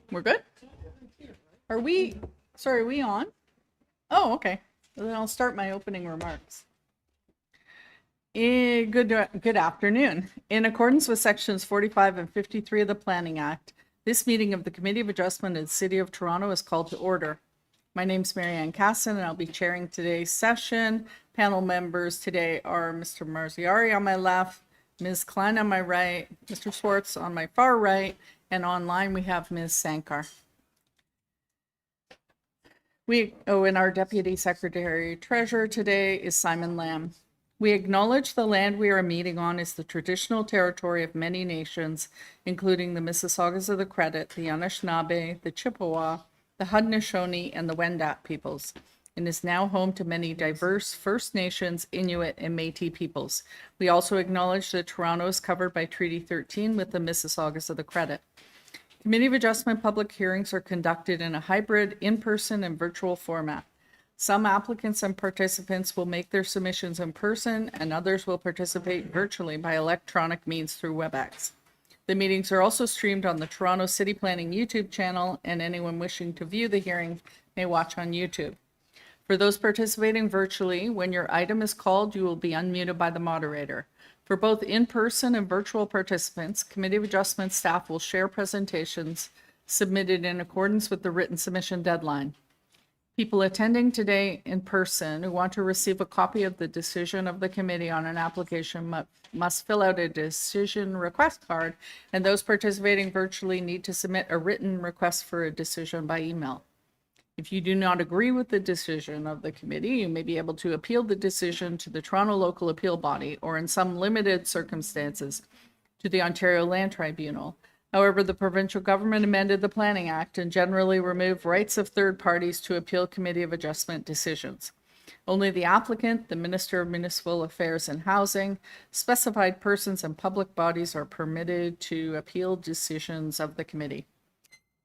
We're good? Are we, sorry, are we on? Oh, okay. Well, then I'll start my opening remarks. Good afternoon. In accordance with sections 45 and 53 of the Planning Act, this meeting of the Committee of Adjustment in the City of Toronto is called to order. My name's Marianne Casson, and I'll be chairing today's session. Panel members today are Mr. Marziari on my left, Ms. Klein on my right, Mr. Schwartz on my far right, and online we have Ms. Sankar. And our Deputy Secretary Treasurer today is Simon Lamb. We acknowledge the land we are meeting on is the traditional territory of many nations, including the Mississaugas of the Credit, the Anishinaabe, the Chippewa, the Haudenosaunee, and the Wendat peoples, and is now home to many diverse First Nations, Inuit, and Métis peoples. We also acknowledge that Toronto is covered by Treaty 13 with the Mississaugas of the Credit. Committee of Adjustment public hearings are conducted in a hybrid, in-person, and virtual format. Some applicants and participants will make their submissions in person, and others will participate virtually by electronic means through WebEx. The meetings are also streamed on the Toronto City Planning YouTube channel, and anyone wishing to view the hearing may watch on YouTube. For those participating virtually, when your item is called, you will be unmuted by the moderator. For both in-person and virtual participants, Committee of Adjustment staff will share presentations submitted in accordance with the written submission deadline. People attending today in person who want to receive a copy of the decision of the committee on an application must fill out a decision request card, and those participating virtually need to submit a written request for a decision by email. If you do not agree with the decision of the committee, you may be able to appeal the decision to the Toronto Local Appeal Body, or in some limited circumstances, to the Ontario Land Tribunal. However, the provincial government amended the Planning Act and generally removed rights of third parties to appeal Committee of Adjustment decisions. Only the applicant, the Minister of Municipal Affairs and Housing, specified persons and public bodies are permitted to appeal decisions of the committee.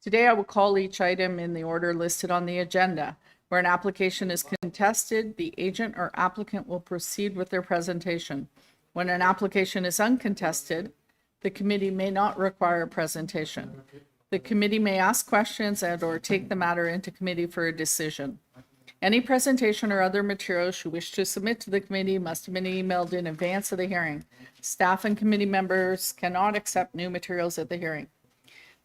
Today, I will call each item in the order listed on the agenda. Where an application is contested, the agent or applicant will proceed with their presentation. When an application is uncontested, the committee may not require a presentation. The committee may ask questions and/or take the matter into committee for a decision. Any presentation or other materials you wish to submit to the committee must have been emailed in advance of the hearing. Staff and committee members cannot accept new materials at the hearing.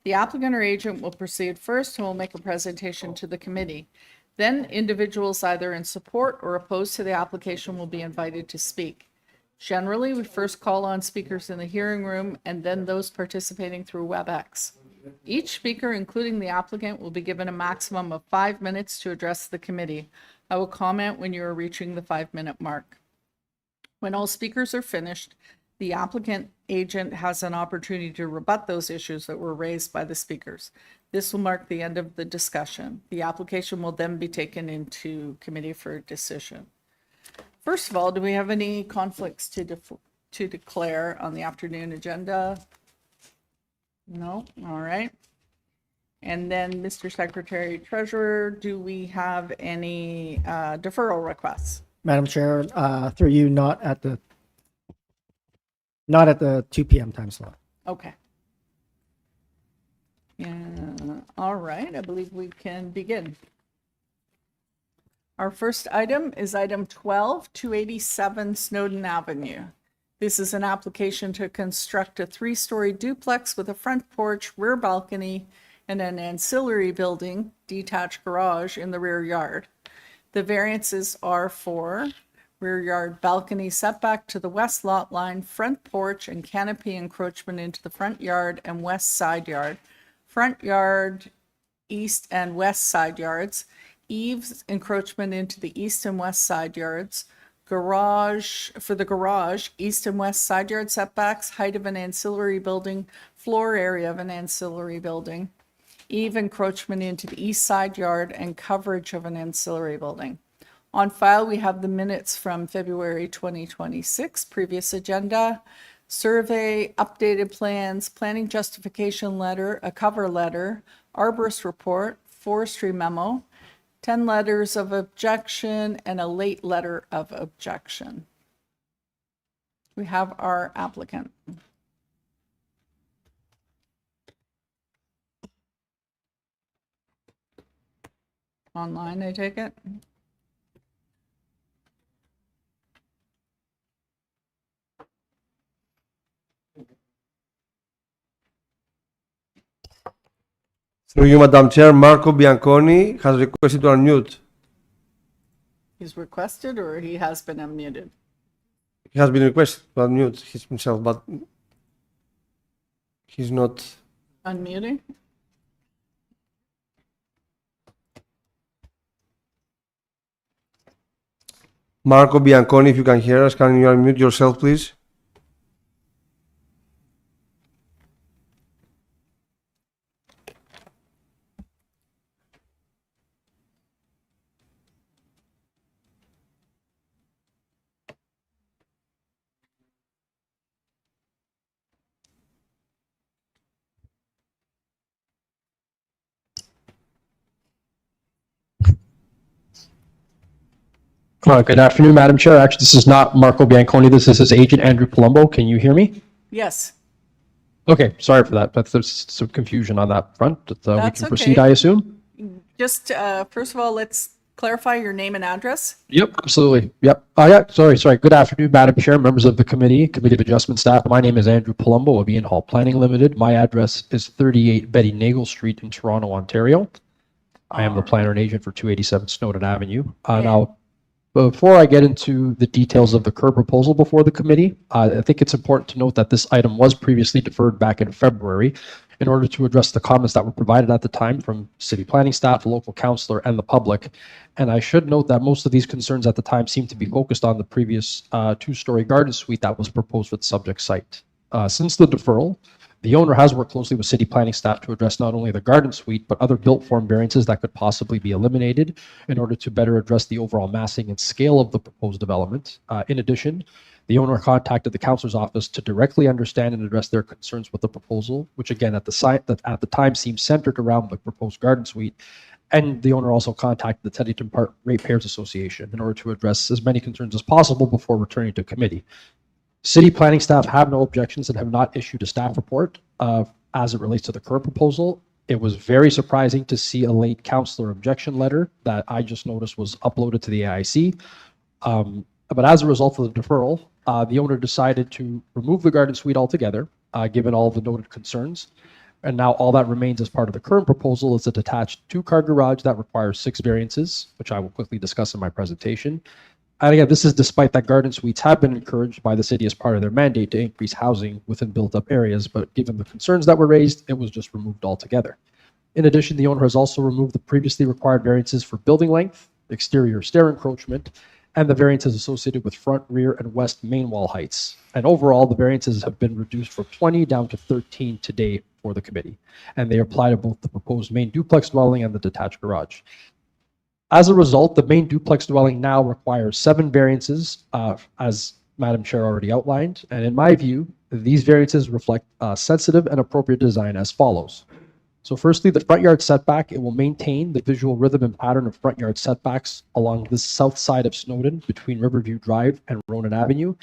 The applicant or agent will proceed first and will make a presentation to the committee. Then individuals either in support or opposed to the application will be invited to speak. Generally, we first call on speakers in the hearing room and then those participating through WebEx. Each speaker, including the applicant, will be given a maximum of 5 minutes to address the committee. I will comment when you are reaching the 5-minute mark. When all speakers are finished, the applicant agent has an opportunity to rebut those issues that were raised by the speakers. This will mark the end of the discussion. The application will then be taken into committee for a decision. First of all, do we have any conflicts to declare on the afternoon agenda? No? All right. And then, Mr. Secretary Treasurer, do we have any deferral requests? Madam Chair, through you, not at the 2 p.m. time slot. Okay. Yeah, all right, I believe we can begin. Our first item is item 12, 287 Snowden Avenue. This is an application to construct a 3-story duplex with a front porch, rear balcony, and an ancillary building, detached garage in the rear yard. The variances are for Rear yard balcony setback to the west lot line, front porch and canopy encroachment into the front yard and west side yard. Front yard, east and west side yards. Eaves encroachment into the east and west side yards. Garage, for the garage, east and west side yard setbacks, height of an ancillary building, floor area of an ancillary building. Eve encroachment into the east side yard and coverage of an ancillary building. On file, we have the minutes from February 2026, previous agenda, survey, updated plans, planning justification letter, a cover letter, arborist report, forestry memo, 10 letters of objection, and a late letter of objection. We have our applicant. Online, I take it? Through you, Madam Chair, Marco Bianconi has requested to unmute. He's requested or he has been unmuted? He has been requested to unmute himself, but he's not. Unmuting? Marco Bianconi, if you can hear us, can you unmute yourself, please? Good afternoon, Madam Chair. Actually, this is not Marco Bianconi. This is his agent, Andrew Palumbo. Can you hear me? Yes. Okay, sorry for that. There's some confusion on that front. We That's can proceed, okay. I assume? Just, first of all, let's clarify your name and address. Yep, absolutely. Yep. Yeah, sorry. Good afternoon, Madam Chair, members of the Committee of Adjustment staff. My name is Andrew Palumbo of Ian Hall Planning Limited. My address is 38 Betty Nagle Street in Toronto, Ontario. I am the planner and agent for 287 Snowden Avenue. Now, before I get into the details of the curb proposal before the committee, I think it's important to note that this item was previously deferred back in February in order to address the comments that were provided at the time from city planning staff, local councillor, and the public. And I should note that most of these concerns at the time seemed to be focused on the previous two-story garden suite that was proposed for the subject site. Since the deferral, the owner has worked closely with city planning staff to address not only the garden suite, but other built form variances that could possibly be eliminated in order to better address the overall massing and scale of the proposed development. In addition, the owner contacted the councilor's office to directly understand and address their concerns with the proposal, which again at the time seemed centered around the proposed garden suite. And the owner also contacted the Teddington Park Ratepayers Association in order to address as many concerns as possible before returning to committee. City planning staff have no objections and have not issued a staff report as it relates to the current proposal. It was very surprising to see a late councillor objection letter that I just noticed was uploaded to the AIC. But as a result of the deferral, the owner decided to remove the garden suite altogether, given all the noted concerns. And now all that remains as part of the current proposal is a detached two-car garage that requires 6 variances, which I will quickly discuss in my presentation. And again, this is despite that garden suites have been encouraged by the city as part of their mandate to increase housing within built-up areas, but given the concerns that were raised, it was just removed altogether. In addition, the owner has also removed the previously required variances for building length, exterior stair encroachment, and the variances associated with front, rear, and west main wall heights. And overall, the variances have been reduced from 20 down to 13 today for the committee, and they apply to both the proposed main duplex dwelling and the detached garage. As a result, the main duplex dwelling now requires 7 variances, as Madam Chair already outlined. And in my view, these variances reflect sensitive and appropriate design as follows. So firstly, the front yard setback, it will maintain the visual rhythm and pattern of front yard setbacks along the south side of Snowden between Riverview Drive and Ronan Avenue.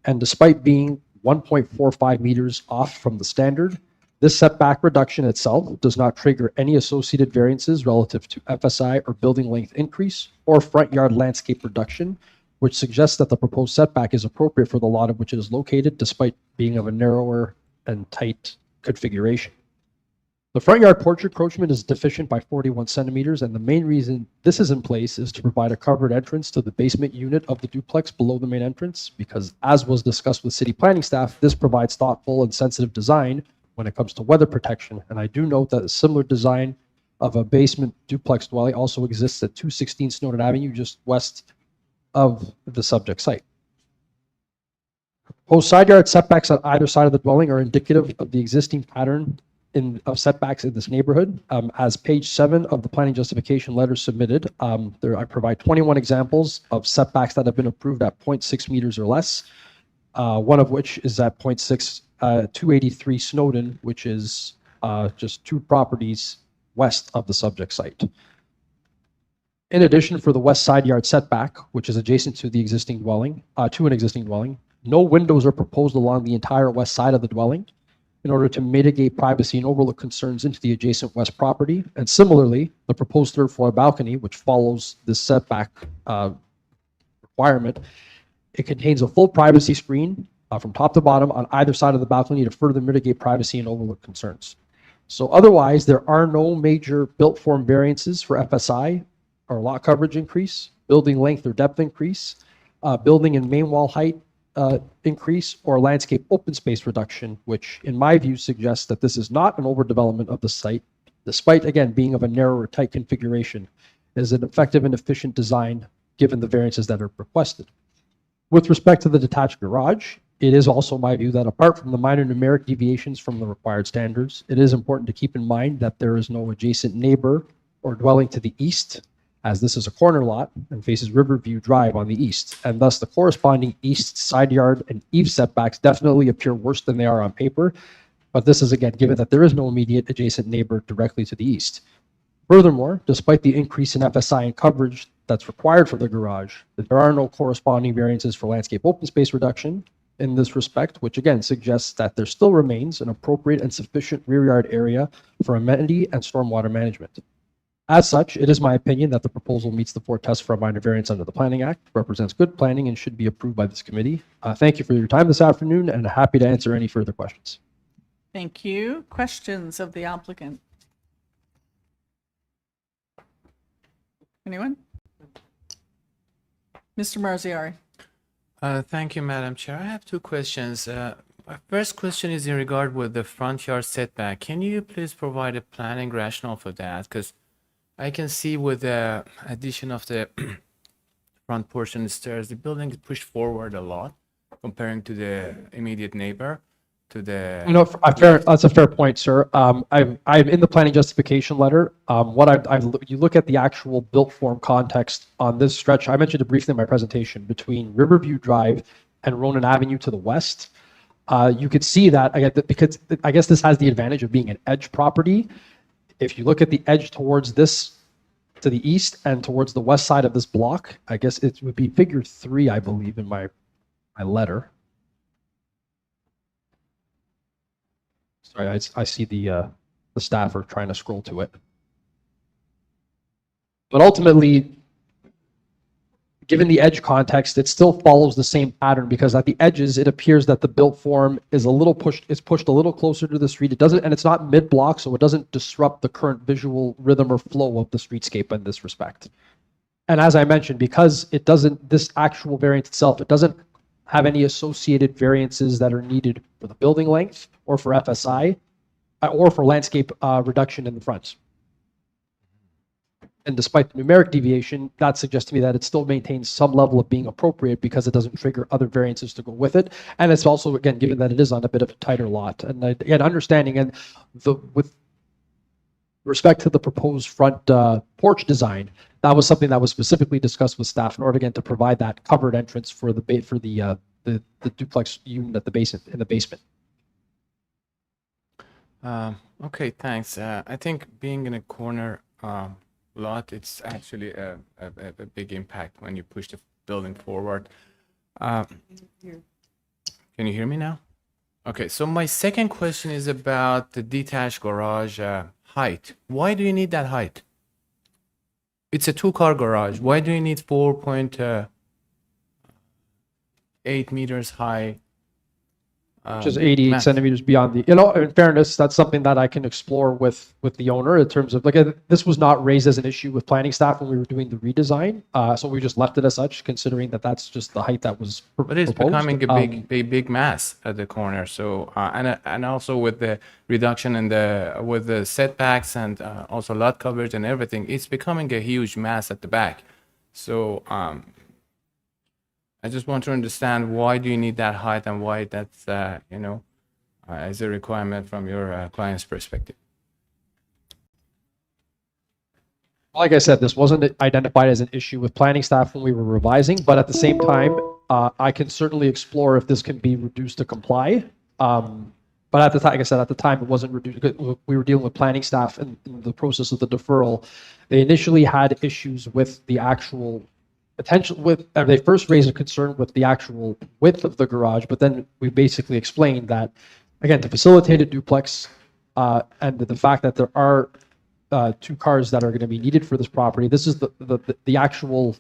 And despite being 1.45 meters off from the standard, this setback reduction itself does not trigger any associated variances relative to FSI or building length increase or front yard landscape reduction, which suggests that the proposed setback is appropriate for the lot of which it is located, despite being of a narrower and tight configuration. The front yard porch encroachment is deficient by 41 centimeters, and the main reason this is in place is to provide a covered entrance to the basement unit of the duplex below the main entrance, because as was discussed with city planning staff, this provides thoughtful and sensitive design when it comes to weather protection. And I do note that a similar design of a basement duplex dwelling also exists at 216 Snowden Avenue, just west of the subject site. Proposed side yard setbacks on either side of the dwelling are indicative of the existing pattern of setbacks in this neighborhood. As page 7 of the planning justification letter submitted, I provide 21 examples of setbacks that have been approved at 0.6 meters or less, one of which is at 0.6, 283 Snowden, which is just 2 properties west of the subject site. In addition, for the west side yard setback, which is adjacent to the existing dwelling, to an existing dwelling, no windows are proposed along the entire west side of the dwelling in order to mitigate privacy and overlook concerns into the adjacent west property. And similarly, the proposed third floor balcony, which follows this setback requirement, it contains a full privacy screen from top to bottom on either side of the balcony to further mitigate privacy and overlook concerns. So otherwise, there are no major built form variances for FSI or lot coverage increase, building length or depth increase, building and main wall height increase, or landscape open space reduction, which in my view suggests that this is not an overdevelopment of the site, despite again being of a narrower tight configuration. It is an effective and efficient design given the variances that are requested. With respect to the detached garage, it is also my view that apart from the minor numeric deviations from the required standards, it is important to keep in mind that there is no adjacent neighbor or dwelling to the east, as this is a corner lot and faces Riverview Drive on the east, and thus the corresponding east side yard and eave setbacks definitely appear worse than they are on paper, but this is again given that there is no immediate adjacent neighbor directly to the east. Furthermore, despite the increase in FSI and coverage that's required for the garage, there are no corresponding variances for landscape open space reduction in this respect, which again suggests that there still remains an appropriate and sufficient rear yard area for amenity and stormwater management. As such, it is my opinion that the proposal meets the 4 tests for a minor variance under the Planning Act, represents good planning, and should be approved by this committee. Thank you for your time this afternoon, and happy to answer any further questions. Thank you. Questions of the applicant? Anyone? Mr. Marziari. Thank you, Madam Chair. I have 2 questions. My first question is in regard with the front yard setback. Can you please provide a planning rationale for that? Because I can see with the addition of the front portion stairs, the building is pushed forward a lot comparing to the immediate neighbor, to the... You know, that's a fair point, sir. I'm in the planning justification letter. You look at the actual built form context on this stretch. I mentioned it briefly in my presentation between Riverview Drive and Ronan Avenue to the west. You could see that because I guess this has the advantage of being an edge property. If you look at the edge towards this to the east and towards the west side of this block, I guess it would be figure 3, I believe, in my letter. Sorry, I see the staff are trying to scroll to it. But ultimately, given the edge context, it still follows the same pattern because at the edges, it appears that the built form is pushed a little closer to the street. It doesn't, and it's not mid-block, so it doesn't disrupt the current visual rhythm or flow of the streetscape in this respect. And as I mentioned, because it doesn't, this actual variance itself, it doesn't have any associated variances that are needed for the building length or for FSI or for landscape reduction in the front. And despite the numeric deviation, that suggests to me that it still maintains some level of being appropriate because it doesn't trigger other variances to go with it. And it's also, again, given that it is on a bit of a tighter lot. And again, understanding and with respect to the proposed front porch design, that was something that was specifically discussed with staff in order, again, to provide that covered entrance for the duplex unit at in the basement. Okay, thanks. I think being in a corner lot, it's actually a big impact when you push the building forward. Can you hear me now? Okay, so my second question is about the detached garage height. Why do you need that height? It's a 2-car garage. Why do you need 4.8 meters high Which is 88 max. centimeters beyond the, in fairness, that's something that I can explore with the owner in terms of, like, this was not raised as an issue with planning staff when we were doing the redesign. So we just left it as such, considering that that's just the height that was But it's proposed. becoming a big mass at the corner. So and also with the reduction in with the setbacks and also lot coverage and everything, it's becoming a huge mass at the back. So I just want to understand, why do you need that height, and why that's as a requirement from your client's perspective. Like I said, this wasn't identified as an issue with planning staff when we were revising, but at the same time, I can certainly explore if this can be reduced to comply. But at the time, like I said, at the time, it wasn't reduced. We were dealing with planning staff in the process of the deferral. They initially had issues with the actual they first raised a concern with the actual width of the garage, but then we basically explained that, again, to facilitate a duplex, and the fact that there are 2 cars that are going to be needed for this property. This is the actual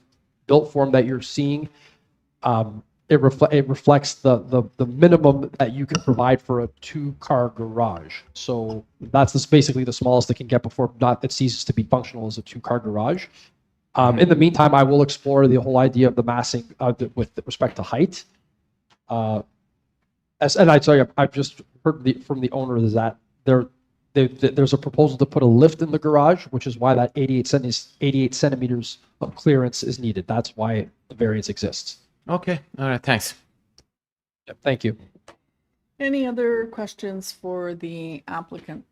built form that you're seeing. It reflects the minimum that you can provide for a 2-car garage. So that's basically the smallest it can get before it ceases to be functional as a 2-car garage. In the meantime, I will explore the whole idea of the massing with respect to height. And I tell you, I've just heard from the owner is that there's a proposal to put a lift in the garage, which is why that 88 centimeters of clearance is needed. That's why the variance exists. Okay. All right. Thanks. Yep, thank you. Any other questions for the applicant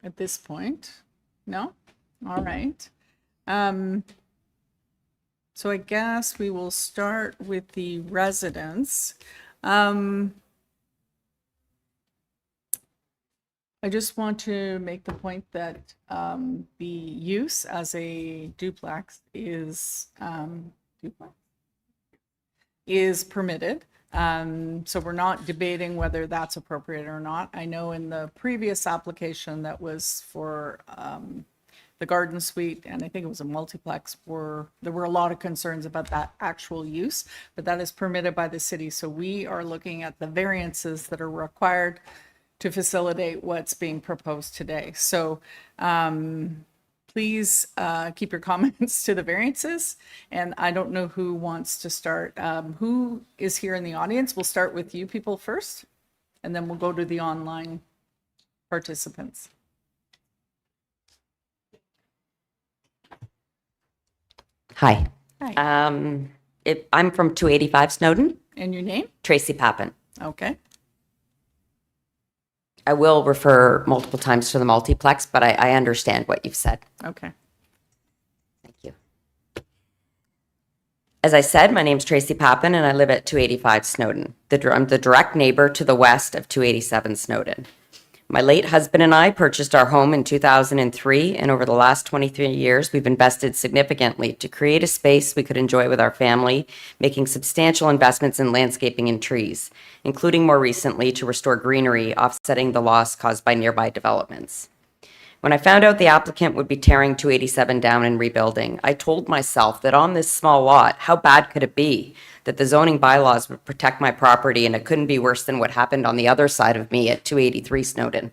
at this point? No? All right. So I guess we will start with the residents. I just want to make the point that the use as a duplex is permitted. So we're not debating whether that's appropriate or not. I know in the previous application that was for the garden suite, and I think it was a multiplex, there were a lot of concerns about that actual use, but that is permitted by the city. So we are looking at the variances that are required to facilitate what's being proposed today. So please keep your comments to the variances. And I don't know who wants to start. Who is here in the audience? We'll start with you people first, and then we'll go to the online participants. Hi. Hi. I'm from 285 Snowden, And your name? Tracy Pappin. Okay. I will refer multiple times to the multiplex, but I understand what you've said. Okay. Thank you. As I said, my name's Tracy Pappin, and I live at 285 Snowden. I'm the direct neighbor to the west of 287 Snowden. My late husband and I purchased our home in 2003, and over the last 23 years, we've invested significantly to create a space we could enjoy with our family, making substantial investments in landscaping and trees, including more recently to restore greenery, offsetting the loss caused by nearby developments. When I found out the applicant would be tearing 287 down and rebuilding, I told myself that on this small lot, how bad could it be? That the zoning bylaws would protect my property and it couldn't be worse than what happened on the other side of me at 283 Snowden.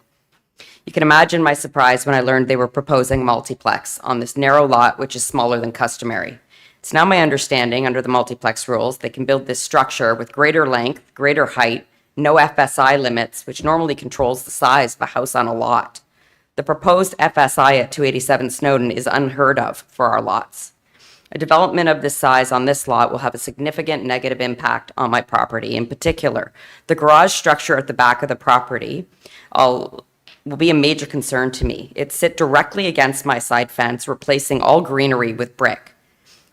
You can imagine my surprise when I learned they were proposing multiplex on this narrow lot, which is smaller than customary. It's now my understanding under the multiplex rules, they can build this structure with greater length, greater height, no FSI limits, which normally controls the size of a house on a lot. The proposed FSI at 287 Snowden is unheard of for our lots. A development of this size on this lot will have a significant negative impact on my property. In particular, the garage structure at the back of the property will be a major concern to me. It sits directly against my side fence, replacing all greenery with brick.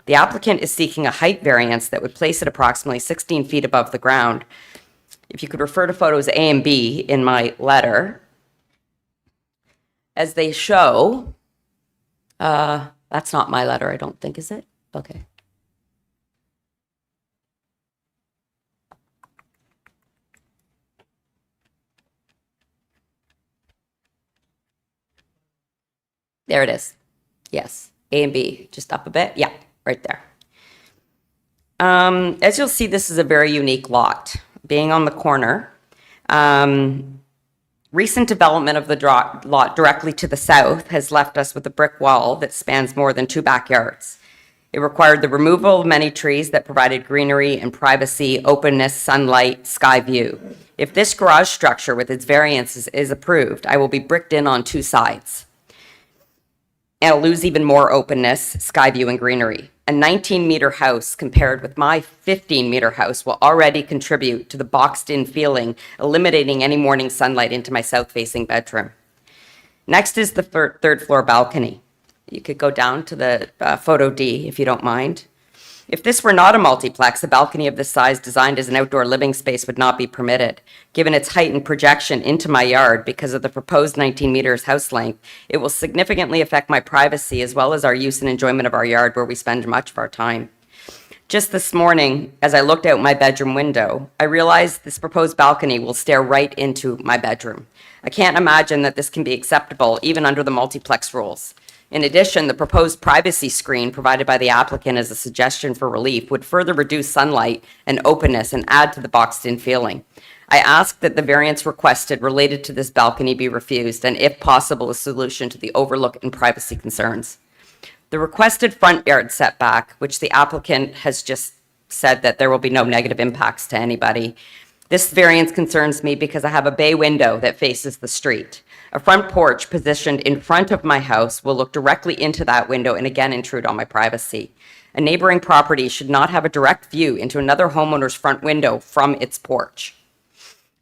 The applicant is seeking a height variance that would place it approximately 16 feet above the ground. If you could refer to photos A and B in my letter, as they show, that's not my letter, I don't think, is it? Okay. There it is. Yes, A and B, just up a bit. Yeah, right there. As you'll see, this is a very unique lot. being on the corner, recent development of the lot directly to the south has left us with a brick wall that spans more than 2 backyards. It required the removal of many trees that provided greenery and privacy, openness, sunlight, sky view. If this garage structure with its variances is approved, I will be bricked in on 2 sides. And I'll lose even more openness, sky view, and greenery. A 19-meter house compared with my 15-meter house will already contribute to the boxed-in feeling, eliminating any morning sunlight into my south-facing bedroom. Next is the third floor balcony. You could go down to the photo D if you don't mind. If this were not a multiplex, a balcony of this size designed as an outdoor living space would not be permitted. Given its height and projection into my yard because of the proposed 19 meters house length, it will significantly affect my privacy as well as our use and enjoyment of our yard where we spend much of our time. Just this morning, as I looked out my bedroom window, I realized this proposed balcony will stare right into my bedroom. I can't imagine that this can be acceptable even under the multiplex rules. In addition, the proposed privacy screen provided by the applicant as a suggestion for relief would further reduce sunlight and openness and add to the boxed-in feeling. I ask that the variance requested related to this balcony be refused and, if possible, a solution to the overlook and privacy concerns. The requested front yard setback, which the applicant has just said that there will be no negative impacts to anybody. This variance concerns me because I have a bay window that faces the street. A front porch positioned in front of my house will look directly into that window and again intrude on my privacy. A neighboring property should not have a direct view into another homeowner's front window from its porch.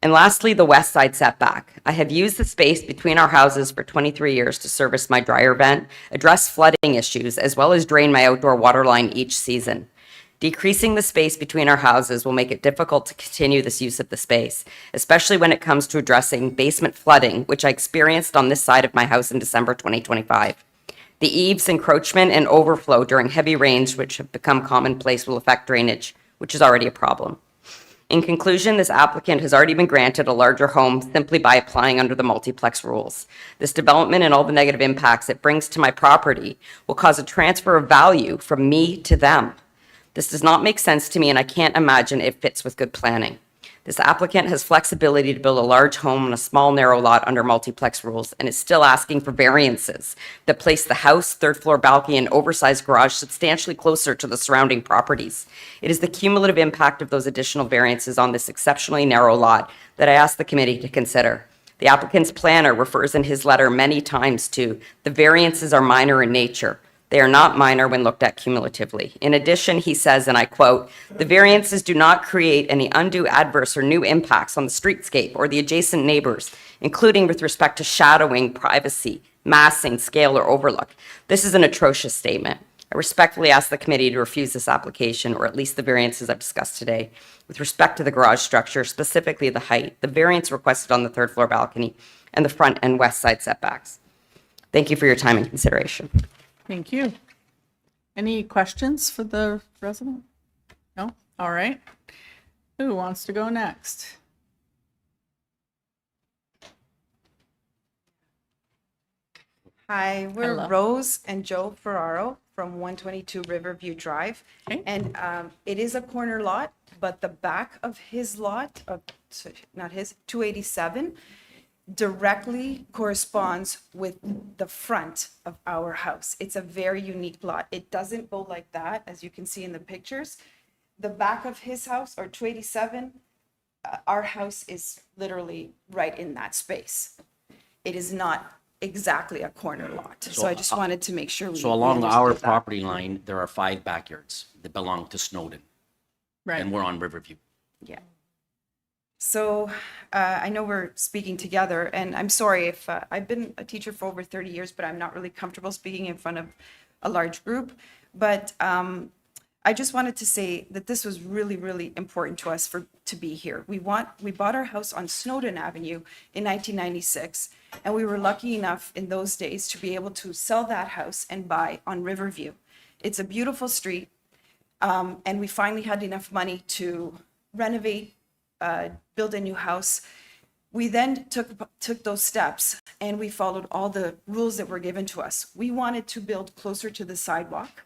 And lastly, the west side setback. I have used the space between our houses for 23 years to service my dryer vent, address flooding issues, as well as drain my outdoor water line each season. Decreasing the space between our houses will make it difficult to continue this use of the space, especially when it comes to addressing basement flooding, which I experienced on this side of my house in December 2025. The eaves encroachment and overflow during heavy rains, which have become commonplace, will affect drainage, which is already a problem. In conclusion, this applicant has already been granted a larger home simply by applying under the multiplex rules. This development and all the negative impacts it brings to my property will cause a transfer of value from me to them. This does not make sense to me, and I can't imagine it fits with good planning. This applicant has flexibility to build a large home on a small, narrow lot under multiplex rules and is still asking for variances that place the house, third floor balcony, and oversized garage substantially closer to the surrounding properties. It is the cumulative impact of those additional variances on this exceptionally narrow lot that I ask the committee to consider. The applicant's planner refers in his letter many times to the variances are minor in nature. They are not minor when looked at cumulatively. In addition, he says, and I quote, "The variances do not create any undue adverse or new impacts on the streetscape or the adjacent neighbors, including with respect to shadowing, privacy, massing, scale, or overlook." This is an atrocious statement. I respectfully ask the committee to refuse this application, or at least the variances I've discussed today. With respect to the garage structure, specifically the height, the variance requested on the third floor balcony, and the front and west side setbacks. Thank you for your time and consideration. Thank you. Any questions for the resident? No? All right. Who wants to go next? Hi, we're Hello. Rose and Joe Ferraro from 122 Riverview Drive. Okay. And it is a corner lot, but the back of his lot, not his, 287, directly corresponds with the front of our house. It's a very unique lot. It doesn't go like that, as you can see in the pictures. The back of his house, or 287, our house is literally right in that space. It is not exactly a corner lot. So I just wanted to make sure we So along our understood that. property line, there are 5 backyards that belong to Snowden, Right. and we're on Riverview. Yeah. So I know we're speaking together, and I'm sorry if I've been a teacher for over 30 years, but I'm not really comfortable speaking in front of a large group. But I just wanted to say that this was really, really important to us to be here. We bought our house on Snowden Avenue in 1996, and we were lucky enough in those days to be able to sell that house and buy on Riverview. It's a beautiful street, and we finally had enough money to renovate, build a new house. We then took those steps, and we followed all the rules that were given to us. We wanted to build closer to the sidewalk,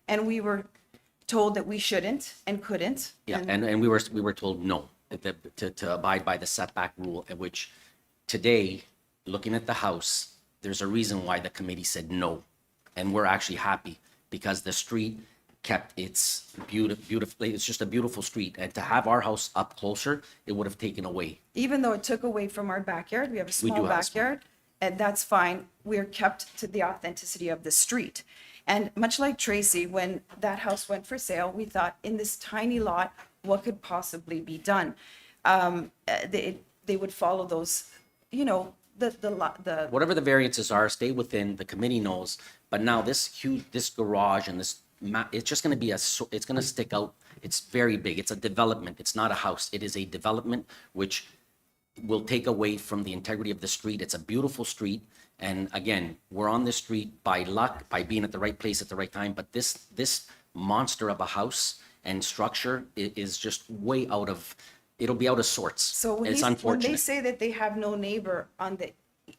and we were told that we shouldn't and couldn't. Yeah, and we were told no. to abide by the setback rule, in which today, looking at the house, there's a reason why the committee said no. And we're actually happy because the street kept its beautifully, it's just a beautiful street. And to have our house up closer, it would have taken away. Even though it took away from our backyard, we have a We small do have a small- backyard, and that's fine. We're kept to the authenticity of the street. And much like Tracy, when that house went for sale, we thought in this tiny lot, what could possibly be done? They would follow those, you know, the Whatever the variances are, stay within, the committee knows. But now this garage and this, it's just gonna be it's gonna stick out. It's very big. It's a development. It's not a house. It is a development which will take away from the integrity of the street. It's a beautiful street. And again, we're on this street by luck, by being at the right place at the right time. But this monster of a house and structure is just way out of, it'll be out of sorts. So when It's when they unfortunate. say that they have no neighbor on the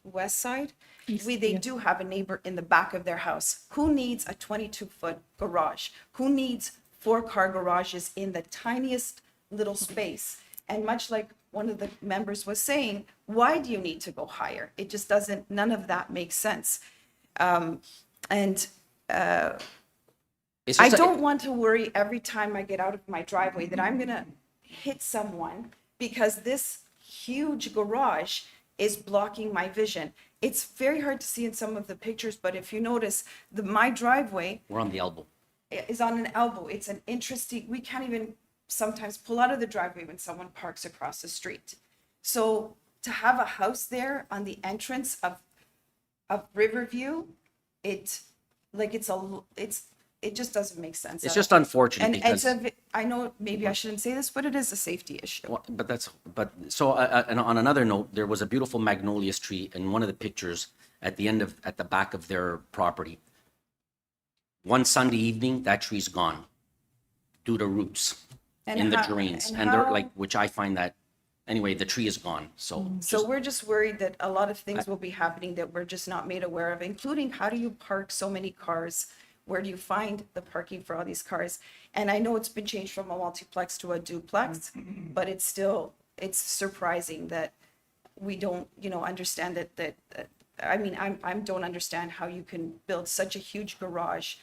west side, they do have a neighbor in the back of their house. Who needs a 22-foot garage? Who needs 4-car garages in the tiniest little space? And much like one of the members was saying, why do you need to go higher? It just doesn't, none of that makes sense. It's I just a- don't want to worry every time I get out of my driveway that I'm gonna hit someone because this huge garage is blocking my vision. It's very hard to see in some of the pictures, but if you notice, my driveway We're on the elbow. is on an elbow. It's an interesting, we can't even sometimes pull out of the driveway when someone parks across the street. So to have a house there on the entrance of Riverview, it just doesn't make sense. It's at just all. unfortunate And because. I know maybe I shouldn't say this, but it is a safety issue. Well, and on another note, there was a beautiful magnolias tree in one of the pictures at the back of their property. One Sunday evening, that tree's gone due to roots And in the how- drains, and and they're how- like, which I find that, anyway, the tree is gone. So So we're just worried that a lot of things will be happening that we're just not made aware of, including how do you park so many cars? Where do you find the parking for all these cars? And I know it's been changed from a multiplex to a duplex, but it's surprising that we don't, understand that, I mean, I don't understand how you can build such a huge garage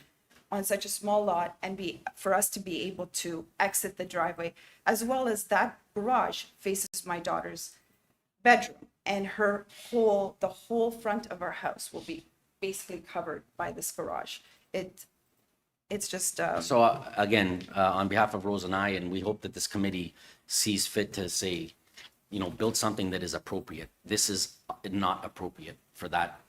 on such a small lot and for us to be able to exit the driveway, as well as that garage faces my daughter's bedroom, and the whole front of our house will be basically covered by this garage. It's just, So again, on behalf of Rose and I, and we hope that this committee sees fit to say, build something that is appropriate. This is not appropriate for that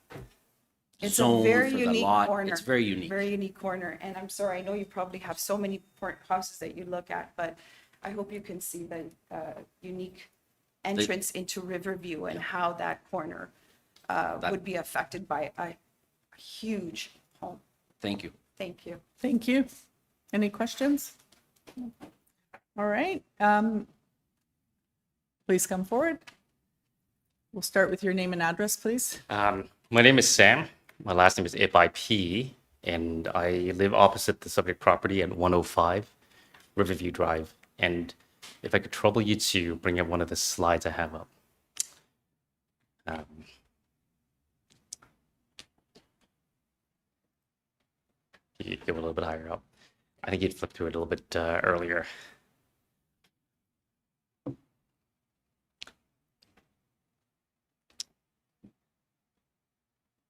it's a zone, very for the unique lot. corner. It's very unique. Very unique corner, and I'm sorry, I know you probably have so many houses that you look at, but I hope you can see the unique entrance into Riverview and how that corner would be affected by a huge home. Thank you. Thank you. Thank you. Any questions? All right. Please come forward. We'll start with your name and address, please. My name is Sam. My last name is Ip, and I live opposite the subject property at 105 Riverview Drive. And if I could trouble you to bring up one of the slides I have up. You go a little bit higher up. I think you'd flip through it a little bit earlier.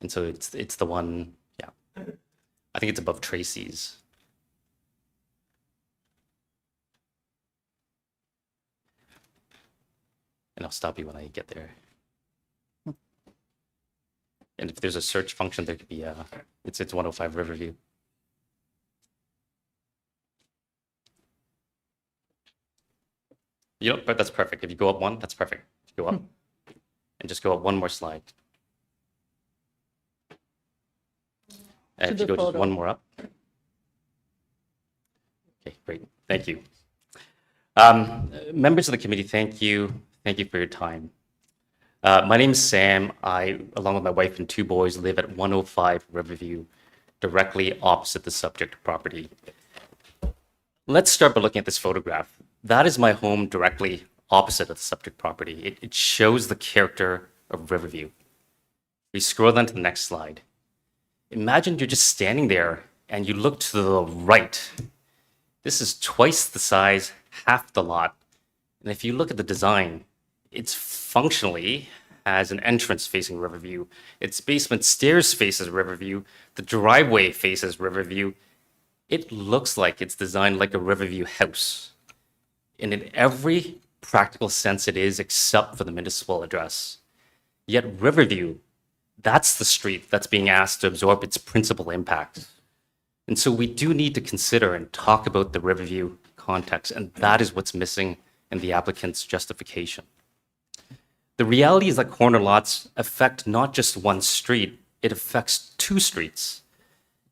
And so it's the one, yeah. I think it's above Tracy's. And I'll stop you when I get there. And if there's a search function, there could be it's 105 Riverview. But that's perfect. If you go up one, that's perfect. Go up and just go up one more slide. And if the you go just photo. one more up. Okay, great. Thank you. Members of the committee, thank you. Thank you for your time. My name is Sam. I, along with my wife and 2 boys, live at 105 Riverview, directly opposite the subject property. Let's start by looking at this photograph. That is my home directly opposite of the subject property. It shows the character of Riverview. We scroll down to the next slide. Imagine you're just standing there and you look to the right. This is twice the size, half the lot. And if you look at the design, it's functionally has an entrance facing Riverview. Its basement stairs faces Riverview. The driveway faces Riverview. It looks like it's designed like a Riverview house. And in every practical sense it is, except for the municipal address. Yet Riverview, that's the street that's being asked to absorb its principal impact. And so we do need to consider and talk about the Riverview context, and that is what's missing in the applicant's justification. The reality is that corner lots affect not just one street, it affects two streets.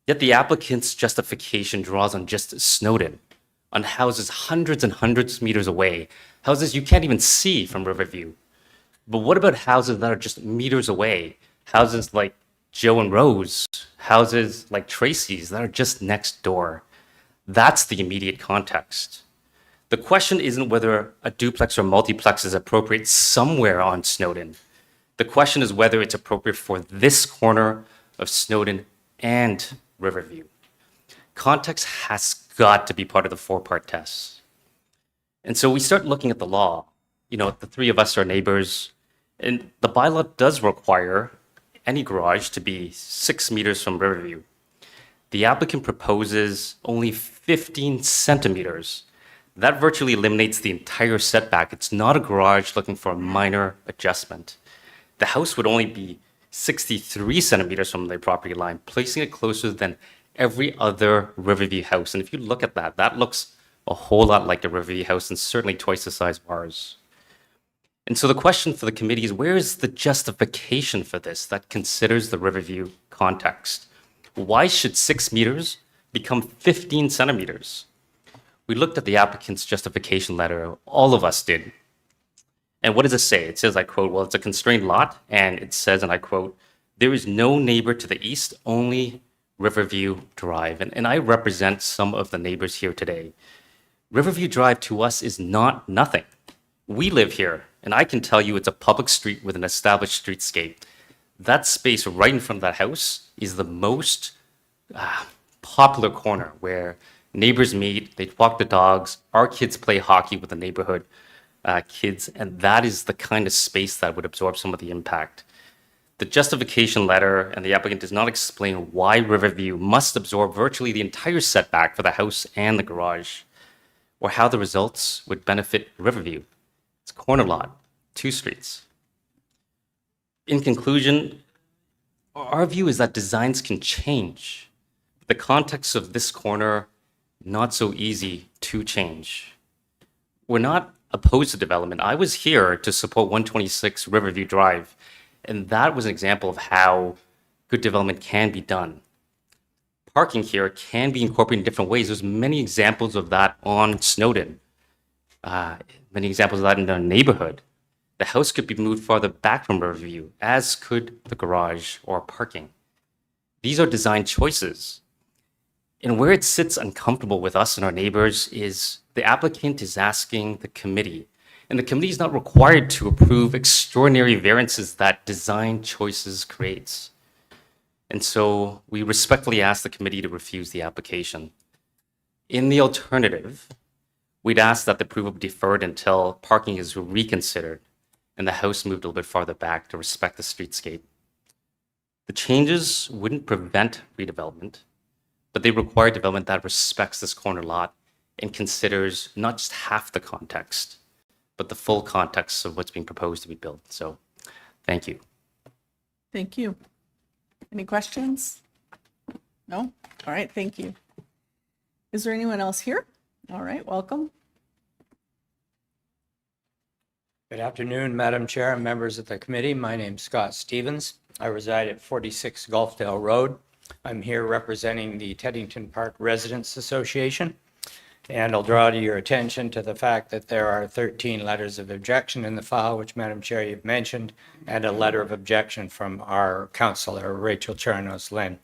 Yet the applicant's justification draws on just Snowden, on houses hundreds and hundreds of meters away, houses you can't even see from Riverview. But what about houses that are just meters away? Houses like Joe and Rose, houses like Tracy's that are just next door. That's the immediate context. The question isn't whether a duplex or multiplex is appropriate somewhere on Snowden. The question is whether it's appropriate for this corner of Snowden and Riverview. Context has got to be part of the four-part test. And so we start looking at the law. You know, the three of us are neighbors, and the bylaw does require any garage to be 6 meters from Riverview. The applicant proposes only 15 centimeters. That virtually eliminates the entire setback. It's not a garage looking for a minor adjustment. The house would only be 63 centimeters from the property line, placing it closer than every other Riverview house. And if you look at that, that looks a whole lot like the Riverview house and certainly twice the size of ours. And so the question for the committee is, where is the justification for this that considers the Riverview context? Why should 6 meters become 15 centimeters? We looked at the applicant's justification letter, all of us did. And what does it say? It says, I quote, well, it's a constrained lot, and it says, and I quote, there is no neighbor to the east, only Riverview Drive. And I represent some of the neighbors here today. Riverview Drive to us is not nothing. We live here, and I can tell you it's a public street with an established streetscape. That space right in front of that house is the most popular corner where neighbors meet, they walk the dogs, our kids play hockey with the neighborhood kids, and that is the kind of space that would absorb some of the impact. The justification letter and the applicant does not explain why Riverview must absorb virtually the entire setback for the house and the garage, or how the results would benefit Riverview. It's a corner lot, 2 streets. In conclusion, our view is that designs can change. The context of this corner, not so easy to change. We're not opposed to development. I was here to support 126 Riverview Drive, and that was an example of how good development can be done. Parking here can be incorporated in different ways. There's many examples of that on Snowden. Many examples of that in our neighborhood. The house could be moved farther back from Riverview, as could the garage or parking. These are design choices. And where it sits uncomfortable with us and our neighbors is the applicant is asking the committee, and the committee is not required to approve extraordinary variances that design choices creates. And so we respectfully ask the committee to refuse the application. In the alternative, we'd ask that the approval be deferred until parking is reconsidered and the house moved a little bit farther back to respect the streetscape. The changes wouldn't prevent redevelopment, but they require development that respects this corner lot and considers not just half the context, but the full context of what's being proposed to be built. So, thank you. Thank you. Any questions? No? All right, thank you. Is there anyone else here? All right, welcome. Good afternoon, Madam Chair and members of the committee. My name's Scott Stevens. I reside at 46 Gulfdale Road. I'm here representing the Teddington Park Residents Association, and I'll draw to your attention to the fact that there are 13 letters of objection in the file, which Madam Chair you've mentioned, and a letter of objection from our councillor, Rachel Chernos-Lynn.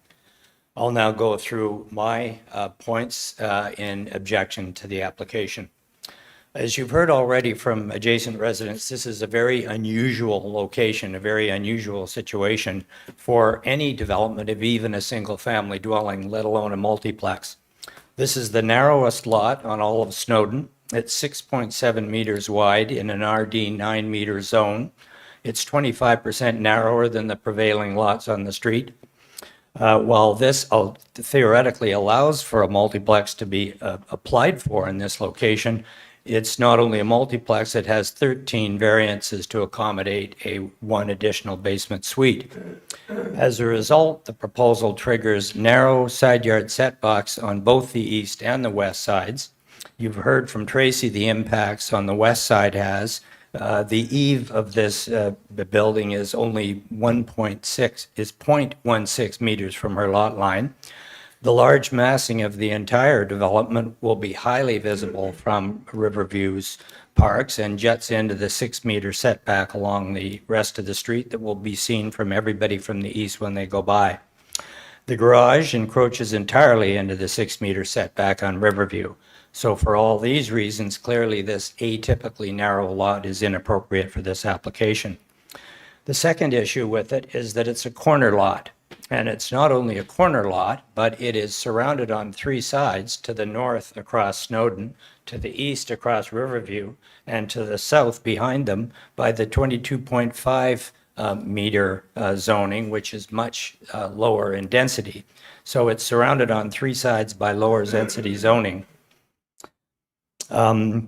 I'll now go through my points in objection to the application. As you've heard already from adjacent residents, this is a very unusual location, a very unusual situation for any development of even a single-family dwelling, let alone a multiplex. This is the narrowest lot on all of Snowdon. It's 6.7 meters wide in an RD 9-meter zone. It's 25% narrower than the prevailing lots on the street. While this theoretically allows for a multiplex to be applied for in this location, it's not only a multiplex, it has 13 variances to accommodate one additional basement suite. As a result, the proposal triggers narrow side yard setbacks on both the east and the west sides. You've heard from Tracy the impacts on the west side has. The eve of this the building is only 0.16 meters from her lot line. The large massing of the entire development will be highly visible from Riverview's parks and juts into the 6-meter setback along the rest of the street that will be seen from everybody from the east when they go by. The garage encroaches entirely into the 6-meter setback on Riverview. So for all these reasons, clearly this atypically narrow lot is inappropriate for this application. The second issue with it is that it's a corner lot. And it's not only a corner lot, but it is surrounded on 3 sides, to the north across Snowdon, to the east across Riverview, and to the south behind them by the 22.5 meter zoning, which is much lower in density. So it's surrounded on 3 sides by lower density zoning. The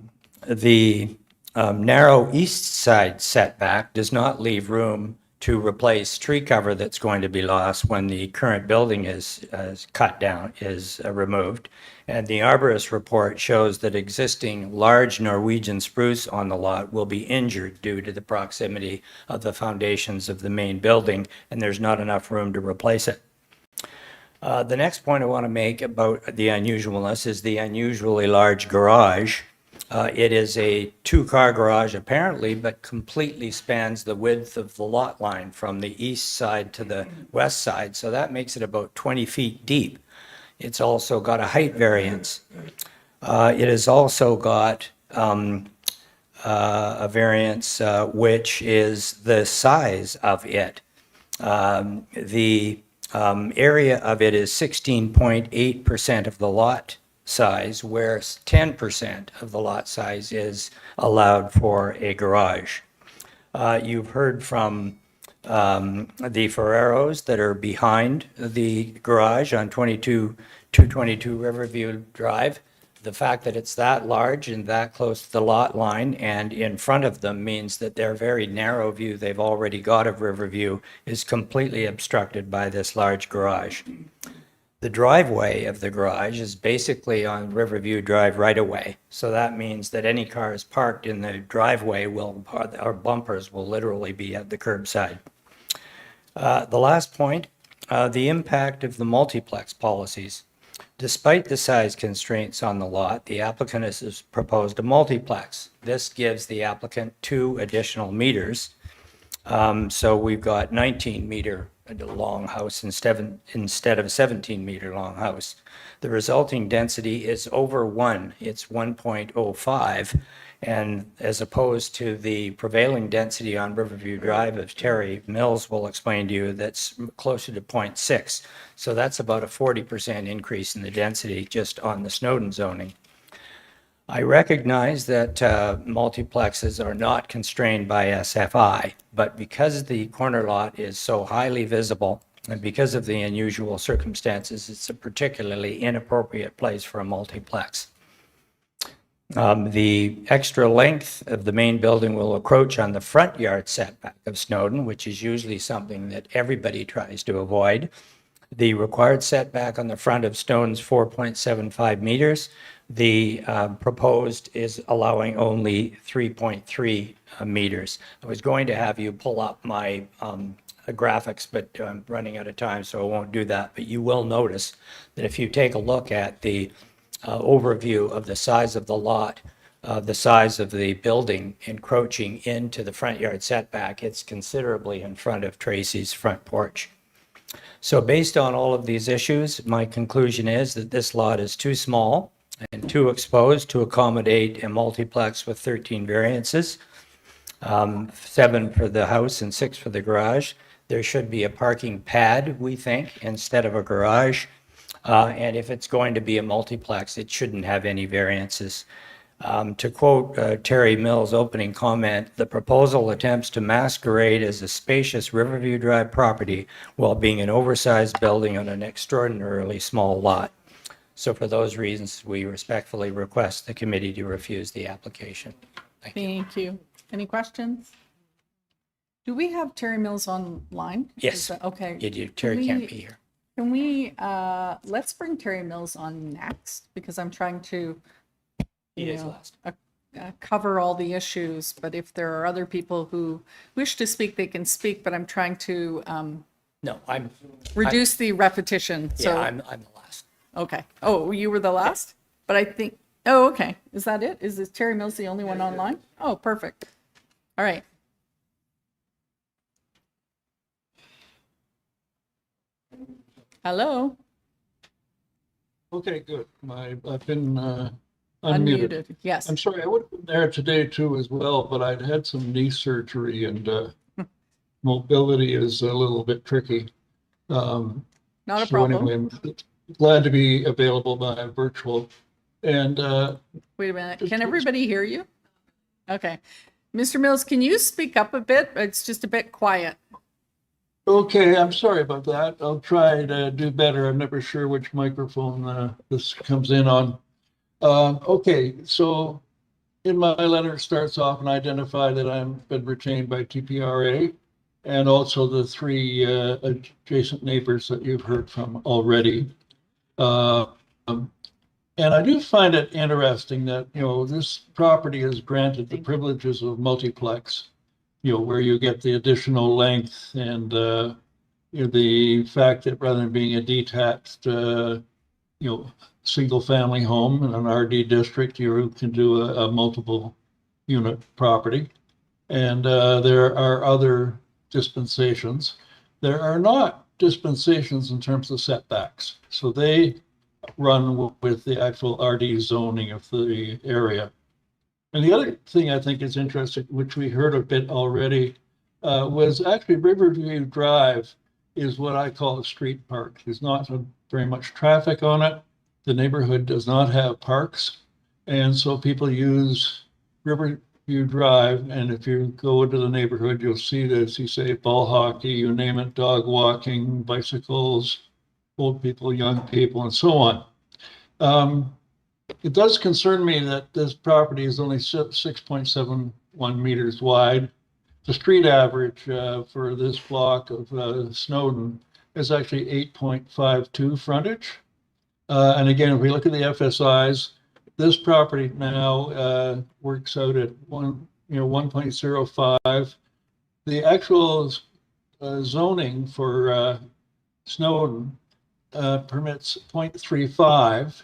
narrow east side setback does not leave room to replace tree cover that's going to be lost when the current building is cut down, is removed. And the arborist report shows that existing large Norwegian spruce on the lot will be injured due to the proximity of the foundations of the main building, and there's not enough room to replace it. The next point I want to make about the unusualness is the unusually large garage. It is a 2-car garage apparently, but completely spans the width of the lot line from the east side to the west side. So that makes it about 20 feet deep. It's also got a height variance. It has also got a variance which is the size of it. The area of it is 16.8% of the lot size, where 10% of the lot size is allowed for a garage. You've heard from the Ferreros that are behind the garage on 222 Riverview Drive. The fact that it's that large and that close to the lot line and in front of them means that their very narrow view they've already got of Riverview is completely obstructed by this large garage. The driveway of the garage is basically on Riverview Drive right away. So that means that any cars parked in the driveway our bumpers will literally be at the curbside. The last point, the impact of the multiplex policies. Despite the size constraints on the lot, the applicant has proposed a multiplex. This gives the applicant 2 additional meters. So we've got 19-meter long house instead of 17-meter long house. The resulting density is over 1. It's 1.05, and as opposed to the prevailing density on Riverview Drive, as Terry Mills will explain to you, that's closer to 0.6. So that's about a 40% increase in the density just on the Snowdon zoning. I recognize that multiplexes are not constrained by SFI, but because the corner lot is so highly visible and because of the unusual circumstances, it's a particularly inappropriate place for a multiplex. The extra length of the main building will encroach on the front yard setback of Snowdon, which is usually something that everybody tries to avoid. The required setback on the front of Snowdon's 4.75 meters. The proposed is allowing only 3.3 meters. I was going to have you pull up my graphics, but I'm running out of time, so I won't do that. But you will notice that if you take a look at the overview of the size of the lot, the size of the building encroaching into the front yard setback, it's considerably in front of Tracy's front porch. So based on all of these issues, my conclusion is that this lot is too small and 2 exposed to accommodate a multiplex with 13 variances, 7 for the house and 6 for the garage. There should be a parking pad, we think, instead of a garage. And if it's going to be a multiplex, it shouldn't have any variances. To quote Terry Mills' opening comment, the proposal attempts to masquerade as a spacious Riverview Drive property while being an oversized building on an extraordinarily small lot. So for those reasons, we respectfully request the committee to refuse the application. Thank you. Thank you. Any questions? Do we have Terry Mills online? Yes. Is that- Okay. You do. Terry can't we- be here. Can we, let's bring Terry Mills on next, because I'm trying to, He you is know, last. cover all the issues, but if there are other people who wish to speak, they can speak, but I'm trying to No, I'm, reduce the repetition, yeah, so, I'm the last. okay. Oh, you were the last? But I think, oh, okay. Is that it? Is Terry Mills the only one online? Oh, perfect. All right. Hello, Okay, good. I've been unmuted. unmuted, yes. I'm sorry, I would have been there today too as well, but I'd had some knee surgery and mobility is a little bit tricky. Not a So problem. anyway, I'm glad to be available by virtual. And Wait a minute. Just- Can everybody hear you? Okay. Mr. Mills, can you speak up a bit? It's just a bit quiet. okay, I'm sorry about that. I'll try to do better. I'm never sure which microphone this comes in on. Okay, so in my letter it starts off and identify that I've been retained by TPRA and also the 3 adjacent neighbors that you've heard from already. And I do find it interesting that, you know, this property is granted the privileges of multiplex, you know, where you get the additional length and, you know, the fact that rather than being a detached, you know, single family home in an RD district, you can do a multiple unit property. And there are other dispensations. There are not dispensations in terms of setbacks. So they run with the actual RD zoning of the area. And the other thing I think is interesting, which we heard a bit already, was actually Riverview Drive is what I call a street park. There's not very much traffic on it. The neighborhood does not have parks. And so people use Riverview Drive. And if you go into the neighborhood, you'll see that, as you say, ball hockey, you name it, dog walking, bicycles, old people, young people, and so on. It does concern me that this property is only 6.71 meters wide. The street average for this block of Snowden is actually 8.52 frontage. And again, if we look at the FSIs, this property now works out at 1.05. The actual zoning for Snowden permits 0.35,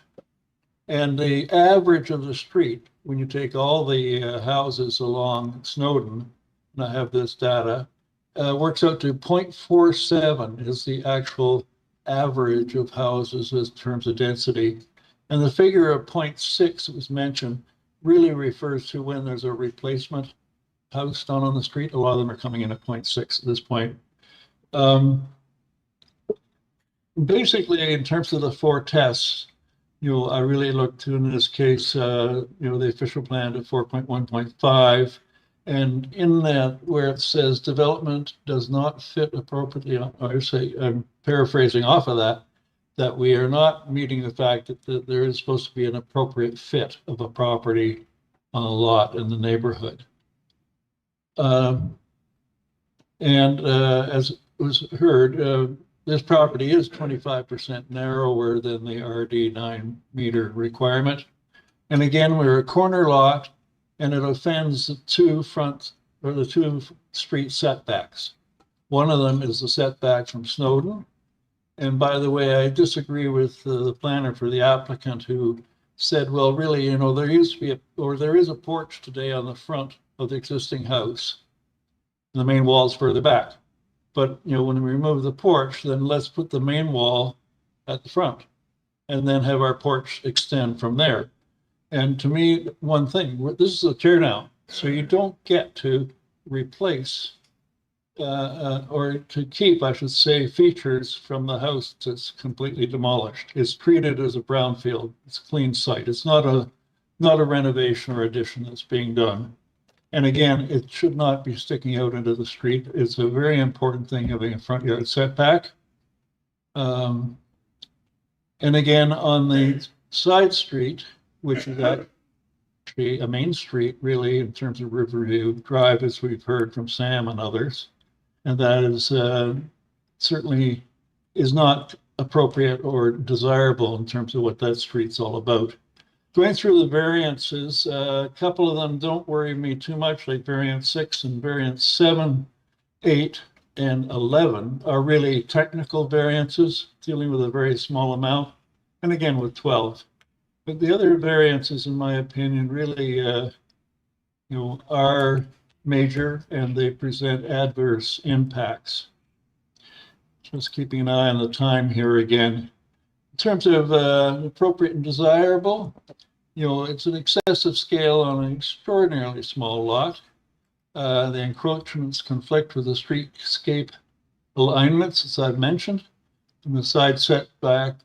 and the average of the street, when you take all the houses along Snowden, and I have this data, works out to 0.47 is the actual average of houses in terms of density. And the figure of 0.6 that was mentioned really refers to when there's a replacement house down on the street. A lot of them are coming in at 0.6 at this point. Basically, in terms of the 4 tests, you know, I really look to, in this case, you know, the official plan to 4.1.5. And in that, where it says development does not fit appropriately, I say, I'm paraphrasing off of that, that we are not meeting the fact that there is supposed to be an appropriate fit of a property on a lot in the neighborhood. As was heard, this property is 25% narrower than the RD 9 meter requirement. And again, we're a corner lot, and it offends the 2 street setbacks. One of them is the setback from Snowden. And by the way, I disagree with the planner for the applicant who said, well, really, you know, there used to be there is a porch today on the front of the existing house. The main wall's further back. But, you know, when we remove the porch, then let's put the main wall at the front. and then have our porch extend from there. And to me, one thing, this is a tear down, so you don't get to replace or to keep, I should say, features from the house that's completely demolished. It's treated as a brownfield. It's a clean site. It's not a renovation or addition that's being done. And again, it should not be sticking out into the street. It's a very important thing, having a front yard setback. And again, on the side street, which is actually a main street, really, in terms of Riverview Drive, as we've heard from Sam and others, and that is certainly is not appropriate or desirable in terms of what that street's all about. Going through the variances, a couple of them don't worry me too much, like variance 6 and variance 7, 8, and 11 are really technical variances dealing with a very small amount, and again with 12. But the other variances, in my opinion, really are major, and they present adverse impacts. Just keeping an eye on the time here again. In terms of appropriate and desirable, it's an excessive scale on an extraordinarily small lot. The encroachments conflict with the streetscape alignments, as I've mentioned, and the side setback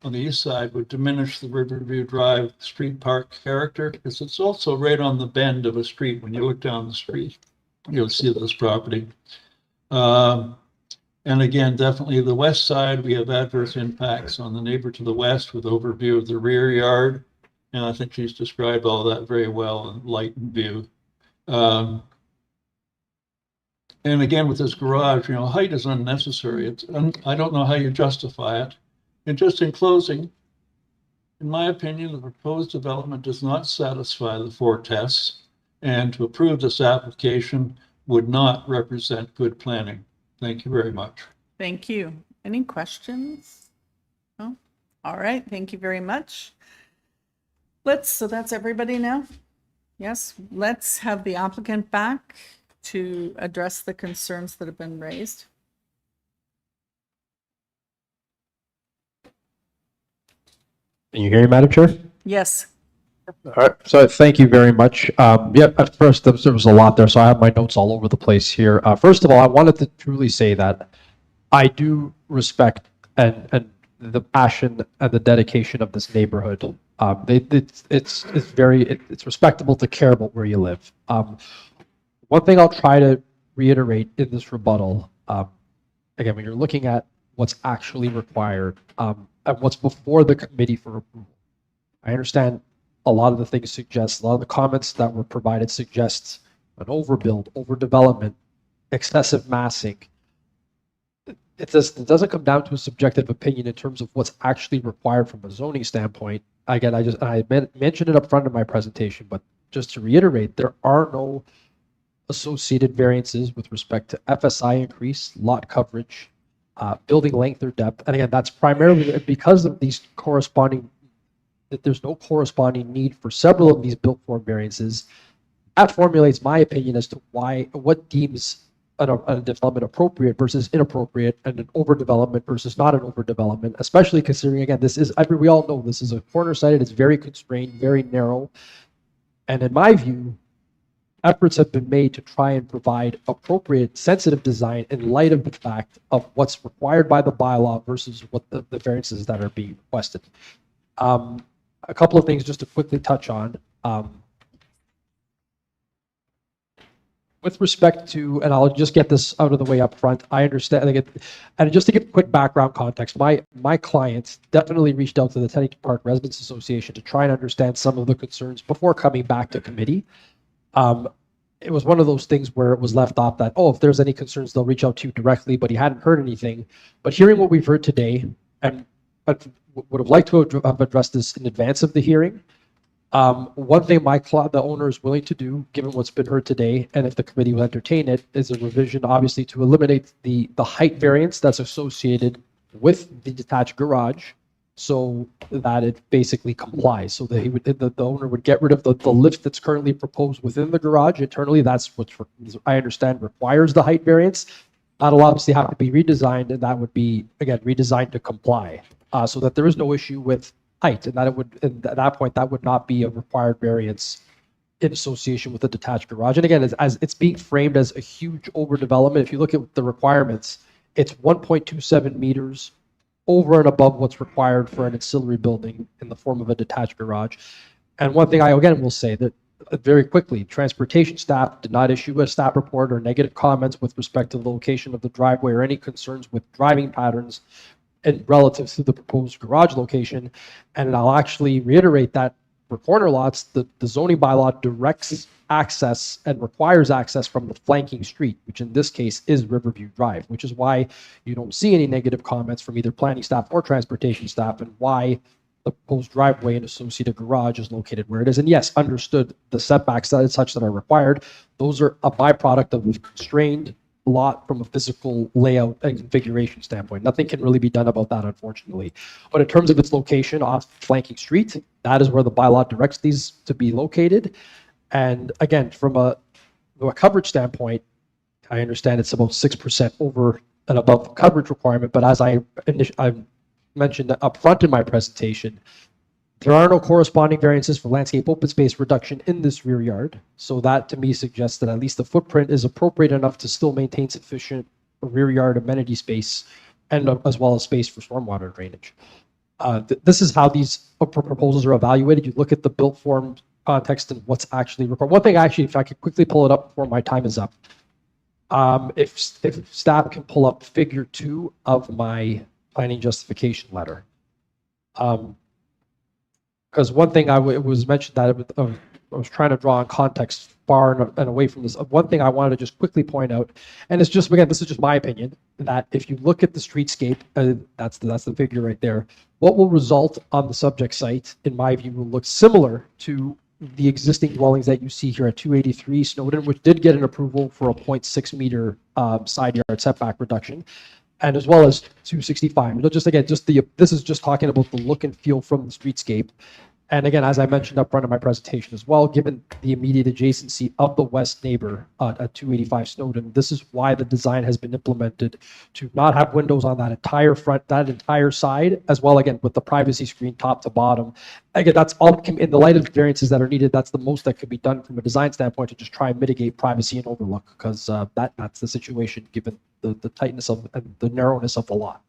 on the east side would diminish the Riverview Drive street park character, because it's also right on the bend of a street. When you look down the street, you'll see this property. And again, definitely the west side, we have adverse impacts on the neighbor to the west with overview of the rear yard. And I think she's described all that very well in light and view. And again, with this garage, height is unnecessary. I don't know how you justify it. And just in closing, in my opinion, the proposed development does not satisfy the 4 tests, and to approve this application would not represent good planning. Thank you very much. Thank you. Any questions? No? All right, thank you very much. So that's everybody now? Yes, let's have the applicant back to address the concerns that have been raised. Can you hear me, Madam Chair? Yes. All right, so thank you very much. At first there was a lot there, so I have my notes all over the place here. First of all, I wanted to truly say that I do respect and the passion and the dedication of this neighborhood. It's respectable to care about where you live. One thing I'll try to reiterate in this rebuttal, again, when you're looking at what's actually required and what's before the committee for approval, I understand a lot of the things suggest, a lot of the comments that were provided suggests an overbuild, overdevelopment, excessive massing. It doesn't come down to a subjective opinion in terms of what's actually required from a zoning standpoint. Again, I mentioned it up front in my presentation, but just to reiterate, there are no associated variances with respect to FSI increase, lot coverage, building length or depth. And again, that's primarily because of these that there's no corresponding need for several of these built form variances. That formulates my opinion as to what deems a development appropriate versus inappropriate, and an overdevelopment versus not an overdevelopment, especially considering, again, we all know this is a corner site, it's very constrained, very narrow. And in my view, efforts have been made to try and provide appropriate sensitive design in light of the fact of what's required by the bylaw versus what the variances that are being requested. A couple of things just to quickly touch on. With respect to, and I'll just get this out of the way up front, I understand, and just to give quick background context, my clients definitely reached out to the Teddington Park Residents Association to try and understand some of the concerns before coming back to committee. It was one of those things where it was left off that, if there's any concerns, they'll reach out to you directly, but he hadn't heard anything. But hearing what we've heard today, and I would have liked to have addressed this in advance of the hearing. One thing the owner is willing to do, given what's been heard today, and if the committee will entertain it, is a revision, obviously, to eliminate the height variance that's associated with the detached garage, so that it basically complies. So that the owner would get rid of the lift that's currently proposed within the garage internally. That's what I understand requires the height variance. That'll obviously have to be redesigned, and that would be, again, redesigned to comply. so that there is no issue with height, and that it would, at that point, that would not be a required variance in association with a detached garage. And again, as it's being framed as a huge overdevelopment, if you look at the requirements, it's 1.27 meters over and above what's required for an ancillary building in the form of a detached garage. And one thing I again will say that very quickly, transportation staff did not issue a staff report or negative comments with respect to the location of the driveway or any concerns with driving patterns and relative to the proposed garage location. And I'll actually reiterate that for corner lots, the zoning bylaw directs access and requires access from the flanking street, which in this case is Riverview Drive, which is why you don't see any negative comments from either planning staff or transportation staff, and why the proposed driveway and associated garage is located where it is. And yes, understood, the setbacks that such that are required, those are a byproduct of a constrained lot from a physical layout and configuration standpoint. Nothing can really be done about that, unfortunately. But in terms of its location off flanking street, that is where the bylaw directs these to be located. And again, from a coverage standpoint, I understand it's about 6% over and above the coverage requirement. But as I mentioned up front in my presentation, there are no corresponding variances for landscape open space reduction in this rear yard. So that to me suggests that at least the footprint is appropriate enough to still maintain sufficient rear yard amenity space and as well as space for stormwater drainage. This is how these proposals are evaluated. You look at the built form context and what's actually required. One thing actually, if I could quickly pull it up before my time is up. If staff can pull up figure 2 of my planning justification letter. Because one thing it was mentioned that I was trying to draw on context far and away from this. One thing I wanted to just quickly point out, and it's just, again, this is just my opinion, that if you look at the streetscape, that's the figure right there, what will result on the subject site, in my view, will look similar to the existing dwellings that you see here at 283 Snowden, which did get an approval for a 0.6 meter side yard setback reduction, and as well as 265. This is just talking about the look and feel from the streetscape. And again, as I mentioned up front in my presentation as well, given the immediate adjacency of the west neighbor at 285 Snowden, this is why the design has been implemented to not have windows on that entire front, that entire side, as well, again, with the privacy screen top to bottom. Again, that's all in the light of the variances that are needed. That's the most that could be done from a design standpoint to just try and mitigate privacy and overlook, because that's the situation given the tightness of and the narrowness of the lot.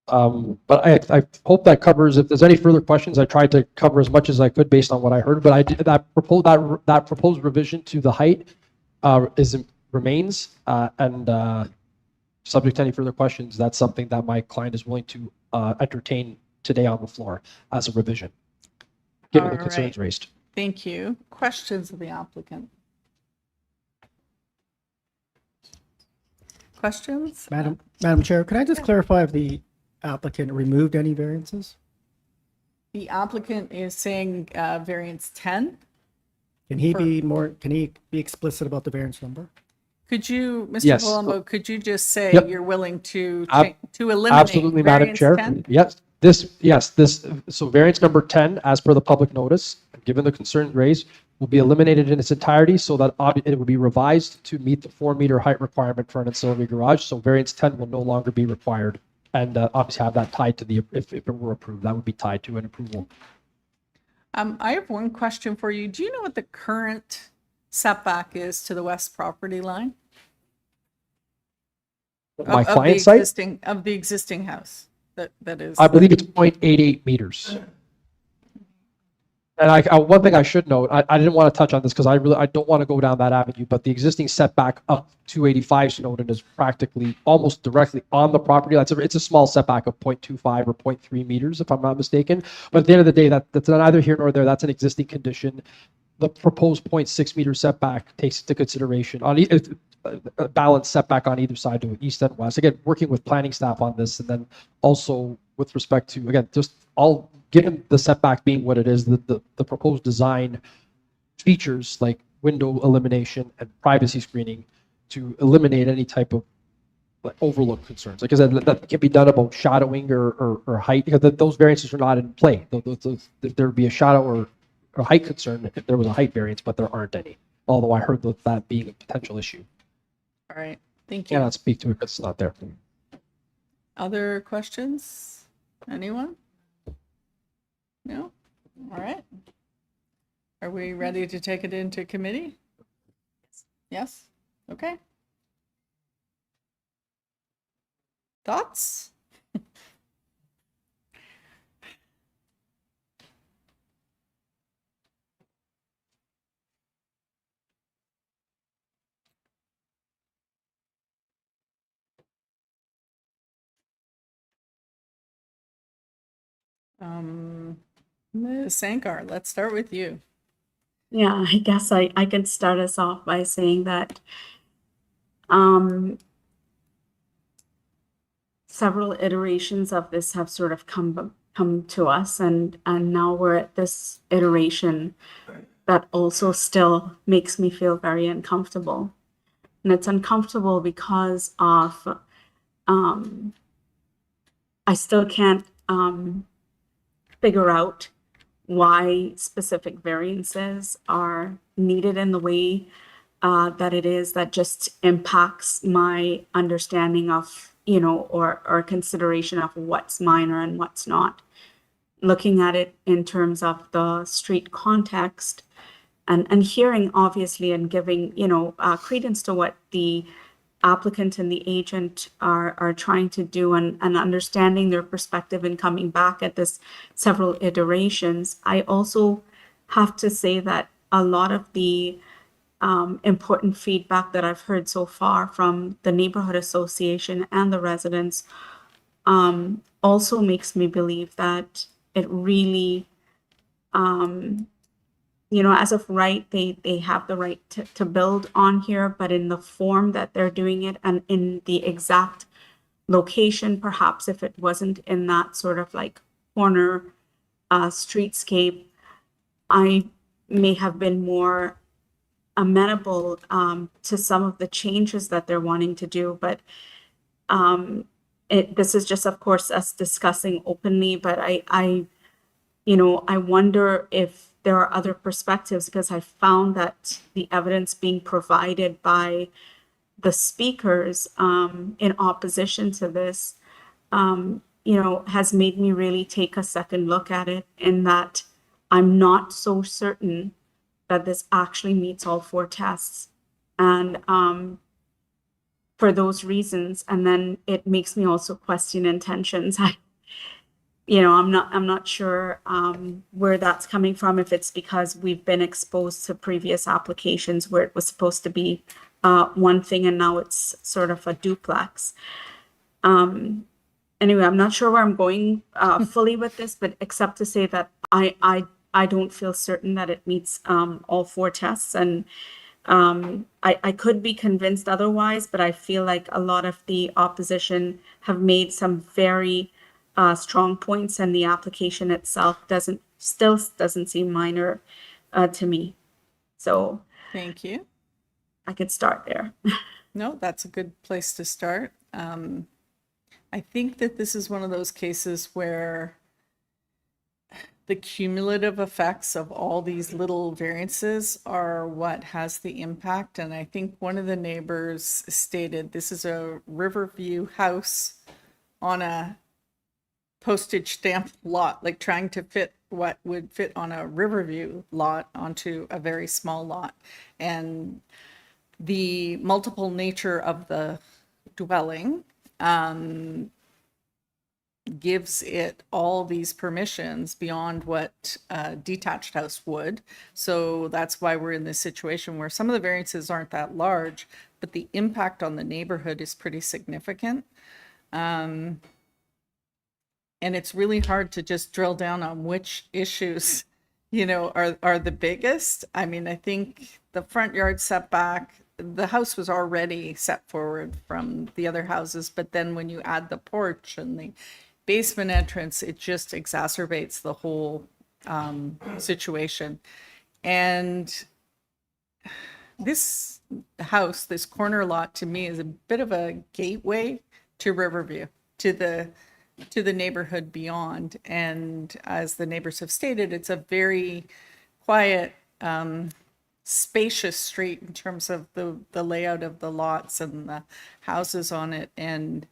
But I hope that covers. If there's any further questions, I tried to cover as much as I could based on what I heard. But I did that proposed revision to the height remains, and subject to any further questions, that's something that my client is willing to entertain today on the floor as a revision, given the concerns raised. Thank you. Questions of the applicant? Questions? Madam Chair, can I just clarify if the applicant removed any variances? The applicant is saying variance 10. Can he be explicit about the variance number? Could you, Mr. Yes. Palumbo, could you just say Yep. you're willing to Ab- eliminate Absolutely, Madam variance Chair. 10? Yes, so variance number 10, as per the public notice, given the concerns raised, will be eliminated in its entirety so that it will be revised to meet the 4 meter height requirement for an ancillary garage. So variance 10 will no longer be required, and obviously have that tied to if it were approved, that would be tied to an approval. I have one question for you. Do you know what the current setback is to the west property line? My client site, Of the existing house that is. I believe it's 0.88 meters. And one thing I should note, I didn't want to touch on this because I don't want to go down that avenue, but the existing setback up 285 Snowden is practically almost directly on the property. It's a small setback of 0.25 or 0.3 meters, if I'm not mistaken. But at the end of the day, that's neither here nor there. That's an existing condition. The proposed 0.6 meter setback takes into consideration on a balanced setback on either side to east and west. Again, working with planning staff on this, and then also with respect to, again, just all given the setback being what it is, the proposed design features like window elimination and privacy screening to eliminate any type of overlook concerns. Like I said, that can be done about shadowing or height, because those variances are not in play. If there would be a shadow or height concern if there was a height variance, but there aren't any. Although I heard that being a potential issue. All right, thank you. Cannot speak to it because it's not there. Other questions? Anyone? No? All right. Are we ready to take it into committee? Yes? Okay. Thoughts? Ms. Sankar, let's start with you. Yeah, I guess I could start us off by saying that um, several iterations of this have sort of come to us, and now we're at this iteration that also still makes me feel very uncomfortable. And it's uncomfortable because of I still can't figure out why specific variances are needed in the way that it is, that just impacts my understanding of, or consideration of what's minor and what's not. Looking at it in terms of the street context and hearing, obviously, and giving, credence to what the applicant and the agent are trying to do, and understanding their perspective and coming back at this several iterations. I also have to say that a lot of the important feedback that I've heard so far from the neighborhood association and the residents also makes me believe that it really, as of right, they have the right to build on here, but in the form that they're doing it and in the exact location, perhaps if it wasn't in that sort of like corner streetscape, I may have been more amenable to some of the changes that they're wanting to do. But this is just, of course, us discussing openly, but I wonder if there are other perspectives, because I found that the evidence being provided by the speakers in opposition to this, has made me really take a second look at it, in that I'm not so certain that this actually meets all 4 tests. And for those reasons, and then it makes me also question intentions. I'm not sure where that's coming from, if it's because we've been exposed to previous applications where it was supposed to be one thing and now it's sort of a duplex. Anyway, I'm not sure where I'm going fully with this, but except to say that I don't feel certain that it meets all 4 tests. And I could be convinced otherwise, but I feel like a lot of the opposition have made some very strong points, and the application itself still doesn't seem minor to me. So Thank you. I could start there. No, that's a good place to start. I think that this is one of those cases where the cumulative effects of all these little variances are what has the impact. And I think one of the neighbors stated this is a Riverview house on a postage stamp lot, like trying to fit what would fit on a Riverview lot onto a very small lot. And the multiple nature of the dwelling gives it all these permissions beyond what a detached house would. So that's why we're in this situation where some of the variances aren't that large, but the impact on the neighborhood is pretty significant. And it's really hard to just drill down on which issues, are the biggest. I mean, I think the front yard setback, the house was already set forward from the other houses, but then when you add the porch and the basement entrance, it just exacerbates the whole situation. And this house, this corner lot, to me is a bit of a gateway to Riverview, to the neighborhood beyond. And as the neighbors have stated, it's a very quiet, spacious street in terms of the layout of the lots and the houses on it. And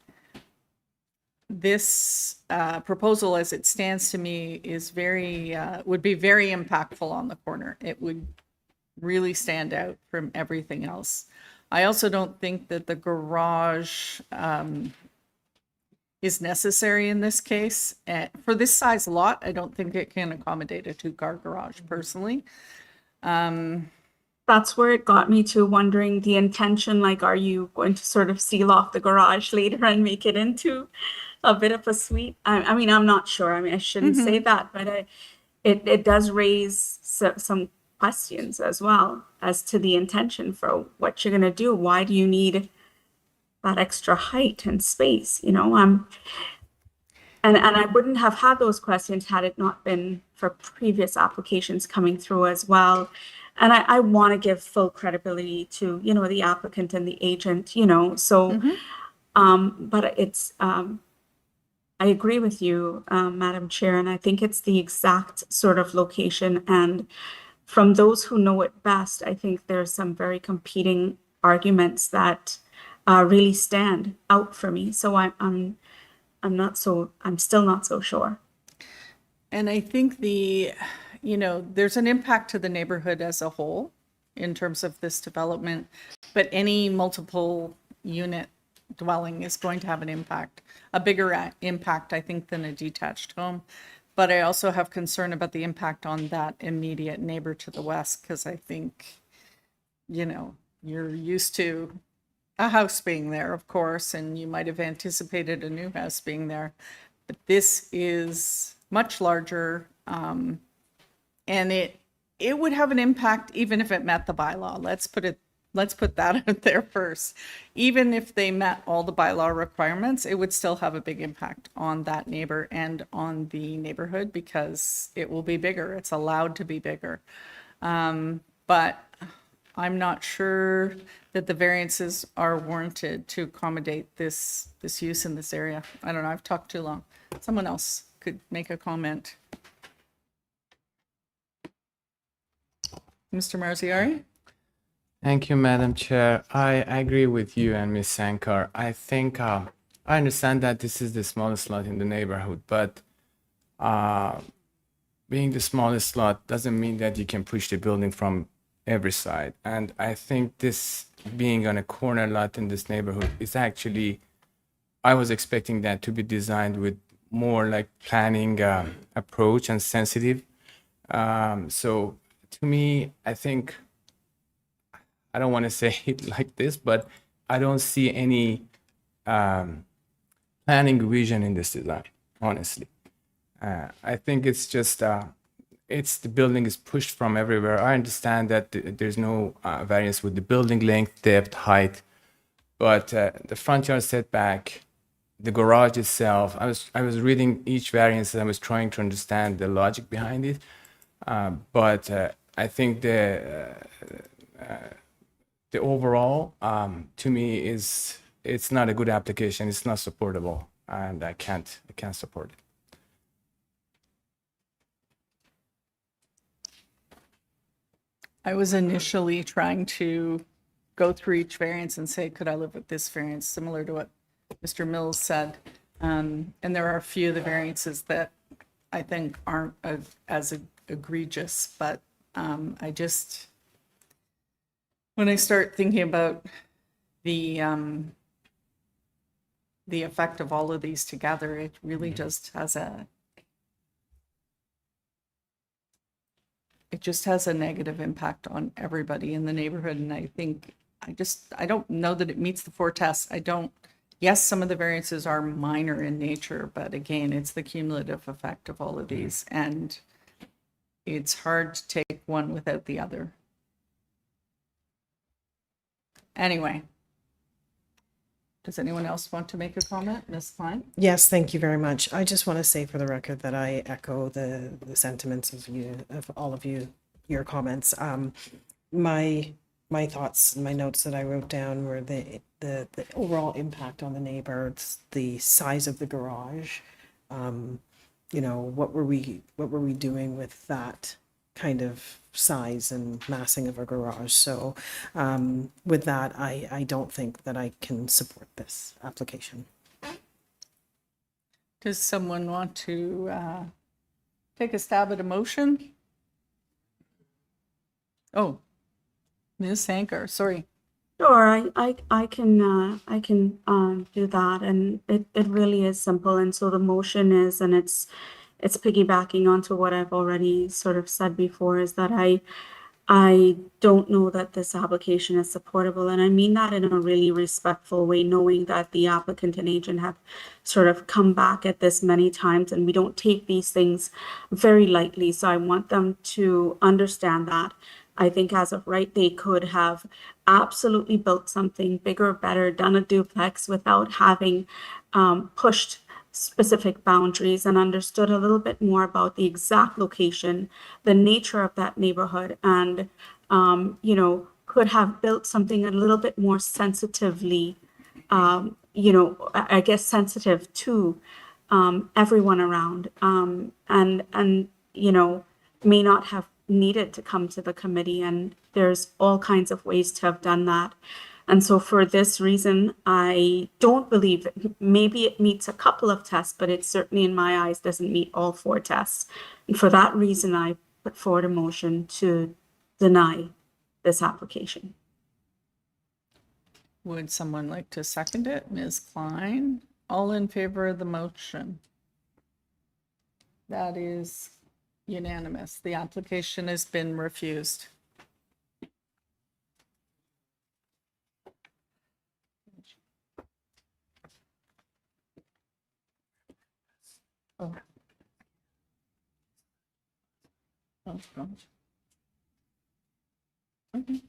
this proposal as it stands to me is would be very impactful on the corner. It would really stand out from everything else. I also don't think that the garage is necessary in this case. For this size lot, I don't think it can accommodate a 2-car garage personally. That's where it got me to wondering the intention, like, are you going to sort of seal off the garage later and make it into a bit of a suite? I mean, I'm not sure. I mean, I shouldn't say that, but it does raise some questions as well as to the intention for what you're going to do. Why do you need that extra height and space? You know, and I wouldn't have had those questions had it not been for previous applications coming through as well. And I want to give full credibility to, you know, the applicant and the agent, you know, so, but it's, I agree with you, Madam Chair, and I think it's the exact sort of location. And from those who know it best, I think there's some very competing arguments that really stand out for me. So I'm still not so sure. And I think there's an impact to the neighborhood as a whole in terms of this development, but any multiple unit dwelling is going to have an impact, a bigger impact, I think, than a detached home. But I also have concern about the impact on that immediate neighbor to the west, because I think, you're used to a house being there, of course, and you might have anticipated a new house being there. But this is much larger, and it would have an impact even if it met the bylaw. Let's put that out there first. Even if they met all the bylaw requirements, it would still have a big impact on that neighbor and on the neighborhood because it will be bigger. It's allowed to be bigger. But I'm not sure that the variances are warranted to accommodate this use in this area. I don't know, I've talked too long. Someone else could make a comment. Mr. Marziari? Thank you, Madam Chair. I agree with you and Ms. Sankar. I think I understand that this is the smallest lot in the neighborhood, but being the smallest lot doesn't mean that you can push the building from every side. And I think this being on a corner lot in this neighborhood is actually, I was expecting that to be designed with more like planning approach and sensitive. So to me, I think, I don't want to say it like this, but I don't see any planning vision in this design, honestly. I think it's just, the building is pushed from everywhere. I understand that there's no variance with the building length, depth, height, but the front yard setback, the garage itself, I was reading each variance and I was trying to understand the logic behind it. But I think the overall, to me, it's not a good application. It's not supportable, and I can't support it. I was initially trying to go through each variance and say, could I live with this variance, similar to what Mr. Mills said. And there are a few of the variances that I think aren't as egregious, but when I start thinking about the effect of all of these together, it really just has a negative impact on everybody in the neighborhood. And I think I don't know that it meets the 4 tests. Yes, some of the variances are minor in nature, but again, it's the cumulative effect of all of these. And it's hard to take one without the other. Anyway, does anyone else want to make a comment? Ms. Klein? Yes, thank you very much. I just want to say for the record that I echo the sentiments of all of you, your comments. My thoughts and my notes that I wrote down were the overall impact on the neighbors, the size of the garage. What were we doing with that kind of size and massing of a garage? So with that, I don't think that I can support this application. Does someone want to take a stab at a motion? Oh, Ms. Sankar, sorry. Sure, I can do that, and it really is simple. And so the motion is, and it's piggybacking onto what I've already sort of said before, is that I don't know that this application is supportable, and I mean that in a really respectful way, knowing that the applicant and agent have sort of come back at this many times, and we don't take these things very lightly. So I want them to understand that. I think as of right, they could have absolutely built something bigger, better, done a duplex without having pushed specific boundaries and understood a little bit more about the exact location, the nature of that neighborhood, and could have built something a little bit more sensitively, I guess sensitive to everyone around, and may not have needed to come to the committee. And there's all kinds of ways to have done that. And so for this reason, I don't believe maybe it meets a couple of tests, but it certainly in my eyes doesn't meet all 4 tests. And for that reason, I put forward a motion to deny this application. Would someone like to second it? Ms. Klein, all in favor of the motion? That is unanimous. The application has been refused. Oh. Oh, gosh. Okay.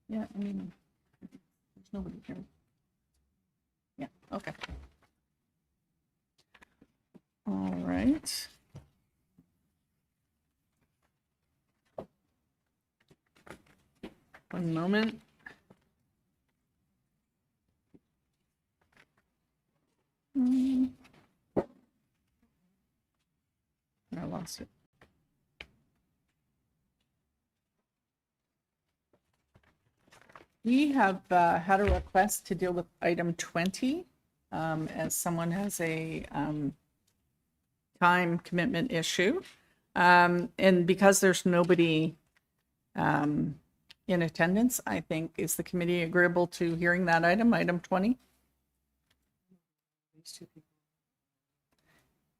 Yeah, I mean, there's nobody here. Yeah, okay. All right. One moment. I lost it. We have had a request to deal with item 20 as someone has a time commitment issue. And because there's nobody in attendance, I think, is the committee agreeable to hearing that item 20?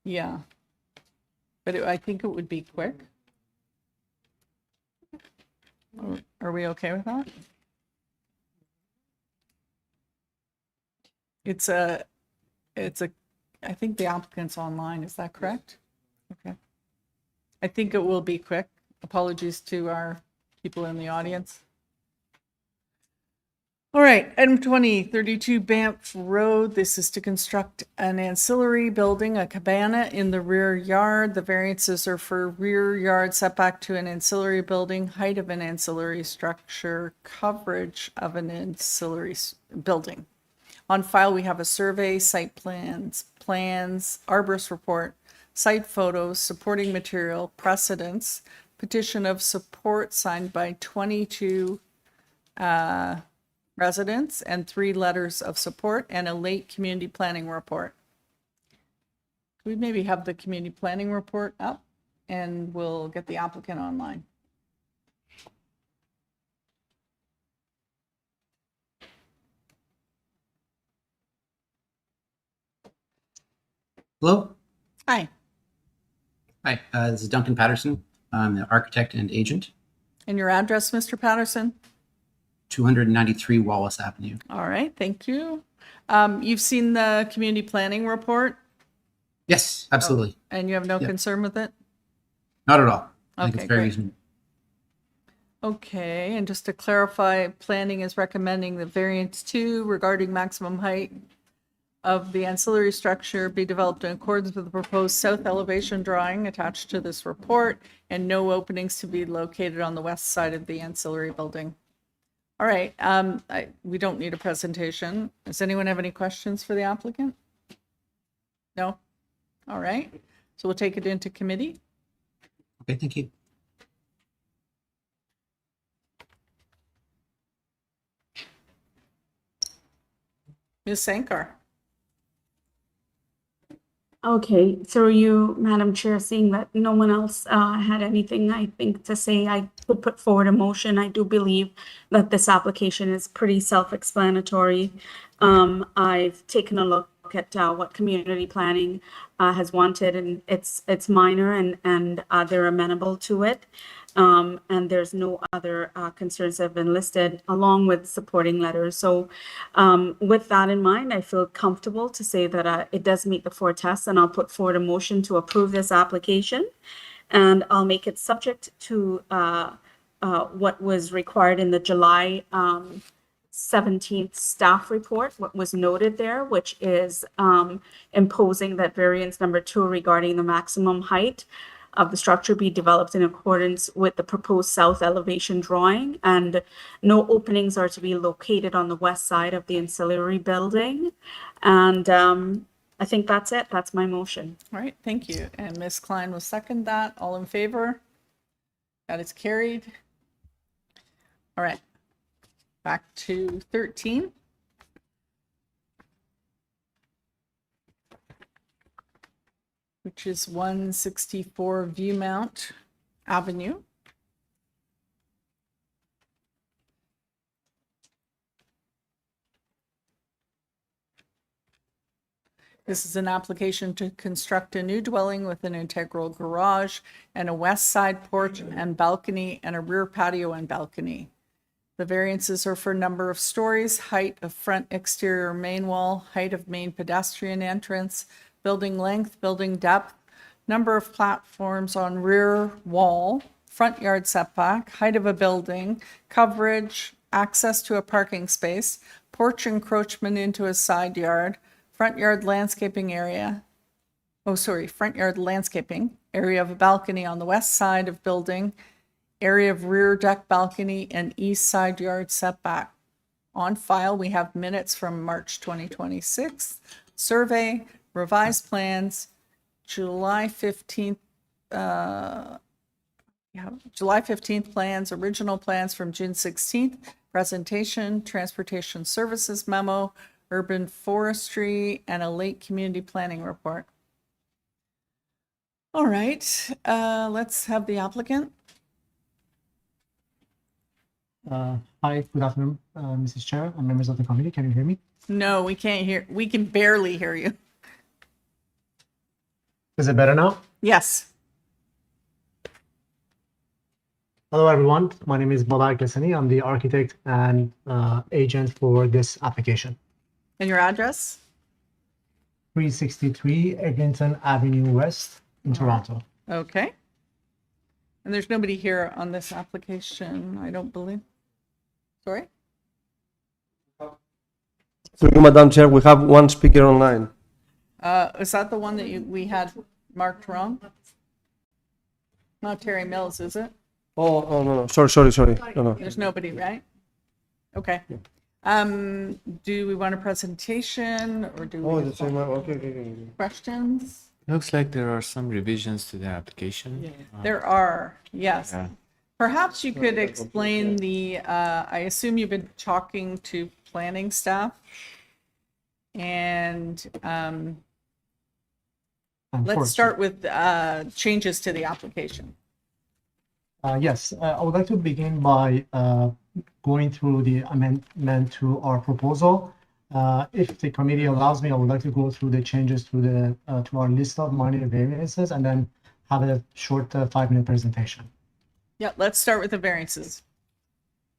Yeah. But I think it would be quick. Are we okay with that? I think the applicant's online, is that correct? Okay. I think it will be quick. Apologies to our people in the audience. All right, item 20, 32 Banff Road. This is to construct an ancillary building, a cabana in the rear yard. The variances are for rear yard setback to an ancillary building, height of an ancillary structure, coverage of an ancillary building. On file, we have a survey, site plans, arborist report, site photos, supporting material, precedents, petition of support signed by 22 residents and 3 letters of support, and a late community planning report. Could we maybe have the community planning report up, and we'll get the applicant online. Hello. Hi. Hi, this is Duncan Patterson. I'm the architect and agent. And your address, Mr. Patterson? 293 Wallace Avenue. All right, thank you. You've seen the community planning report? Yes, absolutely. Oh, and you have no Yep. concern with it? Not at all. I think Okay, it's very great. reasonable. Okay, and just to clarify, planning is recommending the variance 2 regarding maximum height of the ancillary structure be developed in accordance with the proposed south elevation drawing attached to this report, and no openings to be located on the west side of the ancillary building. All right, we don't need a presentation. Does anyone have any questions for the applicant? No? All right, so we'll take it into committee. Okay, thank you. Ms. Sankar. Okay, through you, Madam Chair, seeing that no one else had anything, I think, to say, I could put forward a motion. I do believe that this application is pretty self-explanatory. I've taken a look at what community planning has wanted, and it's minor, and they're amenable to it. And there's no other concerns that have been listed along with supporting letters. So with that in mind, I feel comfortable to say that it does meet the 4 tests, and I'll put forward a motion to approve this application. And I'll make it subject to what was required in the July 17th staff report, what was noted there, which is imposing that variance number 2 regarding the maximum height of the structure be developed in accordance with the proposed south elevation drawing, and no openings are to be located on the west side of the ancillary building. And I think that's it. That's my motion. All right, thank you. And Ms. Klein will second that. All in favor? That is carried. All right, back to 13. Which is 164 Viewmount Avenue. This is an application to construct a new dwelling with an integral garage and a west side porch and balcony and a rear patio and balcony. The variances are for number of stories, height of front exterior main wall, height of main pedestrian entrance, building length, building depth, number of platforms on rear wall, front yard setback, height of a building, coverage, access to a parking space, porch encroachment into a side yard, front yard landscaping area, front yard landscaping, area of a balcony on the west side of building, area of rear deck balcony, and east side yard setback. On file, we have minutes from March 2026, survey, revised plans, July 15th, July 15th plans, original plans from June 16th, presentation, transportation services memo, urban forestry, and a late community planning report. All right, let's have the applicant. Hi, good afternoon, Mrs. Chair and members of the committee. Can you hear me? No, we can't hear. We can barely hear you. Is it better now? Yes. Hello, everyone. My name is Balak Gasani. I'm the architect and agent for this application. And your address? 363 Eglinton Avenue West in Toronto. Okay. And there's nobody here on this application, I don't believe. Sorry? Through you, Madam Chair, we have one speaker online. Is that the one that we had marked wrong? Not Terry Mills, is it? Oh, no. Sorry. No. There's nobody, right? Okay. Do we want a presentation or do we the same. Okay. questions? Looks like there are some revisions to the application. There are, yes. Yeah. Perhaps you could explain I assume you've been talking to planning staff. And let's start with changes to the application. Yes, I would like to begin by going through the amendment to our proposal. If the committee allows me, I would like to go through the changes to our list of minor variances and then have a short 5-minute presentation. Yeah, let's start with the variances.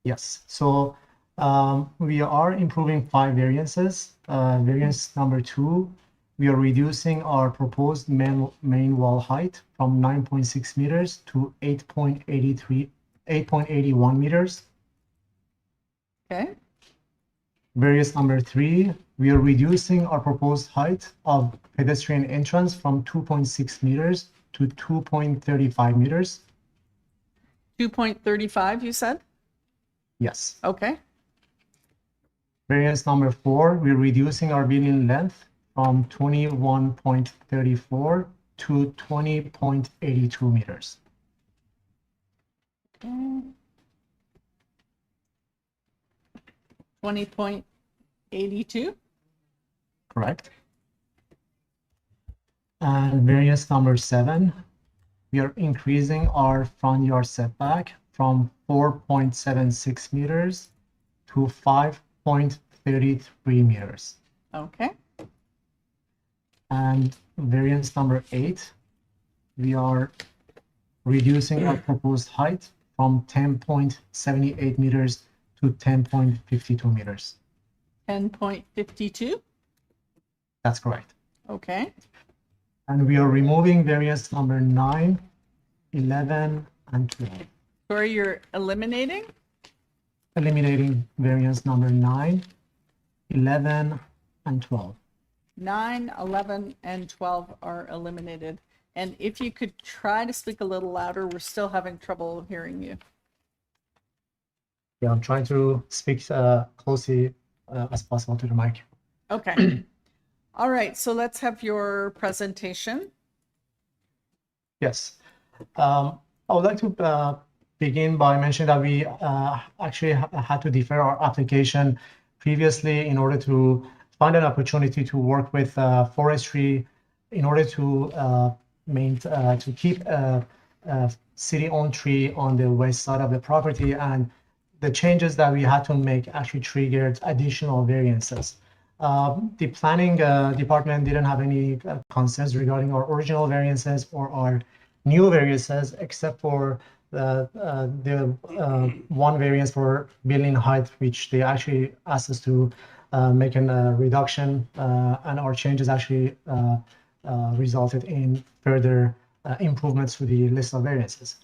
Yes, so we are improving 5 variances. Variance number 2, we are reducing our proposed main wall height from 9.6 meters to 8.81 meters. Okay. Variance number 3, we are reducing our proposed height of pedestrian entrance from 2.6 meters to 2.35 meters. 2.35, you said? Yes. Okay. Variance number 4, we're reducing our building length from 21.34 to 20.82 meters. Okay. 20.82? Correct. And variance number 7, we are increasing our front yard setback from 4.76 meters to 5.33 meters. Okay. And variance number 8, we are reducing our proposed height from 10.78 meters to 10.52 meters. 10.52. That's correct. Okay. And we are removing variance number 9, 11, and 12. Sorry, you're eliminating? Eliminating variance number 9, 11, and 12. 9, 11, and 12 are eliminated. And if you could try to speak a little louder, we're still having trouble hearing you. Yeah, I'm trying to speak closely as possible to the mic. Okay. All right, so let's have your presentation. Yes. I would like to begin by mentioning that we actually had to defer our application previously in order to find an opportunity to work with forestry in order to keep a city-owned tree on the west side of the property, and the changes that we had to make actually triggered additional variances. The planning department didn't have any concerns regarding our original variances or our new variances, except for the one variance for building height, which they actually asked us to make a reduction, and our changes actually resulted in further improvements to the list of variances.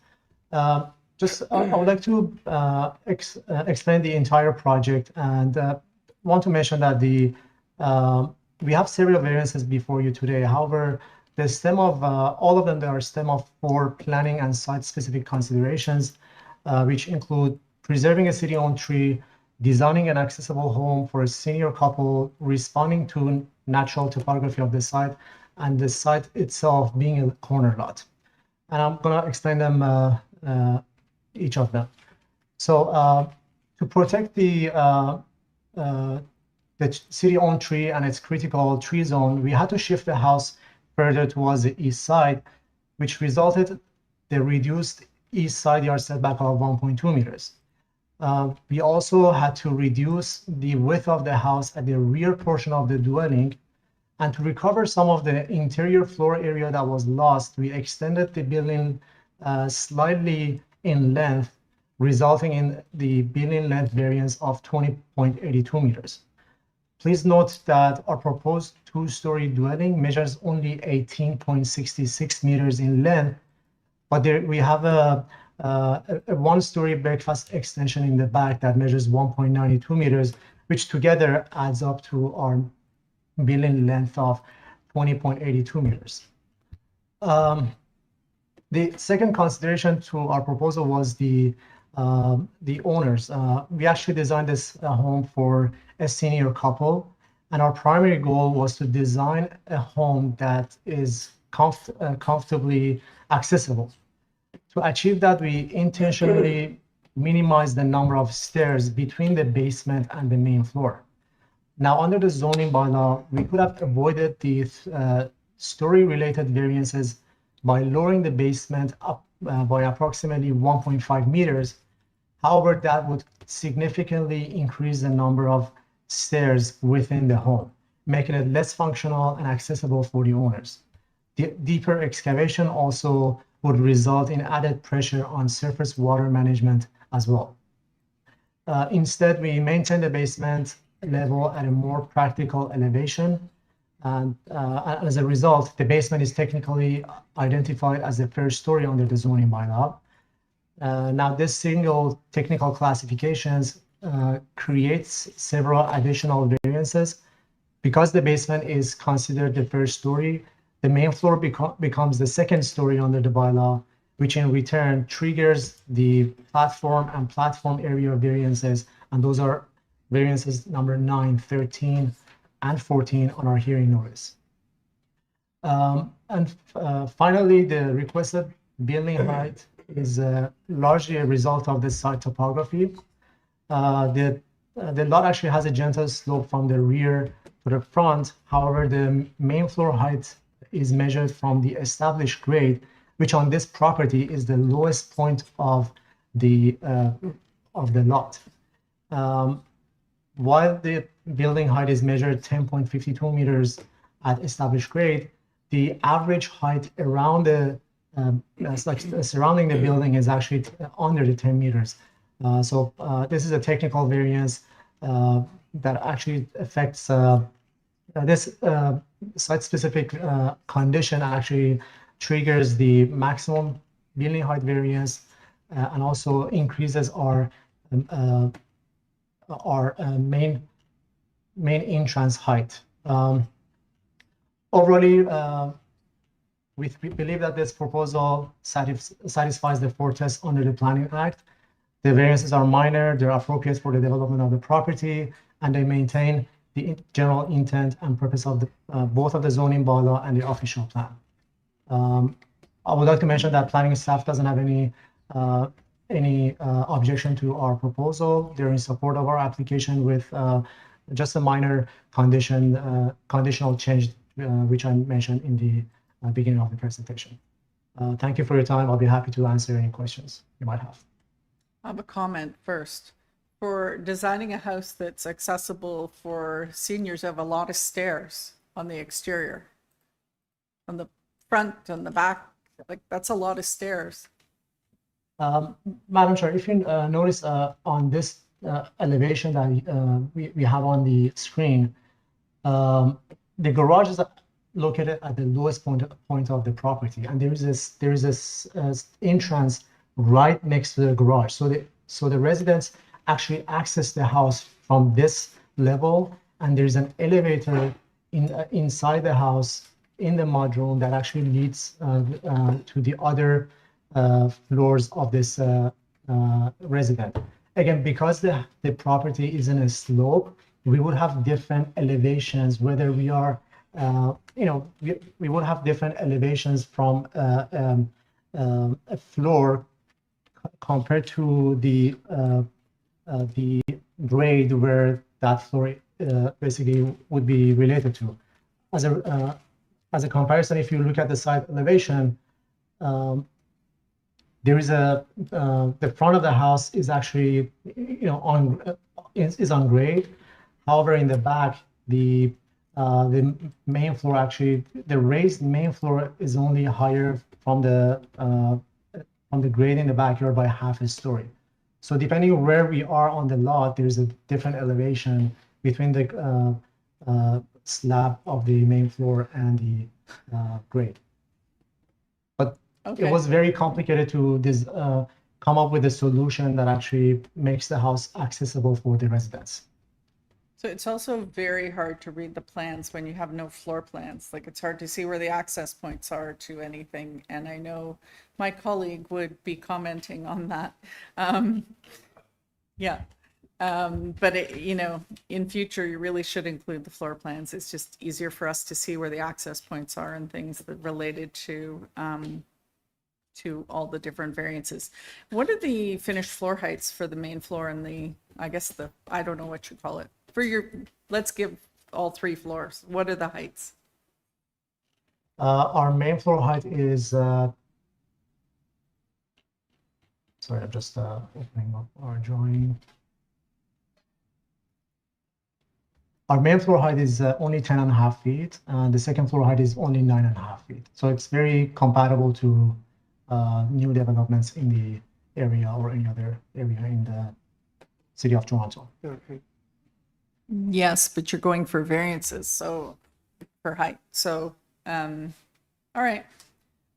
I would like to explain the entire project, and want to mention that we have several variances before you today. However, the stem of all of them, they are stem of 4 planning and site-specific considerations, which include preserving a city-owned tree, designing an accessible home for a senior couple, responding to natural topography of the site, and the site itself being a corner lot. And I'm going to explain them, each of them. So to protect the city-owned tree and its critical tree zone, we had to shift the house further towards the east side, which resulted the reduced east side yard setback of 1.2 meters. We also had to reduce the width of the house at the rear portion of the dwelling, and to recover some of the interior floor area that was lost, we extended the building slightly in length, resulting in the building length variance of 20.82 meters. Please note that our proposed 2-story dwelling measures only 18.66 meters in length, but we have a 1-story breakfast extension in the back that measures 1.92 meters, which together adds up to our building length of 20.82 meters. The second consideration to our proposal was the owners. We actually designed this home for a senior couple, and our primary goal was to design a home that is comfortably accessible. To achieve that, we intentionally minimized the number of stairs between the basement and the main floor. Now, under the zoning bylaw, we could have avoided the story-related variances by lowering the basement up by approximately 1.5 meters. However, that would significantly increase the number of stairs within the home, making it less functional and accessible for the owners. The deeper excavation also would result in added pressure on surface water management as well. Instead, we maintain the basement level at a more practical elevation, and as a result, the basement is technically identified as the first story under the zoning bylaw. Now, this single technical classifications creates several additional variances. Because the basement is considered the first story, the main floor becomes the second story under the bylaw, which in return triggers the platform and platform area variances, and those are variances number 9, 13, and 14 on our hearing notice. Finally, the requested building height is largely a result of the site topography. The lot actually has a gentle slope from the rear to the front. However, the main floor height is measured from the established grade, which on this property is the lowest point of the lot. While the building height is measured 10.52 meters at established grade, the average height around the surrounding the building is actually under the 10 meters. So this is a technical variance that actually affects this site-specific condition actually triggers the maximum building height variance and also increases our main entrance height. Overall, we believe that this proposal satisfies the four tests under the Planning Act. The variances are minor, they're appropriate for the development of the property, and they maintain the general intent and purpose of the both of the zoning bylaw and the official plan. I would like to mention that planning staff doesn't have any objection to our proposal. They're in support of our application with just a minor conditional change, which I mentioned in the beginning of the presentation. Thank you for your time. I'll be happy to answer any questions you might have. I have a comment first. For designing a house that's accessible for seniors, you have a lot of stairs on the exterior. On the front and the back, like that's a lot of stairs. Madam Chair, if you notice on this elevation that we have on the screen, the garage is located at the lowest point of the property, and there is this entrance right next to the garage. So the residents actually access the house from this level, and there's an elevator inside the house in the mudroom that actually leads to the other floors of this resident. Again, because the property is in a slope, we would have different elevations, whether we are, we would have different elevations from a floor compared to the grade where that floor basically would be related to. As a comparison, if you look at the side elevation, there is the front of the house is actually is on grade. However, in the back, the main floor actually, the raised main floor is only higher from the grade in the backyard by half a story. So depending on where we are on the lot, there's a different elevation between the slab of the main floor and the grade. But it was very complicated to come up with a solution that actually makes the house accessible for the residents. So it's also very hard to read the plans when you have no floor plans. Like it's hard to see where the access points are to anything. And I know my colleague would be commenting on that. But in future, you really should include the floor plans. It's just easier for us to see where the access points are and things that related to all the different variances. What are the finished floor heights for the main floor and I don't know what you call it. Let's give all three floors. What are the heights? Our main floor height is, sorry, I'm just opening up our drawing. Our main floor height is only 10.5 feet, and the second floor height is only 9.5 feet. So it's very compatible to new developments in the area or any other area in the city of Toronto. Yes, but you're going for variances, so for height. So, all right,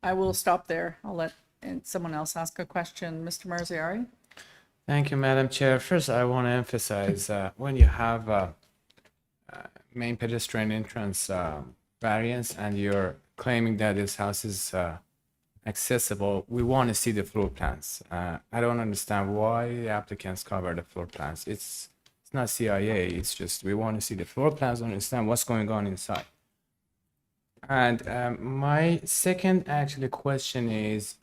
I will stop there. I'll let someone else ask a question. Mr. Marziari? Thank you, Madam Chair. First, I want to emphasize when you have a main pedestrian entrance variance and you're claiming that this house is accessible, we want to see the floor plans. I don't understand why the applicants cover the floor plans. It's not CIA, it's just we want to see the floor plans, understand what's going on inside. And my second actually question is,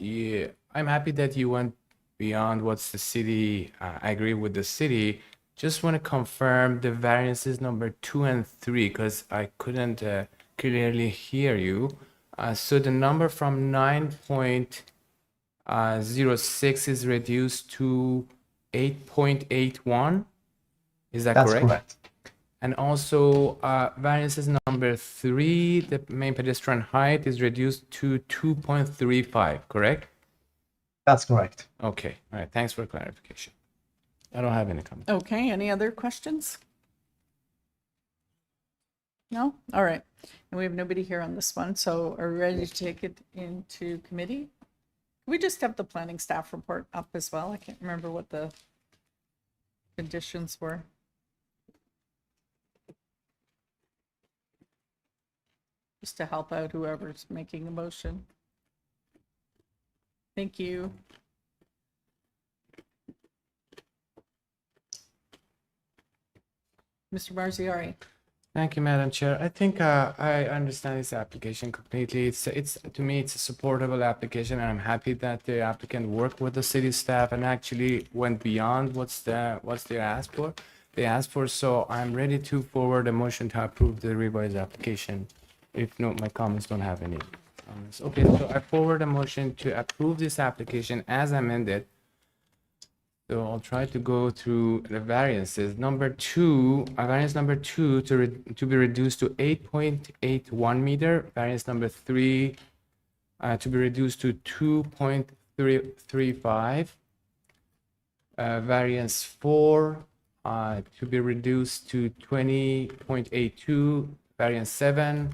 I'm happy that you went beyond what's the city, I agree with the city. Just want to confirm the variances number 2 and 3 because I couldn't clearly hear you. So the number from 9.06 is reduced to 8.81. Is that That's correct? correct. And also, variances number 3, the main pedestrian height is reduced to 2.35, correct? That's correct. Okay, all right, thanks for clarification. I don't have any comment. Okay, any other questions? No? All right. And we have nobody here on this one, so are we ready to take it into committee? We just have the planning staff report up as well. I can't remember what the conditions were. Just to help out whoever's making the motion. Thank you. Mr. Marziari. Thank you, Madam Chair. I think I understand this application completely. It's to me, it's a supportable application, and I'm happy that the applicant worked with the city staff and actually went beyond what's they asked for. They asked for, so I'm ready to forward a motion to approve the revised application. If not, my comments don't have any comments. Okay, so I forward a motion to approve this application as amended. So I'll try to go through the variances. Variance number 2 to be reduced to 8.81 meter. Variance number 3 to be reduced to 2.35. Variance 4 to be reduced to 20.82. Variance 7,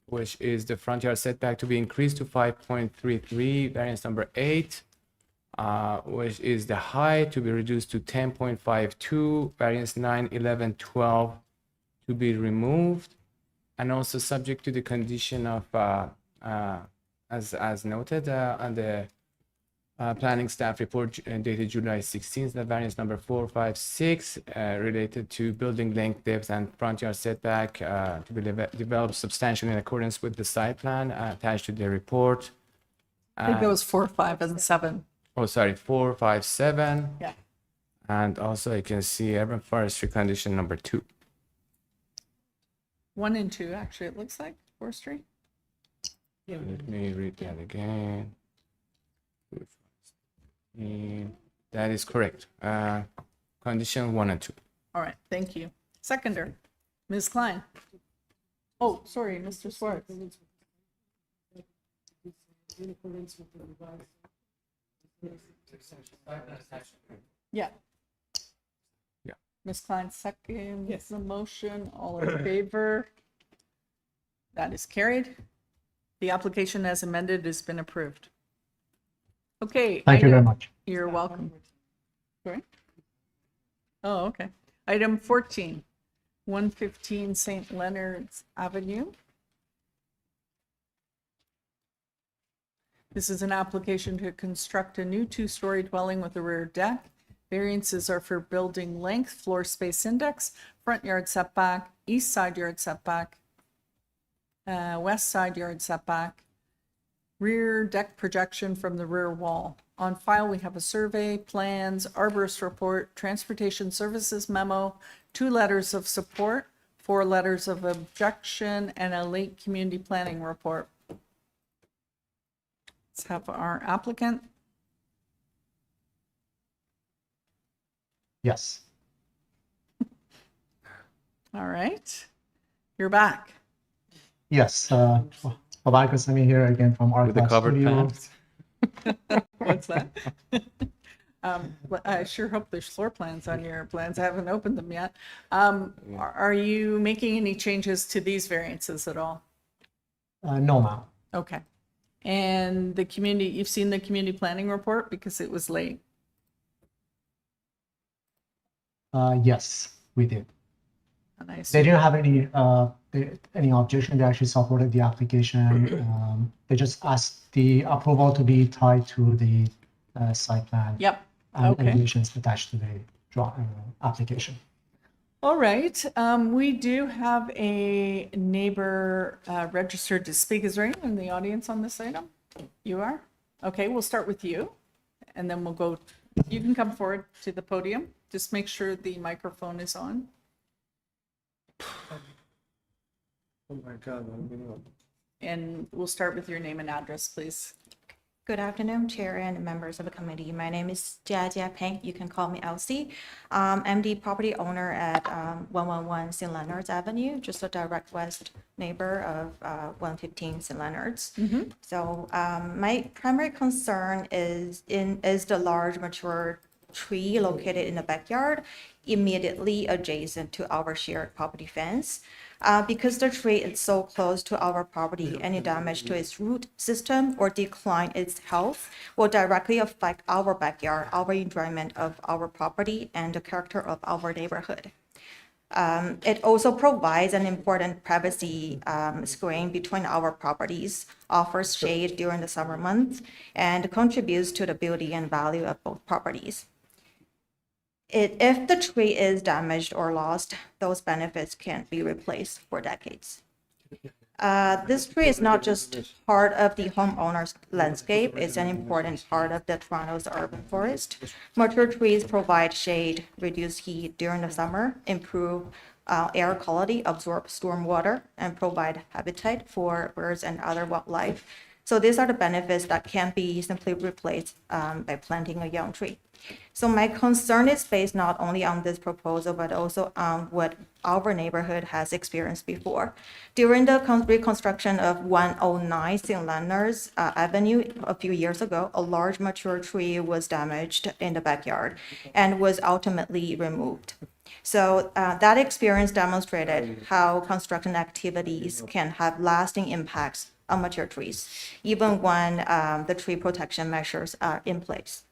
which is the front yard setback to be increased to 5.33. Variance number 8. Which is the height to be reduced to 10.52, variance 9, 11, 12 to be removed, and also subject to the condition of, as noted on the planning staff report dated July 16th, the variance number 4, 5, 6 related to building length, depth, and front yard setback to be developed substantially in accordance with the site plan attached to the report. I think it was 4, 5, and 7. Oh, sorry, 4, 5, 7. Yeah. And also I can see urban forestry condition number 2. 1 and 2, actually, it looks like forestry. Let me read that again. That is correct. Condition 1 and 2. All right, thank you. Seconder, Ms. Klein. Oh, sorry, Mr. Swartz. Yeah. Yeah. Ms. Klein seconds the motion. All in favor? That is carried. The application as amended has been approved. Okay. Thank you very much. You're welcome. Sorry? Oh, okay. Item 14, 115 St. Leonard's Avenue. This is an application to construct a new 2-story dwelling with a rear deck. Variances are for building length, floor space index, front yard setback, east side yard setback, west side yard setback, rear deck projection from the rear wall. On file, we have a survey, plans, arborist report, transportation services memo, 2 letters of support, 4 letters of objection, and a late community planning report. Let's have our applicant. Yes. All right. You're back. Yes. Babak Ghassemi here again from Art With the Lab covered Studio. plans. What's that? I sure hope there's floor plans on your plans. I haven't opened them yet. Are you making any changes to these variances at all? No, ma'am. Okay. And the community, you've seen the community planning report because it was late. Yes, we did. And I They assume- didn't have any objection. They actually supported the application. They just asked the approval to be tied to the site plan Yep. and Okay. elevations attached to the application. All right. We do have a neighbor registered to speak. Is there anyone in the audience on this item? You are? Okay, we'll start with you. And then we'll go, you can come forward to the podium. Just make sure the microphone is on. Oh my God. And we'll start with your name and address, please. Good afternoon, Chair and members of the committee. My name is Jia Peng. You can call me Elsie. I'm the property owner at 111 St. Leonard's Avenue, just a direct west neighbor of 115 St. Leonard's. So my primary concern is the large mature tree located in the backyard immediately adjacent to our shared property fence. Because the tree is so close to our property, any damage to its root system or decline its health will directly affect our backyard, our enjoyment of our property, and the character of our neighborhood. It also provides an important privacy screen between our properties, offers shade during the summer months, and contributes to the beauty and value of both properties. If the tree is damaged or lost, those benefits can't be replaced for decades. This tree is not just part of the homeowner's landscape, it's an important part of the Toronto's urban forest. Mature trees provide shade, reduce heat during the summer, improve air quality, absorb stormwater, and provide habitat for birds and other wildlife. So these are the benefits that can't be simply replaced by planting a young tree. So my concern is based not only on this proposal, but also on what our neighborhood has experienced before. During the reconstruction of 109 St. Leonard's Avenue a few years ago, a large mature tree was damaged in the backyard and was ultimately removed. So that experience demonstrated how construction activities can have lasting impacts on mature trees, even when the tree protection measures are in place.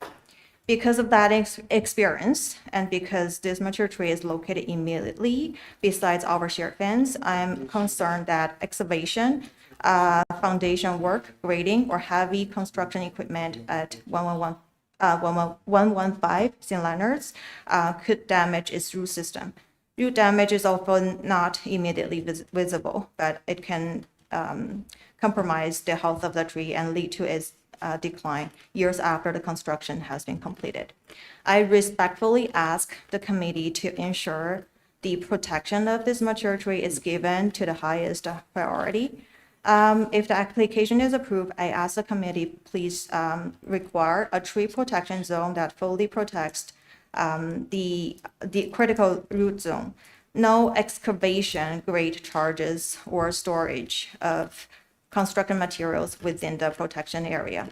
Because of that experience, and because this mature tree is located immediately besides our shared fence, I'm concerned that excavation, foundation work, grading, or heavy construction equipment at 115 St. Leonard's could damage its root system. Root damage is often not immediately visible, but it can compromise the health of the tree and lead to its decline years after the construction has been completed. I respectfully ask the committee to ensure the protection of this mature tree is given to the highest priority. If the application is approved, I ask the committee please require a tree protection zone that fully protects the critical root zone. No excavation, grade charges, or storage of construction materials within the protection area.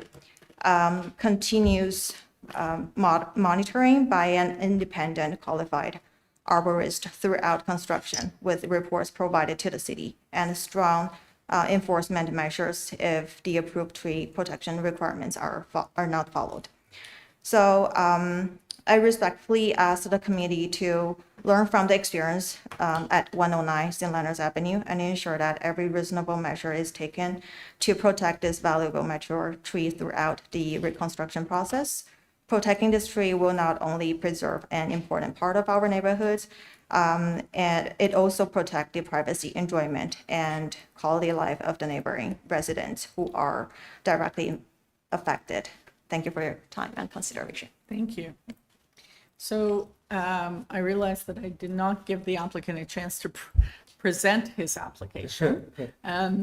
Continuous monitoring by an independent qualified arborist throughout construction with reports provided to the city, and strong enforcement measures if the approved tree protection requirements are not followed. So I respectfully ask the committee to learn from the experience at 109 St. Leonard's Avenue and ensure that every reasonable measure is taken to protect this valuable mature tree throughout the reconstruction process. Protecting this tree will not only preserve an important part of our neighborhoods, and it also protect the privacy, enjoyment, and quality of life of the neighboring residents who are directly affected. Thank you for your time and consideration. Thank you. So I realized that I did not give the applicant a chance to present his application.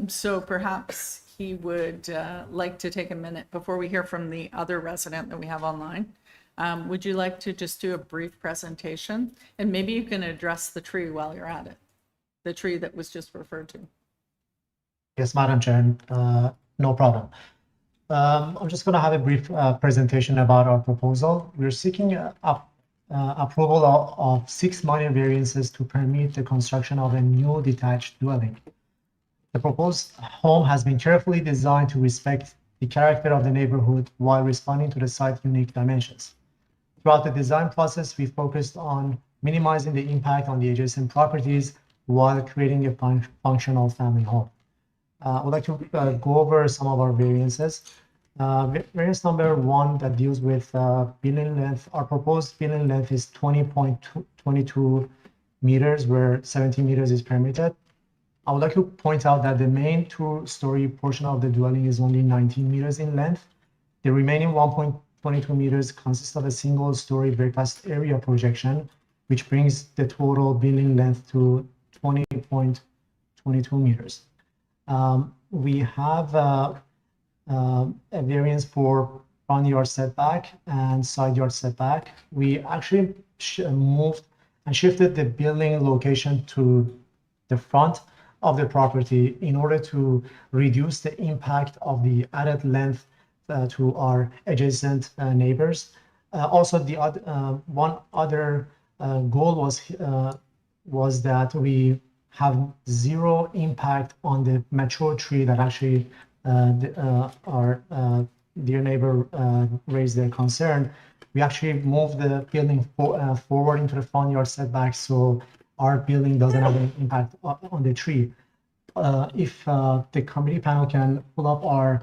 So perhaps he would like to take a minute before we hear from the other resident that we have online. Would you like to just do a brief presentation? And maybe you can address the tree while you're at it, the tree that was just referred to. Yes, Madam Chair, no problem. I'm just going to have a brief presentation about our proposal. We're seeking approval of 6 minor variances to permit the construction of a new detached dwelling. The proposed home has been carefully designed to respect the character of the neighborhood while responding to the site's unique dimensions. Throughout the design process, we focused on minimizing the impact on the adjacent properties while creating a functional family home. I would like to go over some of our variances. Variance number 1 that deals with building length. Our proposed building length is 20.22 meters, where 17 meters is permitted. I would like to point out that the main 2-story portion of the dwelling is only 19 meters in length. The remaining 1.22 meters consists of a single-story breakfast area projection, which brings the total building length to 20.22 meters. we have a variance for front yard setback and side yard setback. We actually moved and shifted the building location to the front of the property in order to reduce the impact of the added length to our adjacent neighbors. Also, the one other goal was that we have zero impact on the mature tree that actually our dear neighbor raised their concern. We actually moved the building forward into the front yard setback, so our building doesn't have any impact on the tree. If the committee panel can pull up our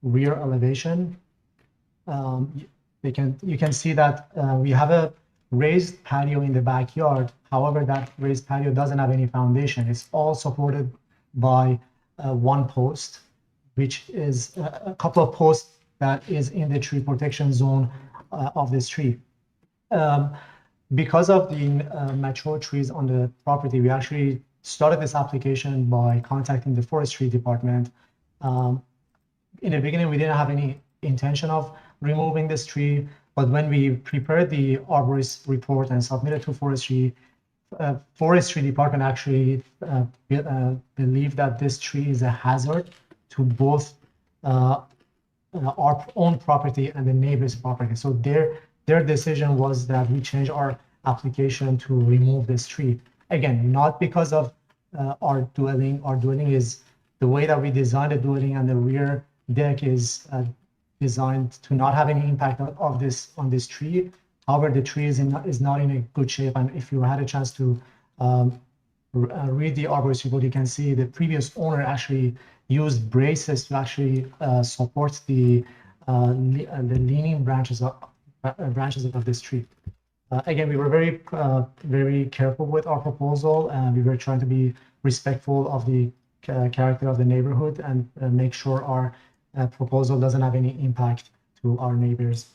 rear elevation, you can see that we have a raised patio in the backyard. However, that raised patio doesn't have any foundation. It's all supported by one post, which is a couple of posts that is in the tree protection zone of this tree. Because of the mature trees on the property, we actually started this application by contacting the forestry department. In the beginning, we didn't have any intention of removing this tree, but when we prepared the arborist report and submitted to forestry department actually believed that this tree is a hazard to both our own property and the neighbor's property. So their decision was that we change our application to remove this tree. Again, not because of our dwelling. Our dwelling is the way that we designed the dwelling, and the rear deck is designed to not have any impact of this on this tree. However, the tree is not in a good shape, and if you had a chance to read the arborist report, you can see the previous owner actually used braces to actually support the leaning branches of this tree. Again, we were very careful with our proposal, and we were trying to be respectful of the character of the neighborhood and make sure our proposal doesn't have any impact to our neighbors,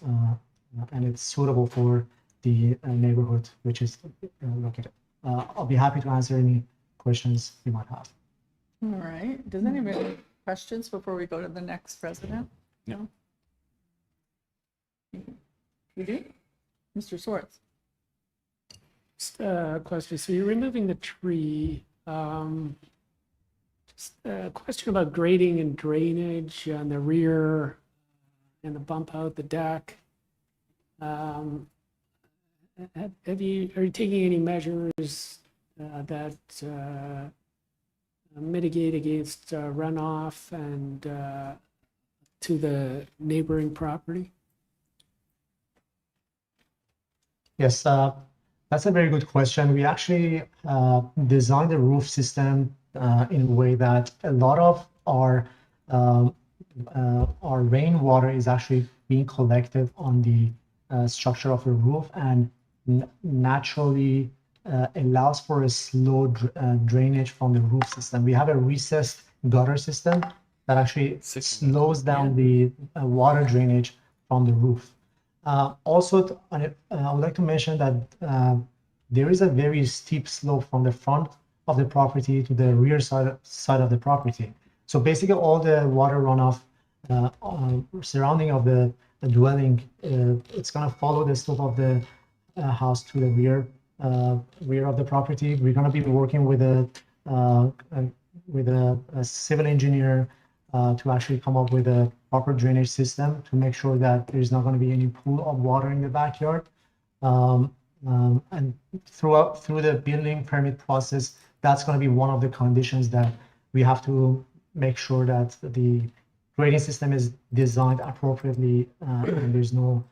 and it's suitable for the neighborhood which is located. I'll be happy to answer any questions you might have. All right. Does anybody have any questions before we go to the next resident? No. You do? Mr. Swartz. Just a question. So you're removing the tree. Just a question about grading and drainage on the rear and the bump out the deck. Are you taking any measures that mitigate against runoff and to the neighboring property? Yes, that's a very good question. We actually designed the roof system in a way that a lot of our rainwater is actually being collected on the structure of the roof and naturally allows for a slow drainage from the roof system. We have a recessed gutter system that actually slows down the water drainage from the roof. Also, I would like to mention that there is a very steep slope from the front of the property to the rear side of the property. So basically all the water runoff surrounding of the dwelling, it's going to follow the slope of the house to the rear of the property. We're going to be working with a civil engineer to actually come up with a proper drainage system to make sure that there's not going to be any pool of water in the backyard. And through the building permit process, that's going to be one of the conditions that we have to make sure that the grading system is designed appropriately and there's no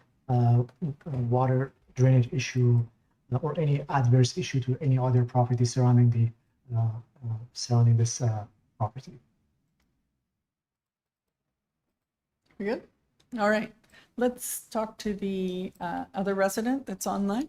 water drainage issue or any adverse issue to any other property surrounding this property. Good. All right. Let's talk to the other resident that's online.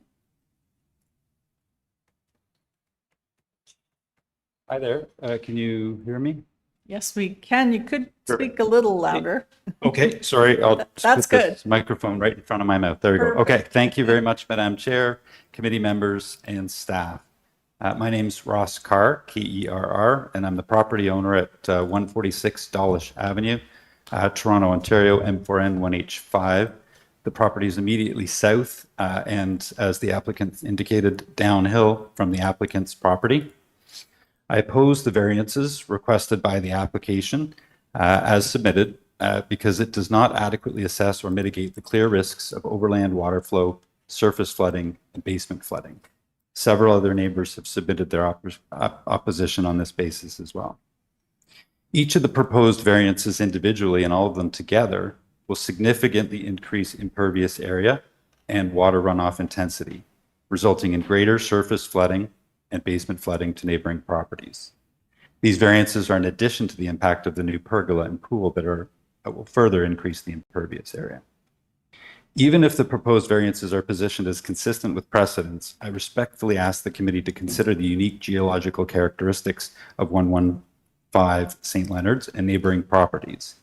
Hi there. Can you hear me? Yes, we can. You could speak a little louder. Okay, sorry. I'll just That's put good. this microphone right in front of my mouth. There you go. Okay, thank you very much, Madam Chair, committee members, and staff. My name's Ross Kerr, Kerr, and I'm the property owner at 146 Dawlish Avenue, Toronto, Ontario, M4N 1H5. The property is immediately south and, as the applicant indicated, downhill from the applicant's property. I oppose the variances requested by the application as submitted because it does not adequately assess or mitigate the clear risks of overland water flow, surface flooding, and basement flooding. Several other neighbors have submitted their opposition on this basis as well. Each of the proposed variances individually and all of them together will significantly increase impervious area and water runoff intensity, resulting in greater surface flooding and basement flooding to neighboring properties. These variances are in addition to the impact of the new pergola and pool that will further increase the impervious area. Even if the proposed variances are positioned as consistent with precedents, I respectfully ask the committee to consider the unique geological characteristics of 115 St. Leonard's and neighboring properties.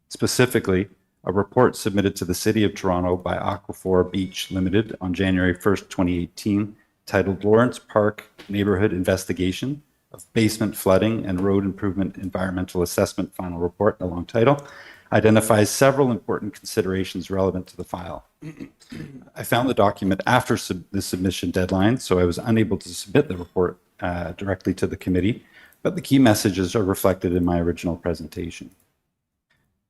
Specifically, a report submitted to the City of Toronto by Aquaphor Beach Limited on January 1st, 2018, titled Lawrence Park Neighborhood Investigation of Basement Flooding and Road Improvement Environmental Assessment Final Report, a long title, identifies several important considerations relevant to the file. I found the document after the submission deadline, so I was unable to submit the report directly to the committee, but the key messages are reflected in my original presentation.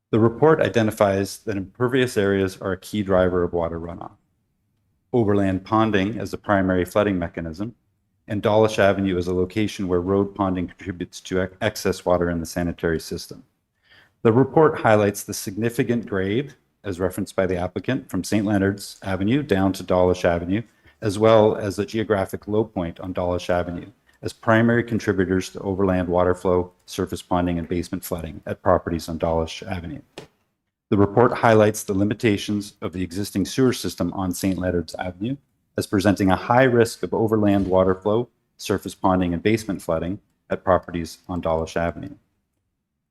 The report identifies that impervious areas are a key driver of water runoff, overland ponding as a primary flooding mechanism, and Dawlish Avenue as a location where road ponding contributes to excess water in the sanitary system. The report highlights the significant grade, as referenced by the applicant, from St. Leonard's Avenue down to Dawlish Avenue, as well as a geographic low point on Dawlish Avenue, as primary contributors to overland water flow, surface ponding, and basement flooding at properties on Dawlish Avenue. The report highlights the limitations of the existing sewer system on St. Leonard's Avenue as presenting a high risk of overland water flow, surface ponding, and basement flooding at properties on Dawlish Avenue.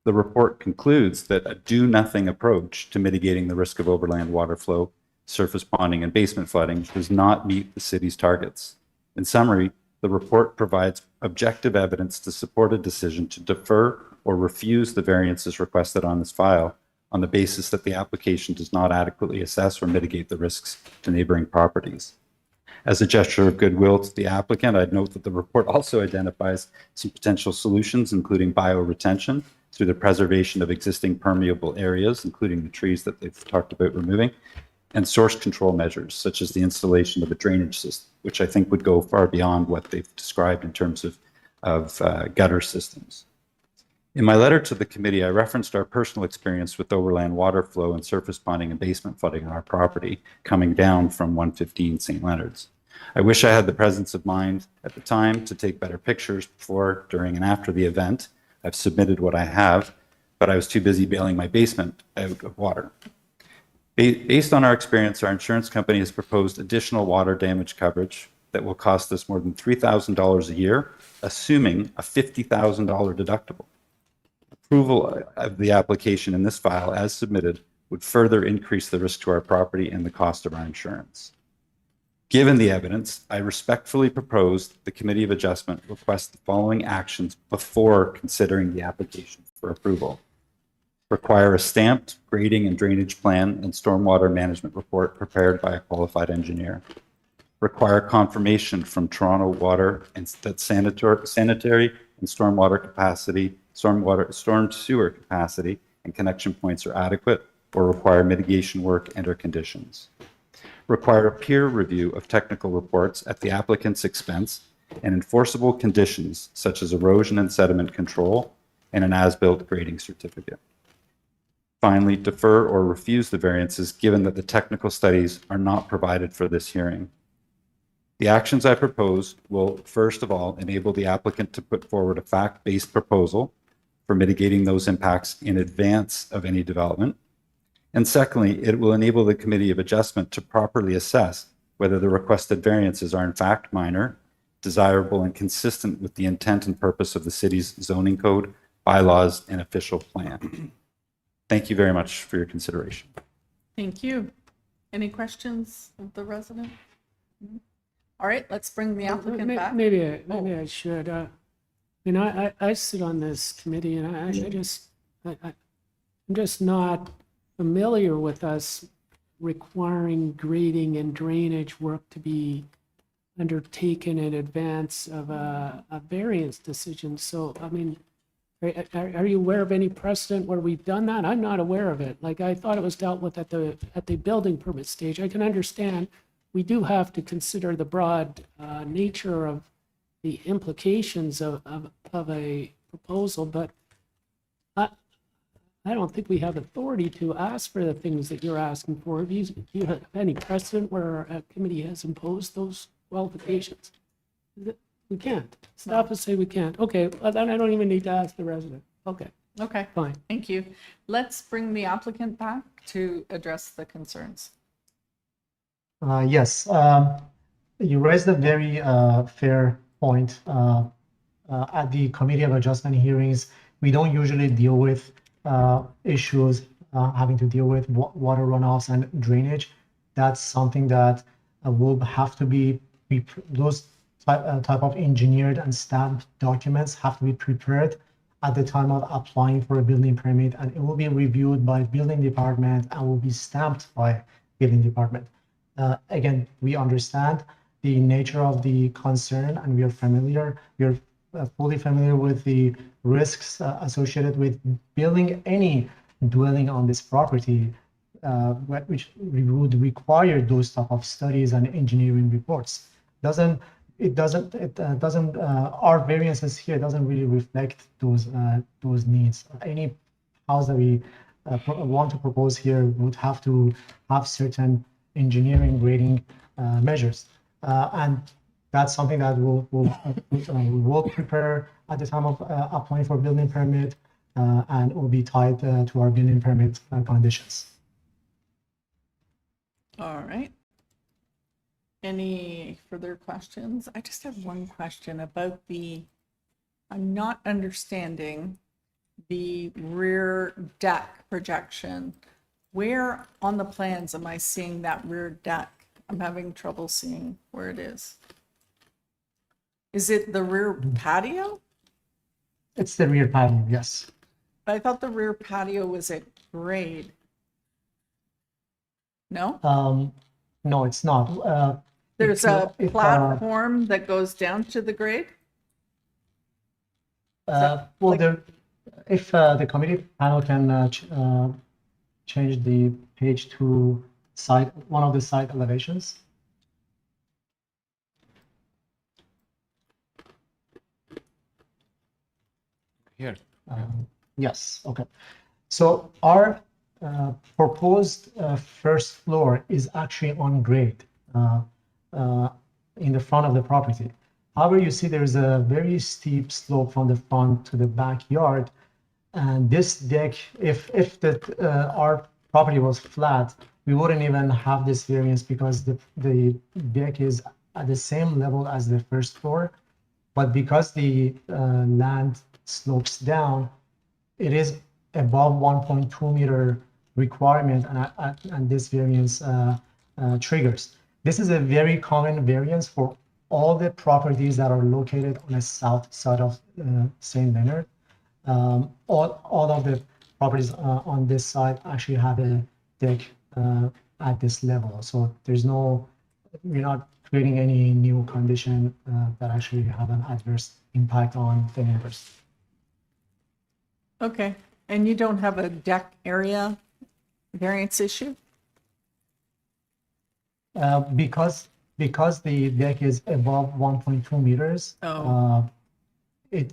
The report concludes that a do-nothing approach to mitigating the risk of overland water flow, surface ponding, and basement flooding does not meet the city's targets. In summary, the report provides objective evidence to support a decision to defer or refuse the variances requested on this file on the basis that the application does not adequately assess or mitigate the risks to neighboring properties. As a gesture of goodwill to the applicant, I'd note that the report also identifies some potential solutions, including bioretention through the preservation of existing permeable areas, including the trees that they've talked about removing, and source control measures, such as the installation of a drainage system, which I think would go far beyond what they've described in terms of gutter systems. In my letter to the committee, I referenced our personal experience with overland water flow and surface ponding and basement flooding on our property coming down from 115 St. Leonard's. I wish I had the presence of mind at the time to take better pictures before, during, and after the event. I've submitted what I have, but I was too busy bailing my basement out of water. Based on our experience, our insurance company has proposed additional water damage coverage that will cost us more than $3,000 a year, assuming a $50,000 deductible. Approval of the application in this file as submitted would further increase the risk to our property and the cost of our insurance. Given the evidence, I respectfully propose the Committee of Adjustment request the following actions before considering the application for approval. Require a stamped grading and drainage plan and stormwater management report prepared by a qualified engineer. Require confirmation from Toronto Water and that sanitary and stormwater capacity, storm sewer capacity and connection points are adequate or require mitigation work and/or conditions. Require a peer review of technical reports at the applicant's expense and enforceable conditions such as erosion and sediment control and an as-built grading certificate. Finally, defer or refuse the variances given that the technical studies are not provided for this hearing. The actions I propose will, first of all, enable the applicant to put forward a fact-based proposal for mitigating those impacts in advance of any development. And secondly, it will enable the Committee of Adjustment to properly assess whether the requested variances are in fact minor, desirable, and consistent with the intent and purpose of the city's zoning code, bylaws, and official plan. Thank you very much for your consideration. Thank you. Any questions of the resident? All right, let's bring the applicant back. Maybe I should. You know, I sit on this committee and I'm just not familiar with us requiring grading and drainage work to be undertaken in advance of a variance decision. So, I mean, are you aware of any precedent where we've done that? I'm not aware of it. Like, I thought it was dealt with at the building permit stage. I can understand we do have to consider the broad nature of the implications of a proposal, but I don't think we have authority to ask for the things that you're asking for. Do you have any precedent where a committee has imposed those qualifications? We can't. Staff will say we can't. Okay, well, then I don't even need to ask the resident. Okay, Okay, fine. thank you. Let's bring the applicant back to address the concerns. Yes, you raised a very fair point. At the Committee of Adjustment hearings, we don't usually deal with issues having to deal with water runoffs and drainage. That's something that will have to be, those type of engineered and stamped documents have to be prepared at the time of applying for a building permit, and it will be reviewed by building department and will be stamped by building department. Again, we understand the nature of the concern and we are fully familiar with the risks associated with building any dwelling on this property, which would require those type of studies and engineering reports. Our variances here doesn't really reflect those needs. Any house that we want to propose here would have to have certain engineering grading measures, and that's something that we'll prepare at the time of applying for building permit, and will be tied to our building permit conditions. All right. Any further questions? I just have one question about I'm not understanding the rear deck projection. Where on the plans am I seeing that rear deck? I'm having trouble seeing where it is. Is it the rear patio? It's the rear patio, yes. I thought the rear patio was at grade. No? No, it's not. There's a platform that goes down to the grade? If the committee panel can change the page to one of the side elevations. Here. Yes, okay. So our proposed first floor is actually on grade in the front of the property. However, you see there's a very steep slope from the front to the backyard. And this deck, if our property was flat, we wouldn't even have this variance because the deck is at the same level as the first floor. But because the land slopes down, it is above 1.2 meter requirement, and this variance triggers. This is a very common variance for all the properties that are located on the south side of St. Leonard. All of the properties on this side actually have a deck at this level. So we're not creating any new condition that actually have an adverse impact on the neighbors. Okay, and you don't have a deck area variance issue? Because the deck is above 1.2 meters, it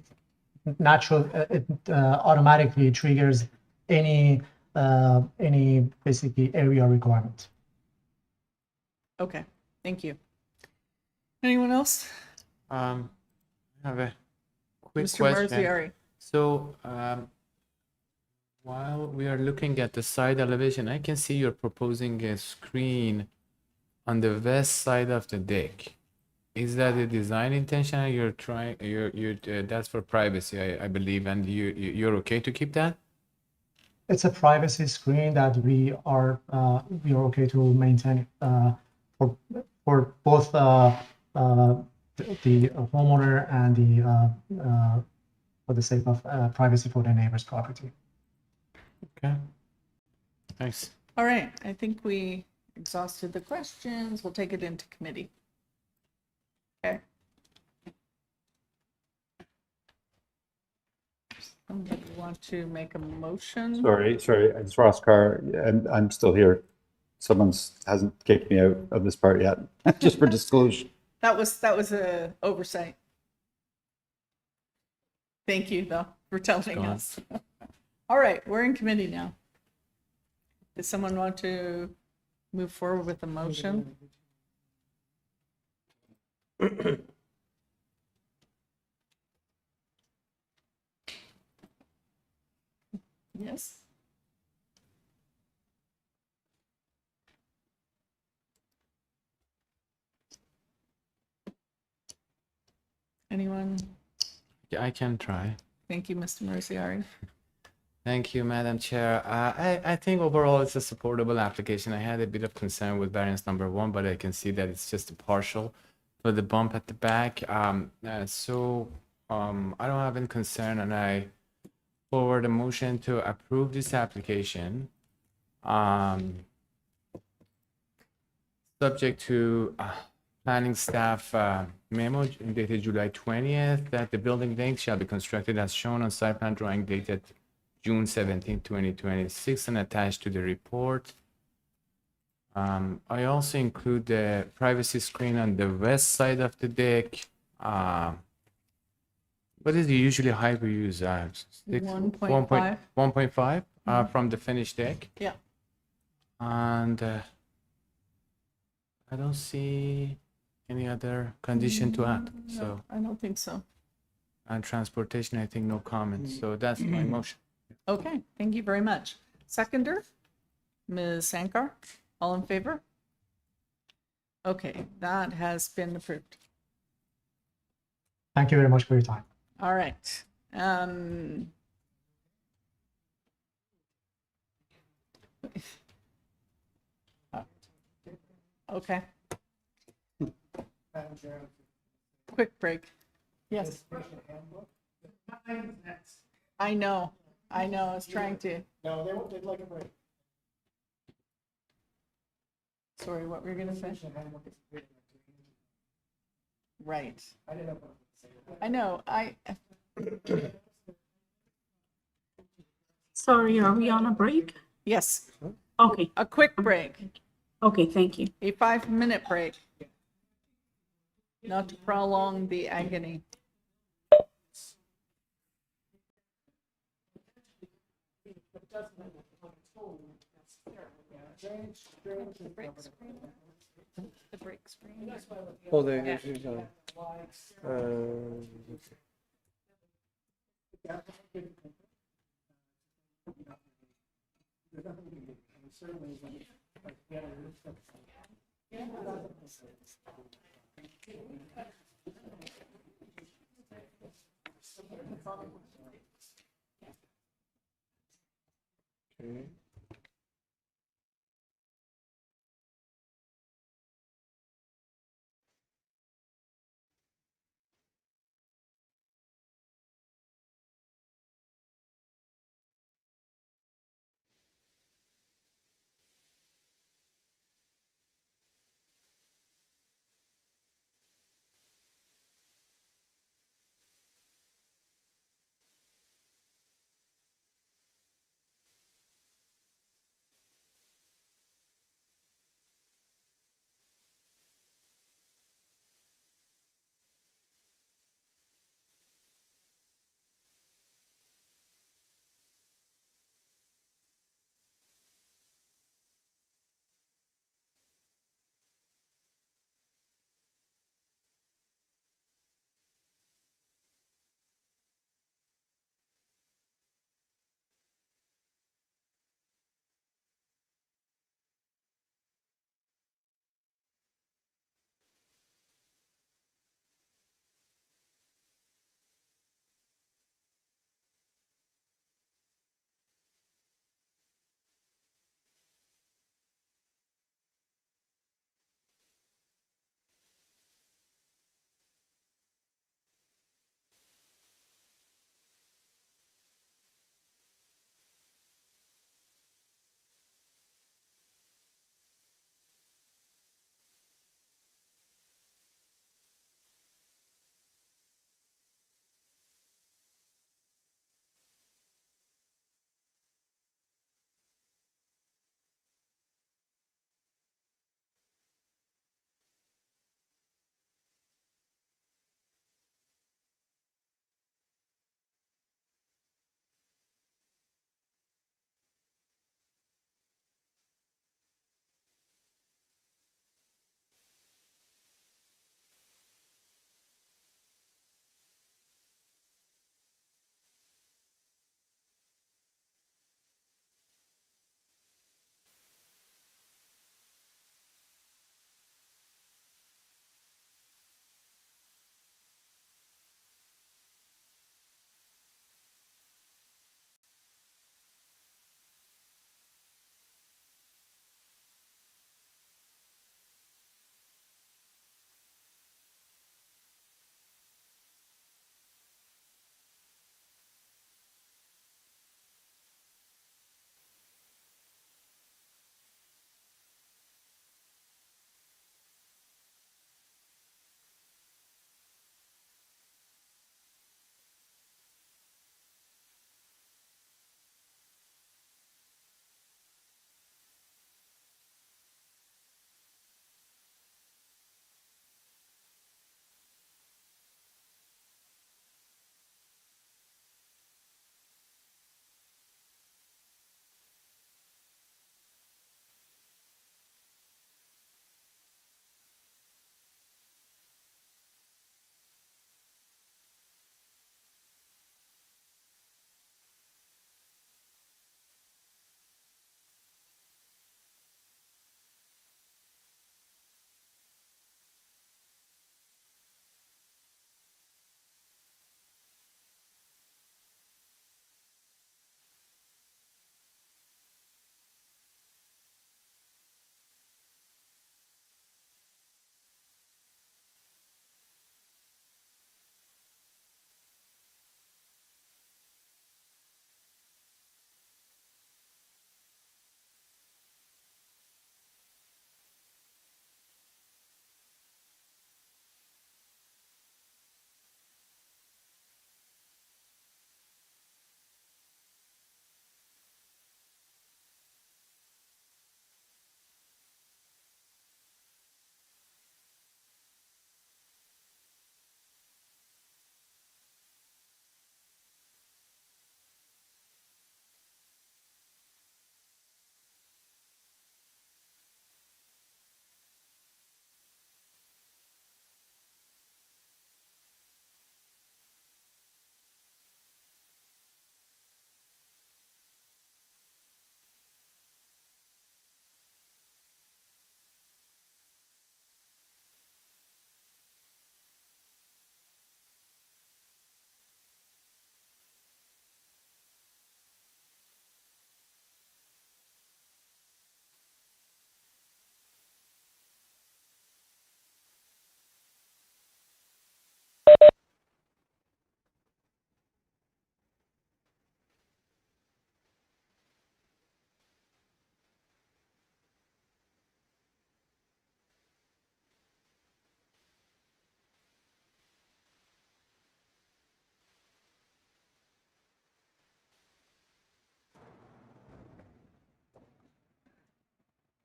automatically triggers any basically area requirement. Okay, thank you. Anyone else? I have a quick Mr. question. Marziari. So, while we are looking at the side elevation, I can see you're proposing a screen on the west side of the deck. Is that a design intention? That's for privacy, I believe, and you're okay to keep that? It's a privacy screen that we are okay to maintain for both the homeowner and for the sake of privacy for the neighbor's property. Okay. Thanks. All right, I think we exhausted the questions. We'll take it into committee. Okay. Somebody want to make a motion? Sorry, it's Ross Carr. I'm still here. Someone hasn't kicked me out of this part yet, just for disclosure. That was a oversight. Thank you, though, for telling Go on. us. All right, we're in committee now. Does someone want to move forward with a motion? Yes. Anyone? Yeah, I can try. Thank you, Mr. Merciari. Thank you, Madam Chair. I think overall it's a supportable application. I had a bit of concern with variance number 1, but I can see that it's just a partial for the bump at the back. So I don't have any concern, and I forward a motion to approve this application. Subject to planning staff memo dated July 20th that the building wing shall be constructed as shown on site plan drawing dated June 17, 2026 and attached to the report. I also include the privacy screen on the west side of the deck. What is the usually height we use? 1.5. 1.5 from the finished deck. Yeah. And I don't see any other condition to add. No, So, I don't think so. and transportation, I think no comment. So that's my motion. Okay, thank you very much. Seconder, Ms. Sankar, all in favor? Okay, that has been approved. Thank you very much for your time. All right. Okay. Quick break. Yes. I know. I was trying to. No, they'd like a break. Sorry, what were you gonna say? Right. I know, Sorry, are we on a break? yes, Okay, a quick break, okay, thank you. a 5-minute break. Not to prolong the agony. The break screen. Oh,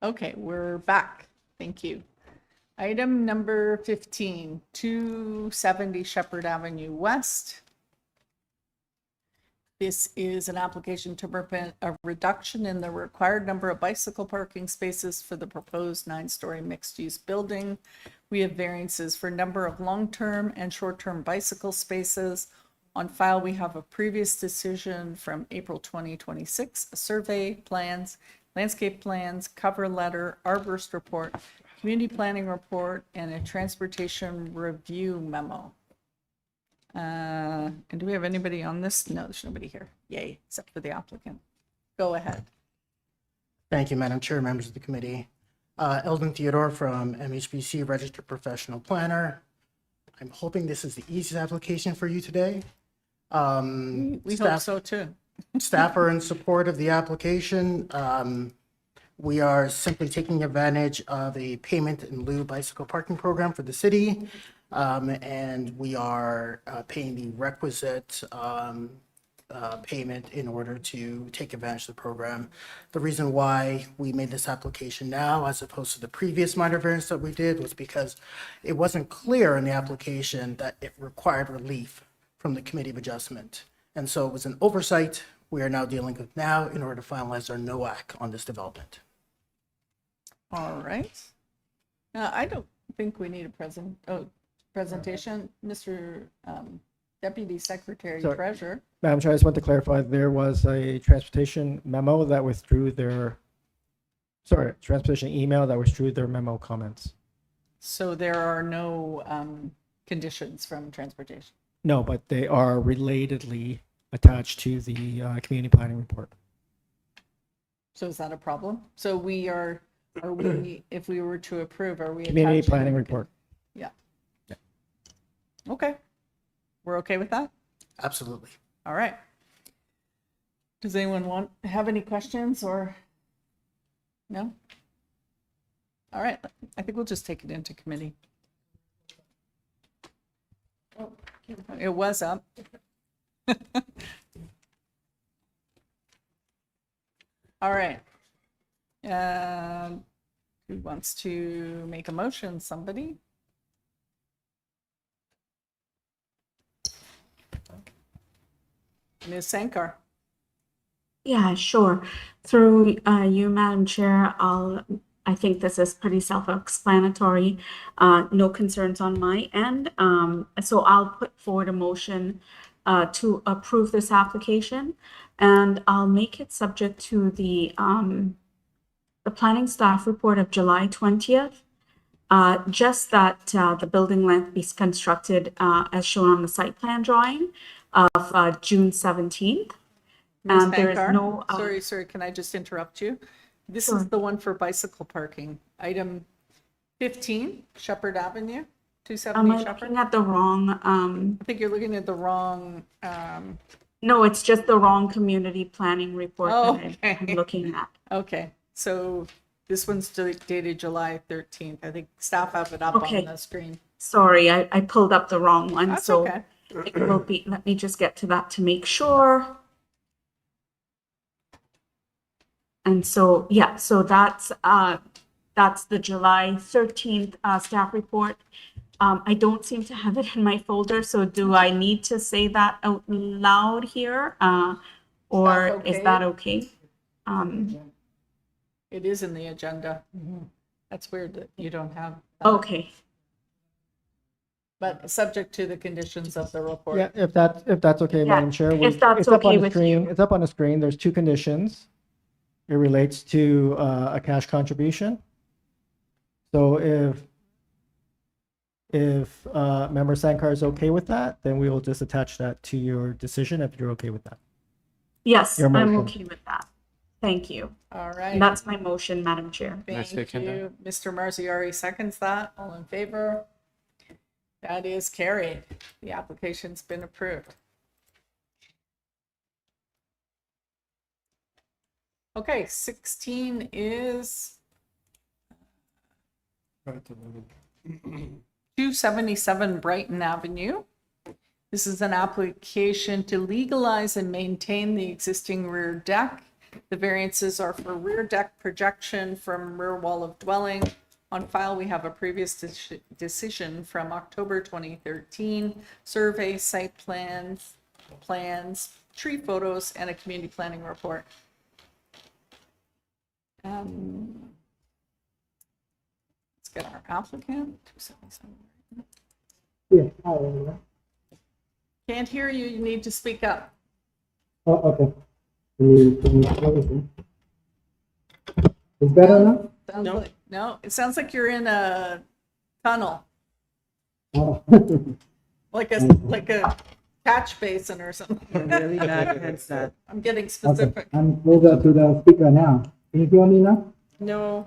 Okay, we're back. Thank you. Item number 15, 270 Shepherd Avenue West. This is an application to permit a reduction in the required number of bicycle parking spaces for the proposed 9-story mixed-use building. We have variances for number of long-term and short-term bicycle spaces. On file, we have a previous decision from April 2026, a survey, plans, landscape plans, cover letter, arborist report, community planning report, and a transportation review memo. And do we have anybody on this? No, there's nobody here. Yay, except for the applicant. Go ahead. Thank you, Madam Chair, members of the committee. Eldon Theodore from MHBC, Registered Professional Planner. I'm hoping this is the easiest application for you today. We hope so too. Staff are in support of the application. We are simply taking advantage of a payment in lieu bicycle parking program for the city. And we are paying the requisite payment in order to take advantage of the program. The reason why we made this application now, as opposed to the previous minor variance that we did, was because it wasn't clear in the application that it required relief from the Committee of Adjustment. And so it was an oversight we are now dealing with now in order to finalize our NOAC on this development. All right. I don't think we need a presentation. Mr. Deputy Secretary Sorry. Treasurer. Madam Chair, I just want to clarify, there was a transportation memo that withdrew their, transportation email that withdrew their memo comments. So there are no conditions from transportation. No, but they are relatedly attached to the community planning report. So is that a problem? So are we, if we were to approve, are we? Community attaching- planning report. Yeah. Okay. We're okay with that? Absolutely. All right. Does anyone have any questions or? No? All right. I think we'll just take it into committee. It was up. All right. Who wants to make a motion? Somebody? Ms. Sankar. Yeah, sure. Through you, Madam Chair, I think this is pretty self-explanatory. No concerns on my end. So I'll put forward a motion to approve this application, and I'll make it subject to the planning staff report of July 20th. Just that the building length be constructed as shown on the site plan drawing of June 17th. Ms. And there is Pankar, no sorry, can I just interrupt you? This Sure. is the one for bicycle parking. Item 15, Shepherd Avenue, Am 270 I Shepherd. looking at the wrong? I think you're looking at the wrong, No, it's just the wrong community planning report Oh, that okay. I'm looking at. okay, so this one's dated July 13th. I think staff have it up Okay. on the screen. Sorry, I pulled up the wrong one. That's So okay. it will be, let me just get to that to make sure. And so, yeah, so that's the July 13th staff report. I don't seem to have it in my folder, so do I need to say that out loud here? Or is okay? that okay? It is in the agenda. That's weird that you don't have. Okay, But subject to the conditions of the report. Yeah, if that's okay, Yeah, Madam Chair. if that's it's up on okay the with screen. you. It's up on the screen. There's two conditions. It relates to a cash contribution. So if Member Sankar is okay with that, then we will just attach that to your decision if you're okay with that. yes, Your I'm motion. okay with that. Thank you. All right. And that's my motion, Madam Chair. Thank second that. you. Mr. Marziari seconds that. All in favor? That is carried. The application's been approved. Okay, 16 is 277 Brighton Avenue. This is an application to legalize and maintain the existing rear deck The variances are for rear deck projection from rear wall of dwelling. On file, we have a previous decision from October 2013, survey, site plans, tree photos, and a community planning report. Let's get our applicant. 277. Yeah, hi, everyone. Can't hear you. You need to speak up. Oh, okay. Can you hear me? Is better now? No, it sounds like you're in a tunnel, Oh. like a catch basin or something. Really bad headset. I'm getting Okay, specific. I'm closer to the speaker now. Can you hear me now? No,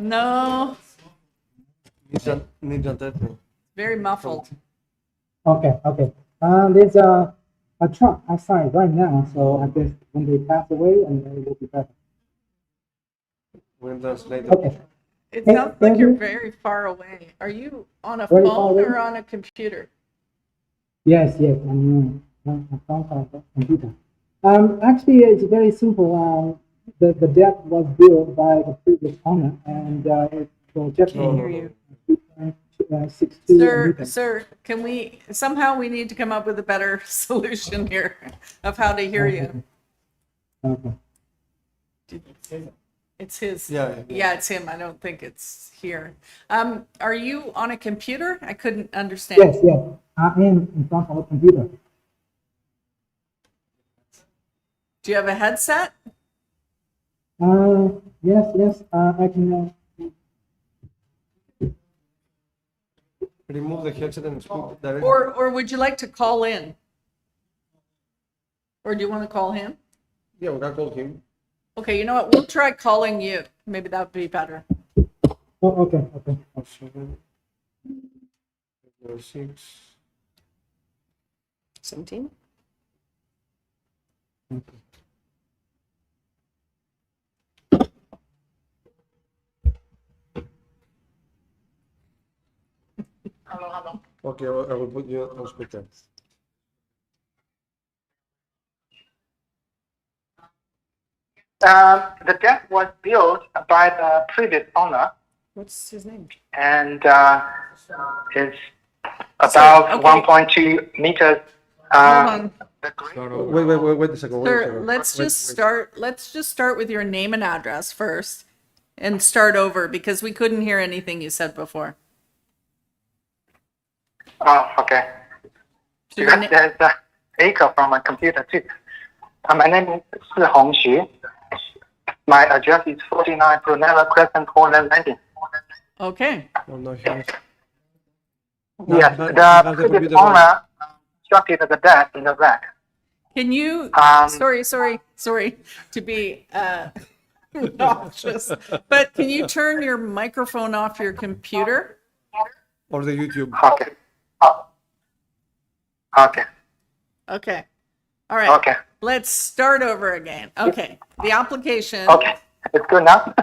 very muffled. Okay, okay. There's a truck outside right now, so I guess when they pass away, and then it will be better. Okay. It Hey, sounds like you're Andrew? very far away. Are you on a Very far phone away? or on a computer? Yes, yes, I'm on a phone call computer. Actually, it's very simple. The deck was built by the previous owner, and it's projected. Can't hear you. 2.62 Sir, can we, somehow we need to come up with a better solution here of how to hear you. Okay. It's his. Yeah. Yeah, it's him. I don't think it's here. Are you on a computer? I couldn't understand. Yes, yes. I am in front of a computer. Do you have a headset? Yes, yes. I can. Remove the headset and speak directly. Or would you like to call in? Or do you want to call him? Yeah, we can call him. Okay, you know what? We'll try calling you. Maybe that would be better. Oh, okay, okay. 17? Okay, I will put you on speaker. The deck was built by the previous owner, What's his name? and it's about okay. 1.2 meters. Hold on. Wait a second. Sir, let's just start with your name and address first and start over because we couldn't hear anything you said before. Oh, okay. So your na- There's an echo from my computer too. My name is Si Hongxu. My address is 49 Brunella Crescent, Portland, Landing. Okay. Oh, no, here. Yes, but the the previous computer on. owner constructed the deck in the back. Can you, sorry to be obnoxious, but can you turn your microphone off your computer? Or the YouTube. Okay. Oh. Okay. Okay. All right. Okay. Let's start over again. Okay. The application. Okay. It's good now.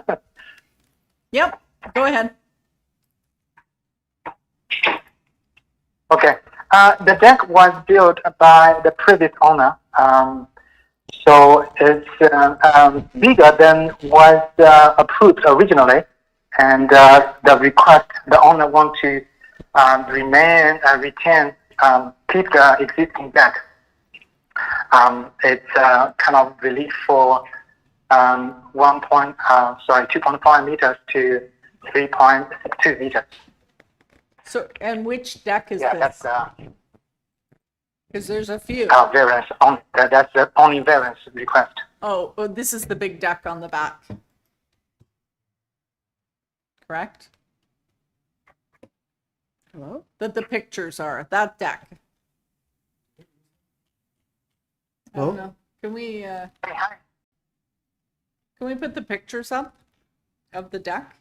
Yep. Go ahead. Okay. The deck was built by the previous owner. So it's bigger than was approved originally. And the request, the owner want to retain, keep the existing deck. It's kind of relief for 2.5 meters to 3.62 meters. So, and which deck is Yeah, this? that's Because there's a few. variance. That's the only variance request. Oh, well, this is the big deck on the back. Correct? Hello? That the pictures are, that deck. I don't know. Can we put the pictures up of the deck?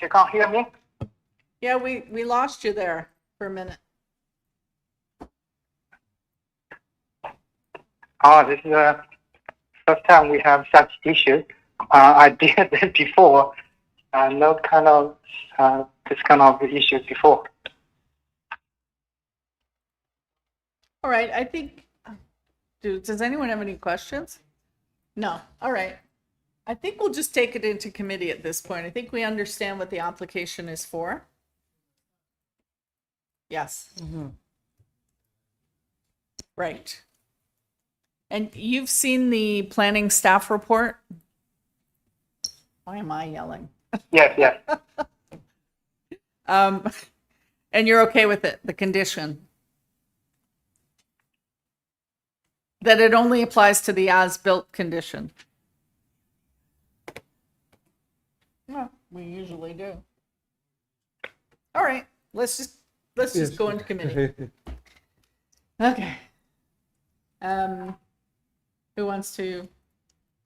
You can't hear me? Yeah, we lost you there for a minute. Oh, this is the first time we have such issues. I did this before. No kind of this kind of issues before. All right, I think, Does anyone have any questions? No, all right. I think we'll just take it into committee at this point. I think we understand what the application is for. Yes. Right. And you've seen the planning staff report? Why am I yelling? Yeah. And you're okay with it, the condition? That it only applies to the as-built condition? No, we usually do. All right, let's just go into committee. Okay. Who wants to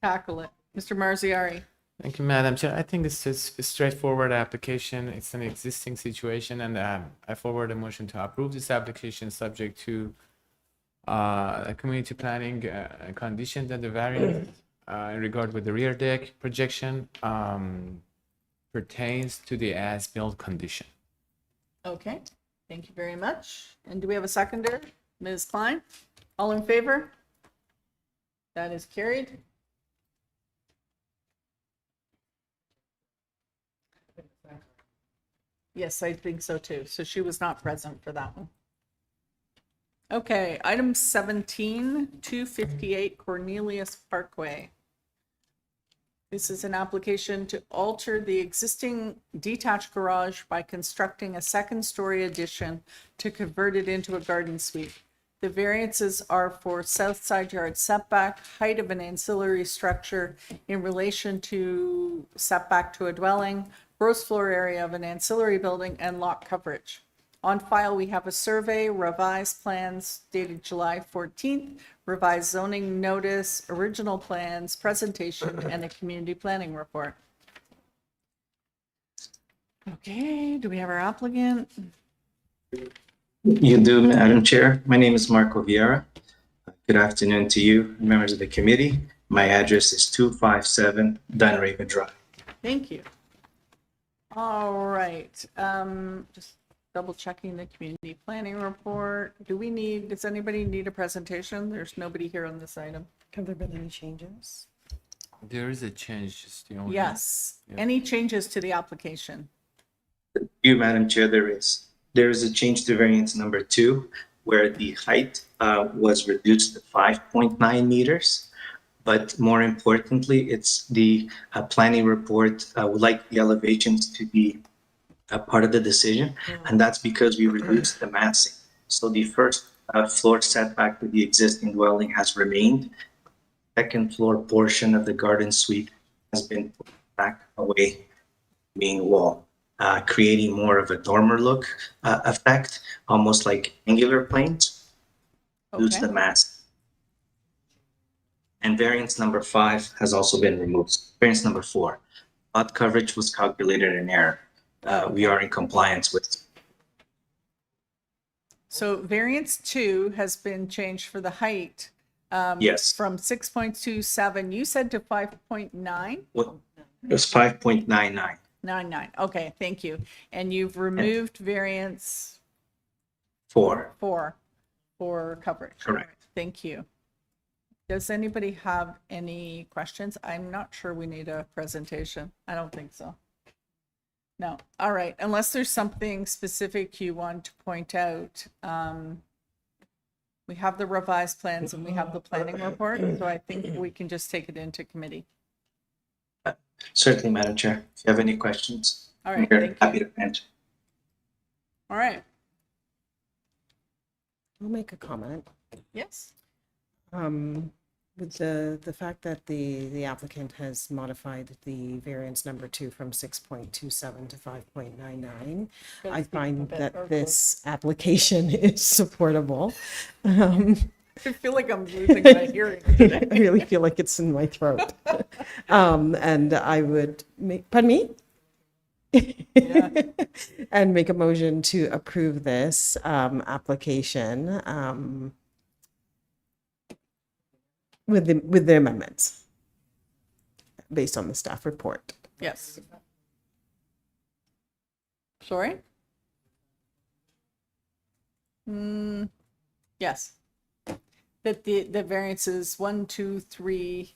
tackle it? Mr. Marziari. Thank you, Madam Chair. I think this is a straightforward application. It's an existing situation, and I forward a motion to approve this application subject to a community planning condition that the variance in regard with the rear deck projection pertains to the as-built condition. Okay, thank you very much. And do we have a seconder? Ms. Klein? All in favor? That is carried. Yes, I think so too. So she was not present for that one. Okay, item 17, 258 Cornelius Parkway. This is an application to alter the existing detached garage by constructing a second-story addition to convert it into a garden suite. The variances are for south side yard setback, height of an ancillary structure in relation to setback to a dwelling, gross floor area of an ancillary building, and lot coverage. On file, we have a survey, revised plans dated July 14th, revised zoning notice, original plans, presentation, and a community planning report. Okay, do we have our applicant? You do, Madam Chair. My name is Marco Vieira. Good afternoon to you, members of the committee. My address is 257 Dunraven Drive. Thank you. All right, just double checking the community planning report. Does anybody need a presentation? There's nobody here on this item. Have there been any changes? There is a change, just the only. Yes. Yeah. Any changes to the application? You, Madam Chair, there is. There is a change to variance number 2, where the height was reduced to 5.9 meters. But more importantly, it's the planning report would like the elevations to be a part of the decision, and that's because we reduced the massing. So the first floor setback to the existing dwelling has remained. Second floor portion of the garden suite has been put back away, main wall, creating more of a dormer look effect, almost like angular planes. Reduce the mass. And variance number 5 has also been removed. Variance number 4, lot coverage was calculated in error. We are in compliance with. So variance 2 has been changed for the height. Yes. From 6.27, you said to 5.9? Well, it was 5.99. 99. Okay, thank you. And you've removed variance 4. 4 for coverage. Correct. All right, thank you. Does anybody have any questions? I'm not sure we need a presentation. I don't think so. No. All right. Unless there's something specific you want to point out. We have the revised plans and we have the planning report. So I think we can just take it into committee. Certainly, Madam Chair. If you have any questions, All right. I'm Thank you. happy to answer. All right. I'll make a comment. Yes. With the fact that the applicant has modified the variance number 2 from 6.27 to 5.99, I find that this application is supportable. I feel like I'm losing my hearing today. I really feel like it's in my throat. And I would make, pardon me? And make a motion to approve this application with the amendments based on the staff report. Yes. Sorry? Yes. that the variances 1, 2, 3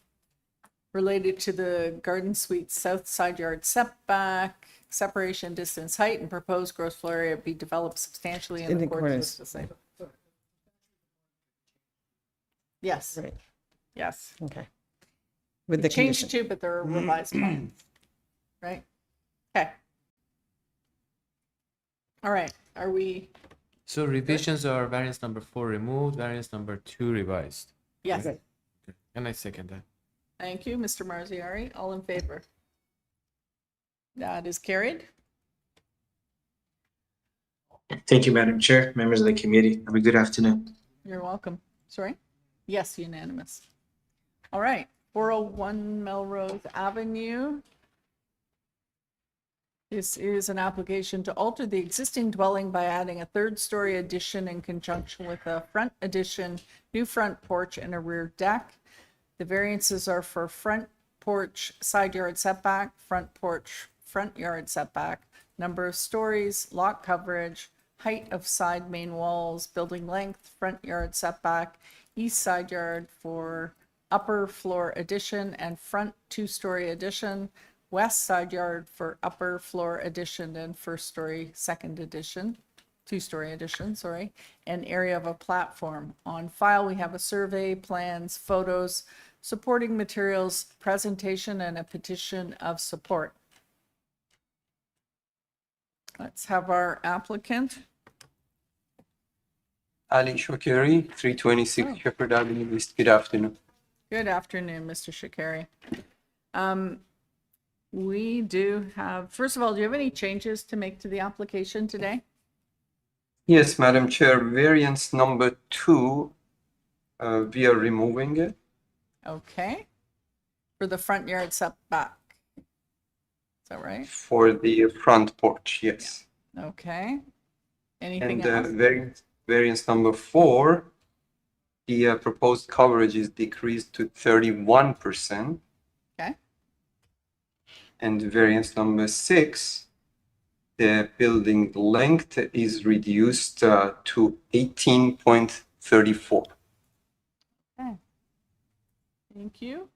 related to the garden suite south side yard setback, separation, distance, height, and proposed gross floor area be developed substantially in accordance with the site. Yes. Right. Yes. Okay. With We the changed condition. two, but they're revised plans, right? Okay. All right, are we, So revisions are variance number 4 removed, variance number 2 revised. yes, And I second that. thank you, Mr. Marziari, all in favor? That is carried. Thank you, Madam Chair, members of the committee. Have a good afternoon. You're welcome. Sorry? Yes, unanimous. All right, 401 Melrose Avenue. This is an application to alter the existing dwelling by adding a third-story addition in conjunction with a front addition, new front porch, and a rear deck. The variances are for front porch, side yard setback, front porch, front yard setback, number of stories, lot coverage, height of side main walls, building length, front yard setback, east side yard for upper floor addition and front two-story addition, west side yard for upper floor addition and first story second addition, two-story addition, sorry, and area of a platform. On file, we have a survey, plans, photos, supporting materials, presentation, and a petition of support. Let's have our applicant. Ali Shokeri, 326 Shepherd Avenue East. Good afternoon. Good afternoon, Mr. Shakari. We do have, first of all, do you have any changes to make to the application today? Yes, Madam Chair, variance number 2, we are removing it. Okay. For the front yard setback. Is that right? For the front porch, yes. Okay. Anything And else? variance number 4, the proposed coverage is decreased to 31%. Okay. And variance number 6, the building length is reduced to 18.34. Okay. Thank you.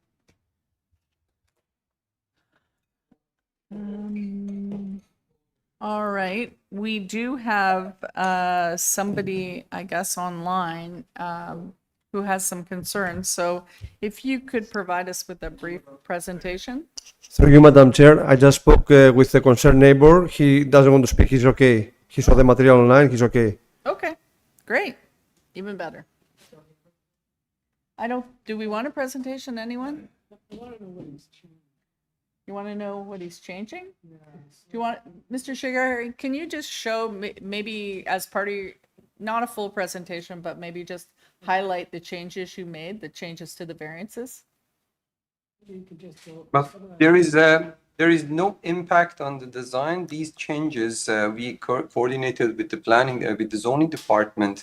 All right, we do have somebody, I guess, online who has some concerns. So if you could provide us with a brief presentation. Thank you, Madam Chair. I just spoke with the concerned neighbor. He doesn't want to speak. He's okay. He saw the material online. He's okay. Okay, great, even better. Do we want a presentation, anyone? You want to know what he's changing? Do you want, Mr. Shigari, can you just show maybe as part of, not a full presentation, but maybe just highlight the changes you made, the changes to the variances? But there is no impact on the design. These changes we coordinated with the planning, with the zoning department,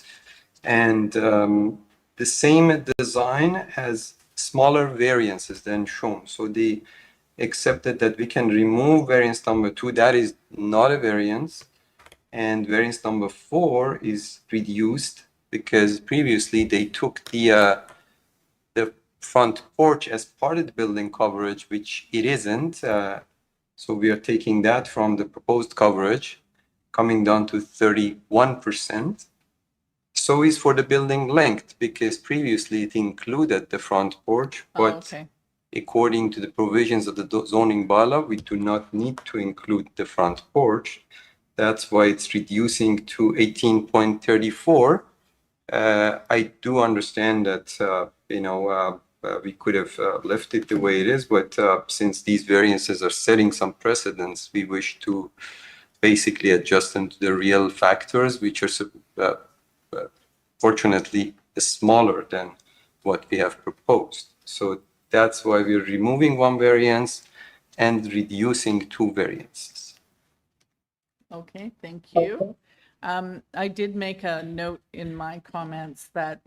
and the same design has smaller variances than shown. So they accepted that we can remove variance number 2. That is not a variance, and variance number 4 is reduced because previously they took the front porch as part of the building coverage, which it isn't. So we are taking that from the proposed coverage, coming down to 31%. So is for the building length, because previously it included the front porch, but okay. According to the provisions of the zoning bylaw, we do not need to include the front porch. That's why it's reducing to 18.34. I do understand that, we could have left it the way it is, but since these variances are setting some precedents, we wish to basically adjust them to the real factors, which are fortunately smaller than what we have proposed. So that's why we're removing 1 variance and reducing 2 variances. Okay, thank you. I did make a note in my comments that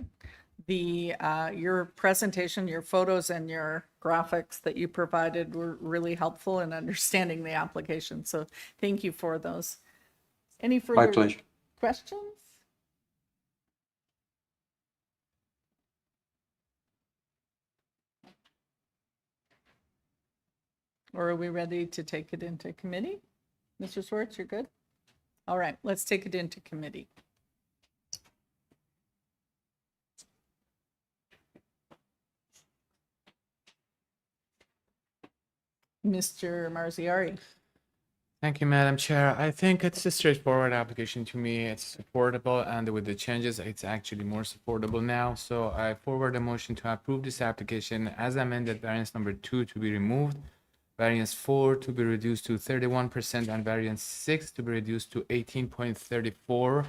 your presentation, your photos and your graphics that you provided were really helpful in understanding the application. So thank you for those. Any My further pleasure. questions? or are we ready to take it into committee? Mr. Swartz, you're good? All right, let's take it into committee. Mr. Marziari. Thank you, Madam Chair. I think it's a straightforward application to me. It's supportable, and with the changes, it's actually more supportable now. So I forward a motion to approve this application as amended, variance number 2 to be removed, variance 4 to be reduced to 31%, and variance 6 to be reduced to 18.34.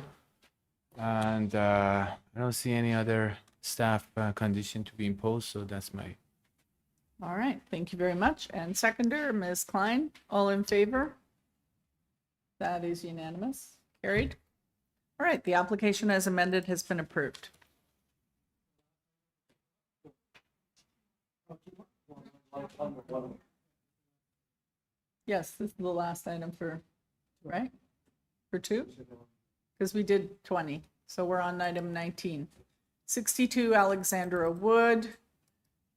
And I don't see any other staff condition to be imposed, so that's my. All right, thank you very much. And seconder, Ms. Klein, all in favor? That is unanimous. Carried. All right, the application as amended has been approved. Yes, this is the last item for, right? For 2? Because we did 20, so we're on item 19. 62 Alexandra Wood.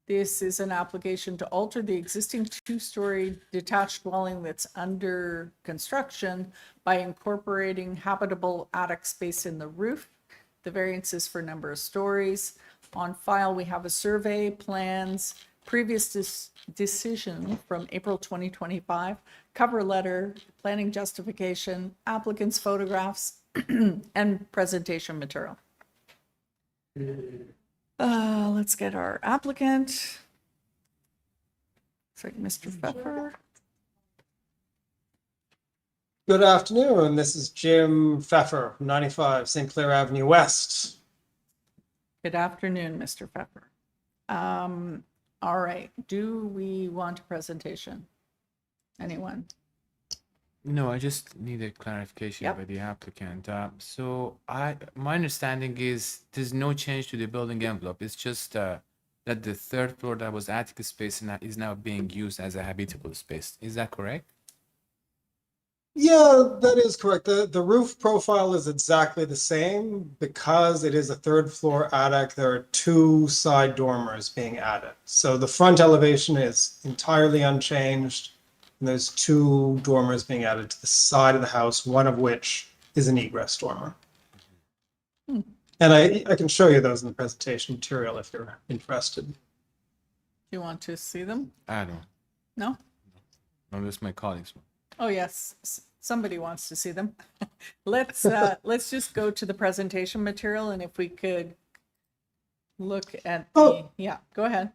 This is an application to alter the existing 2-story detached dwelling that's under construction by incorporating habitable attic space in the roof. The variance is for number of stories. On file, we have a survey, plans, previous decision from April 2025, cover letter, planning justification, applicant's photographs, and presentation material. Let's get our applicant. Looks like Mr. Pfeffer. Good afternoon. This is Jim Pfeffer, 95 St. Clair Avenue West. Good afternoon, Mr. Pfeffer. All right, do we want a presentation? Anyone? No, I just need a clarification Yep. by the applicant. My understanding is there's no change to the building envelope. It's just that the 3rd floor that was attic space is now being used as a habitable space. Is that correct? Yeah, that is correct. The roof profile is exactly the same. Because it is a 3rd floor attic, there are 2 side dormers being added. So the front elevation is entirely unchanged. And there's 2 dormers being added to the side of the house, one of which is an egress dormer. Hmm. And I can show you those in the presentation material if you're interested. Do you want to see them? I don't. No? Unless my colleagues. Oh, yes, somebody wants to see them. Let's just go to the presentation material, and if we could look at yeah, go ahead.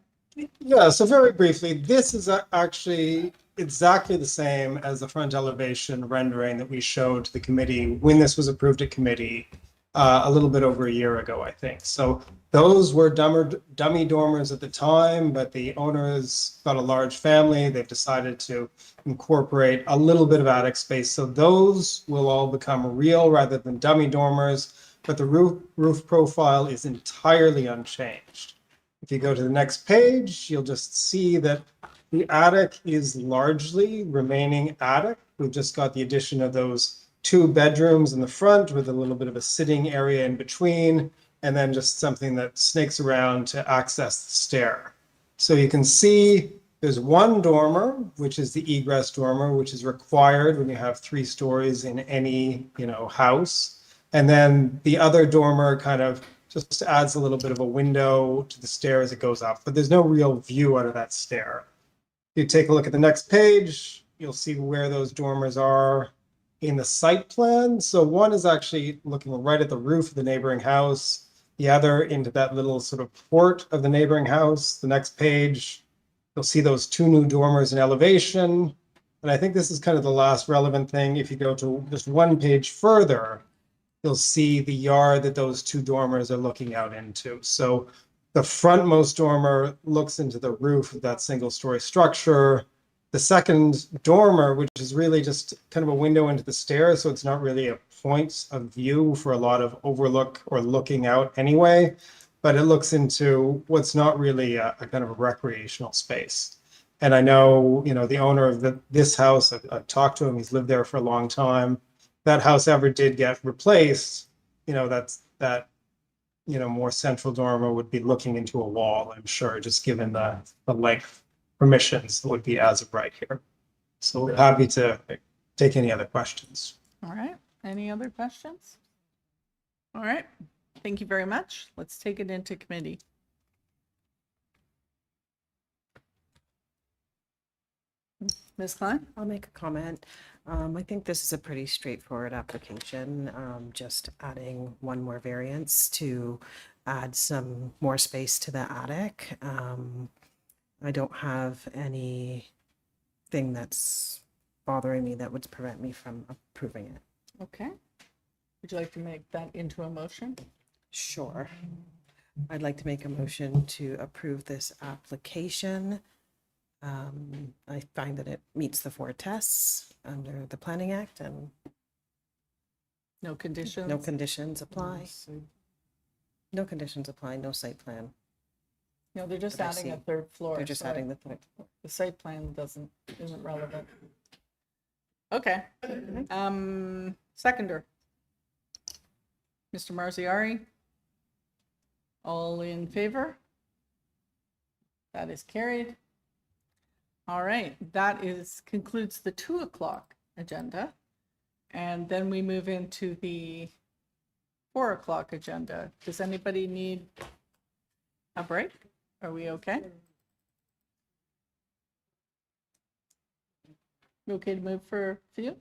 Yeah, so very briefly, this is actually exactly the same as the front elevation rendering that we showed to the committee when this was approved at committee a little bit over a year ago, I think. So those were dummy dormers at the time, but the owners got a large family. They've decided to incorporate a little bit of attic space. So those will all become real rather than dummy dormers, but the roof profile is entirely unchanged. If you go to the next page, you'll just see that the attic is largely remaining attic. We've just got the addition of those 2 bedrooms in the front with a little bit of a sitting area in between, and then just something that snakes around to access the stair. So you can see there's 1 dormer, which is the egress dormer, which is required when you have 3 stories in any, house. And then the other dormer kind of just adds a little bit of a window to the stair as it goes up, but there's no real view out of that stair. If you take a look at the next page, you'll see where those dormers are in the site plan. So one is actually looking right at the roof of the neighboring house, the other into that little sort of port of the neighboring house. The next page, you'll see those 2 new dormers in elevation. And I think this is kind of the last relevant thing. If you go to just 1 page further, you'll see the yard that those 2 dormers are looking out into. So the frontmost dormer looks into the roof of that single-story structure. The second dormer, which is really just kind of a window into the stairs, so it's not really a point of view for a lot of overlook or looking out anyway, but it looks into what's not really a kind of a recreational space. And I know, the owner of this house, I've talked to him, he's lived there for a long time. That house ever did get replaced, that more central dormer would be looking into a wall, I'm sure, just given the length permissions would be as of right here. So we're happy to take any other questions. All right, any other questions? All right, thank you very much. Let's take it into committee. Ms. Klein? I'll make a comment. I think this is a pretty straightforward application, just adding one more variance to add some more space to the attic. I don't have anything that's bothering me that would prevent me from approving it. Okay. Would you like to make that into a motion? Sure. I'd like to make a motion to approve this application. I find that it meets the 4 tests under the Planning Act and No conditions? no conditions apply. No conditions apply, no site plan. No, they're just that I adding a see. third floor. They're just so adding the third. The site plan isn't relevant. Okay. Seconder. Mr. Marziari? All in favor? That is carried. All right, that concludes the 2 o'clock agenda. And then we move into the 4 o'clock agenda. Does anybody need a break? Are we okay? You okay to move for you?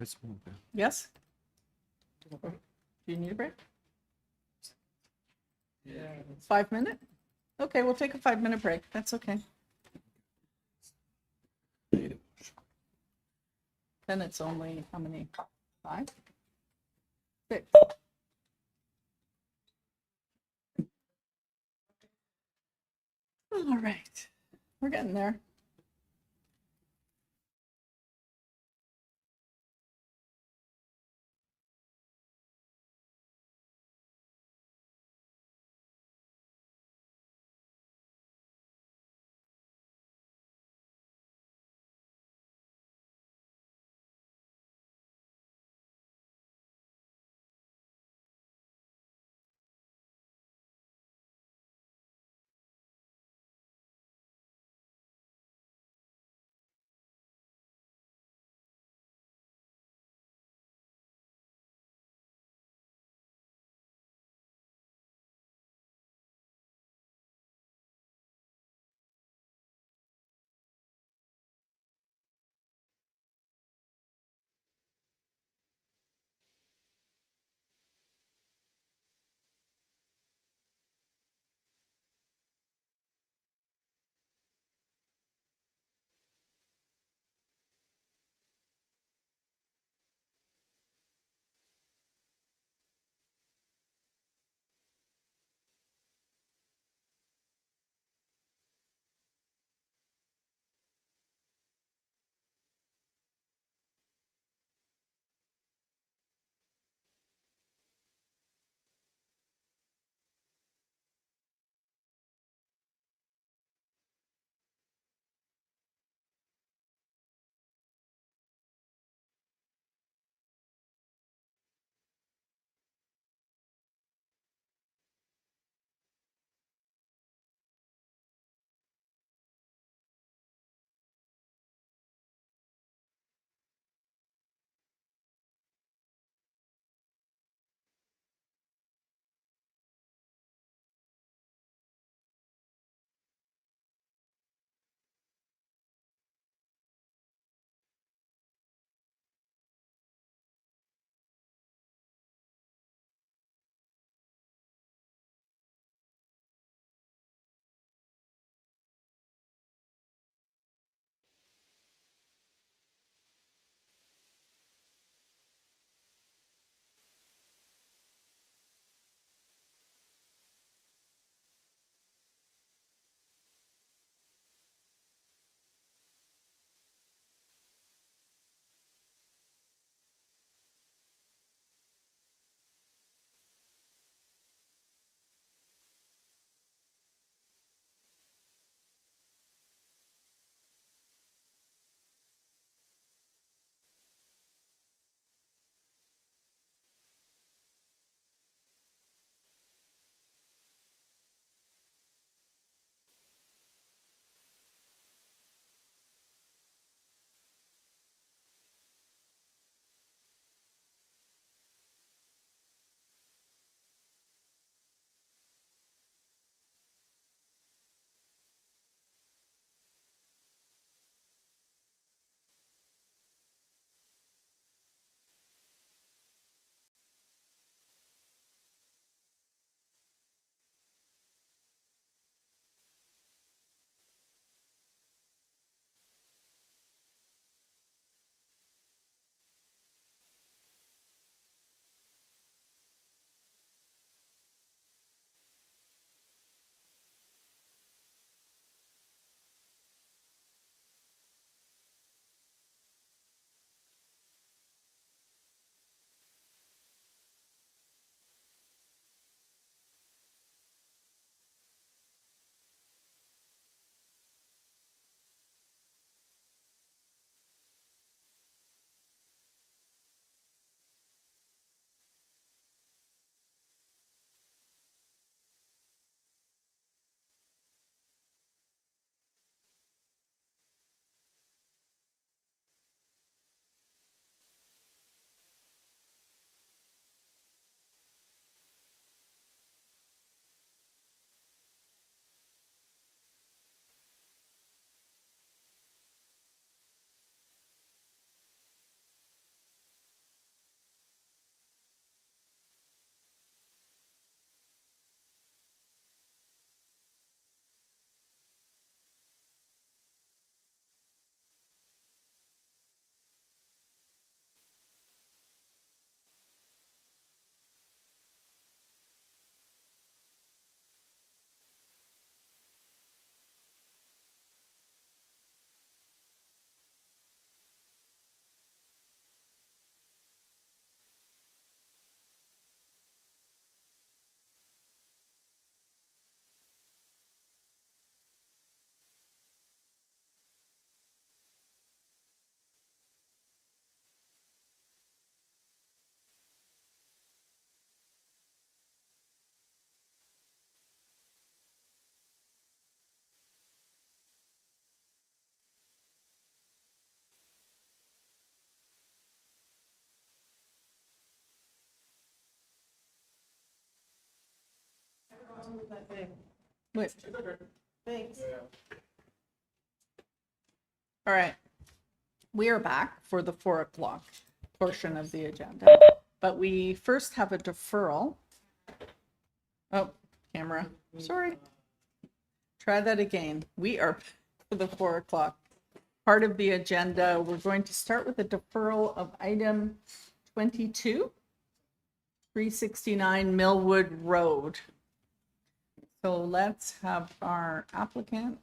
Let's move it. Yes? Do you need a break? 5 minute? Okay, we'll take a 5-minute break. That's okay. Then it's only, how many? 5? 6. All right, we're getting there. Wait. All right. We are back for the 4 o'clock portion of the agenda, but we first have a deferral. Oh, camera, sorry. Try that again. We are for the 4 o'clock part of the agenda. We're going to start with a deferral of item 22, 369 Millwood Road. So let's have our applicant.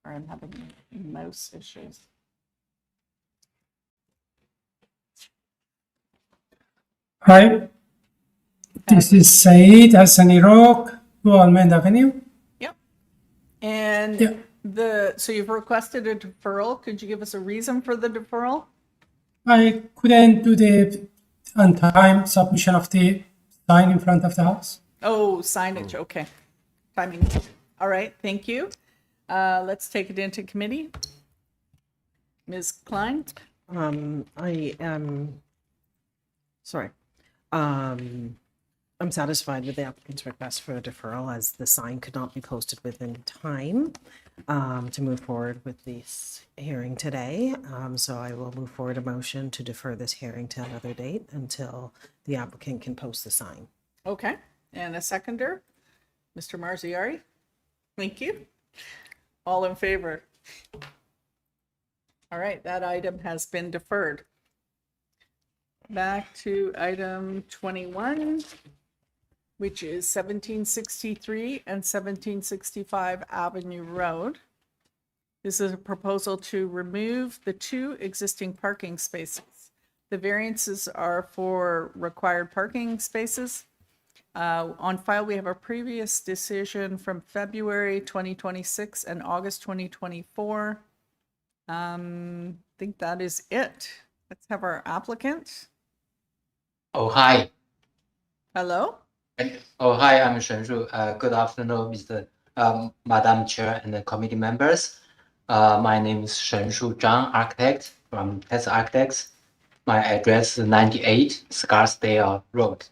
Or I'm having mouse issues. Hi, this is Saeed Hassani Roque, Almond Avenue. Yep. And Yeah. so you've requested a deferral. Could you give us a reason for the deferral? I couldn't do the on time submission of the sign in front of the house. Oh, signage. Okay. Timing. All right. Thank you. Let's take it into committee. Ms. Klein? I am, sorry. I'm satisfied with the applicant's request for a deferral as the sign could not be posted within time to move forward with this hearing today. So I will move forward a motion to defer this hearing to another date until the applicant can post the sign. Okay. And a seconder? Mr. Marziari? Thank you. All in favor? All right, that item has been deferred. Back to item 21, which is 1763 and 1765 Avenue Road. This is a proposal to remove the 2 existing parking spaces. The variances are for required parking spaces. On file, we have a previous decision from February 2026 and August 2024. I think that is it. Let's have our applicant. Oh, hi. Hello? Oh, hi, I'm Shen Shu. Good afternoon, Madam Chair and the committee members. My name is Shen Shu Zhang, architect from Tesla Architects. My address is 98 Scarsdale Road,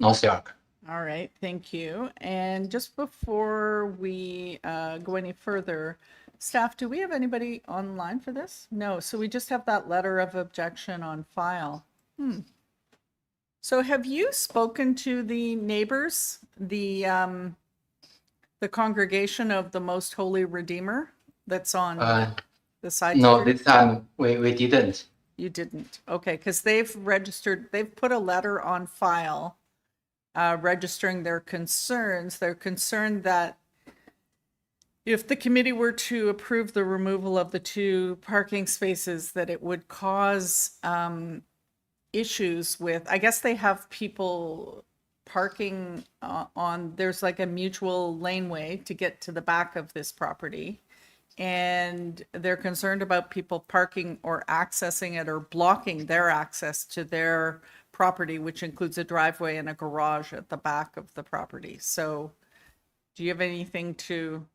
North York. All right, thank you. And just before we go any further, staff, do we have anybody online for this? No, so we just have that letter of objection on file. So have you spoken to the neighbors, the congregation of the Most Holy Redeemer that's on the side? No, street? this time we didn't. You didn't. Okay, because they've put a letter on file registering their concerns. They're concerned that if the committee were to approve the removal of the 2 parking spaces, that it would cause issues with, I guess they have people parking on, there's like a mutual laneway to get to the back of this property. And they're concerned about people parking or accessing it or blocking their access to their property, which includes a driveway and a garage at the back of the property. So do you have anything to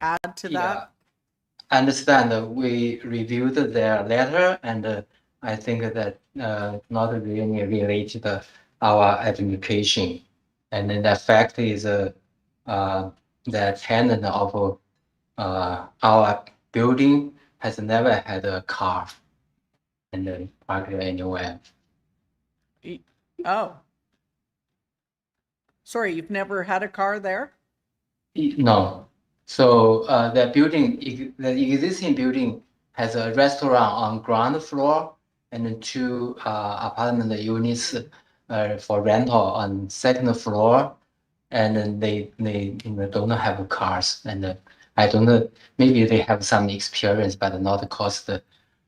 add to that? I understand we reviewed their letter and I think that not really related to our application. And then the fact is the tenant of our building has never had a car and then parked anywhere. Oh. Sorry, you've never had a car there? No. So the existing building has a restaurant on ground floor and then 2 apartment units for rental on second floor. And then they don't have cars. And I don't know, maybe they have some experience, but not caused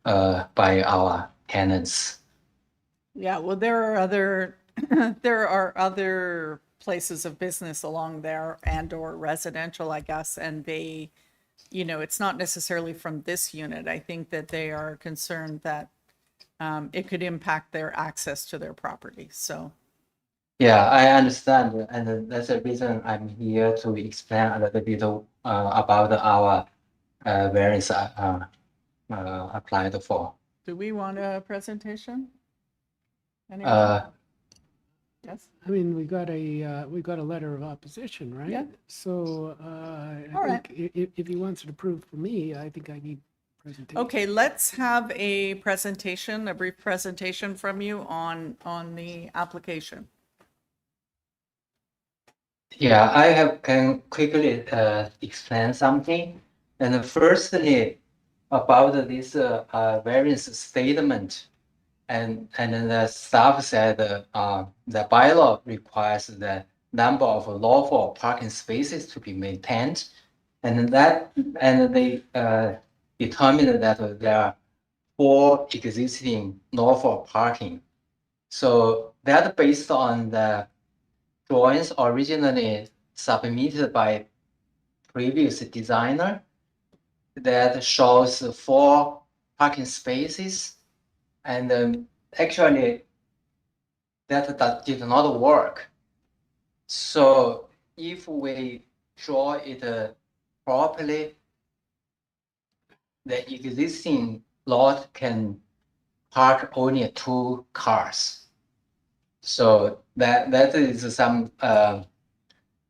by our tenants. Yeah, well, there are other there are other places of business along there and or residential, I guess, and they, it's not necessarily from this unit. I think that they are concerned that it could impact their access to their property. So yeah, I understand, and that's the reason I'm here to explain a little bit about our variance applied for. do we want a presentation? Anyone? Yes. I mean, we got a letter of opposition, right? Yeah. So, All I right. think if he wants it approved for me, I think I need presentation. Okay, let's have a presentation, a brief presentation from you on the application. Yeah, can quickly explain something. And firstly, about this variance statement, and then the staff said the bylaw requires the number of lawful parking spaces to be maintained, and they determined that there are 4 existing lawful parking. So that based on the drawings originally submitted by previous designer that shows 4 parking spaces, and actually that did not work. So if we draw it properly, the existing lot can park only 2 cars. So that is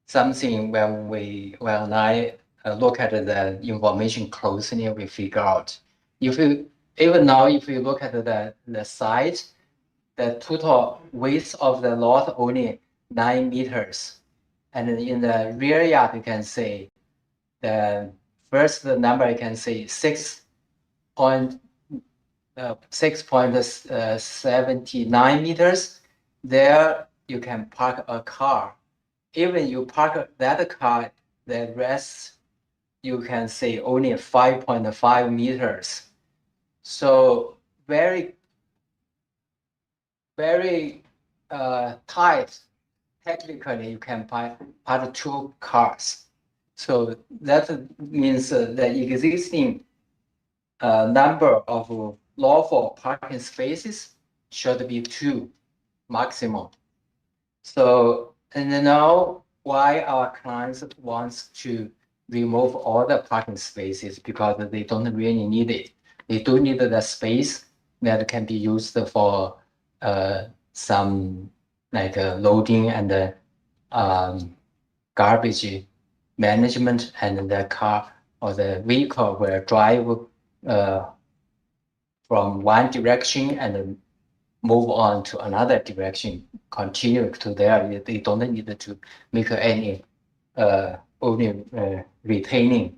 something when I look at the information closely, we figure out. Even now, if you look at the site, the total width of the lot only 9 meters, and in the rear yard you can see the first number you can see 6.79 meters. There you can park a car. Even you park that car, the rest you can see only 5.5 meters. So very tight. Technically, you can park 2 cars. So that means the existing number of lawful parking spaces should be 2 maximum. So, and now why our clients wants to remove all the parking spaces, because they don't really need it. They do need the space that can be used for some like loading and garbage management, and the car or the vehicle will drive from one direction and move on to another direction, continue to there. They don't need to make any only retaining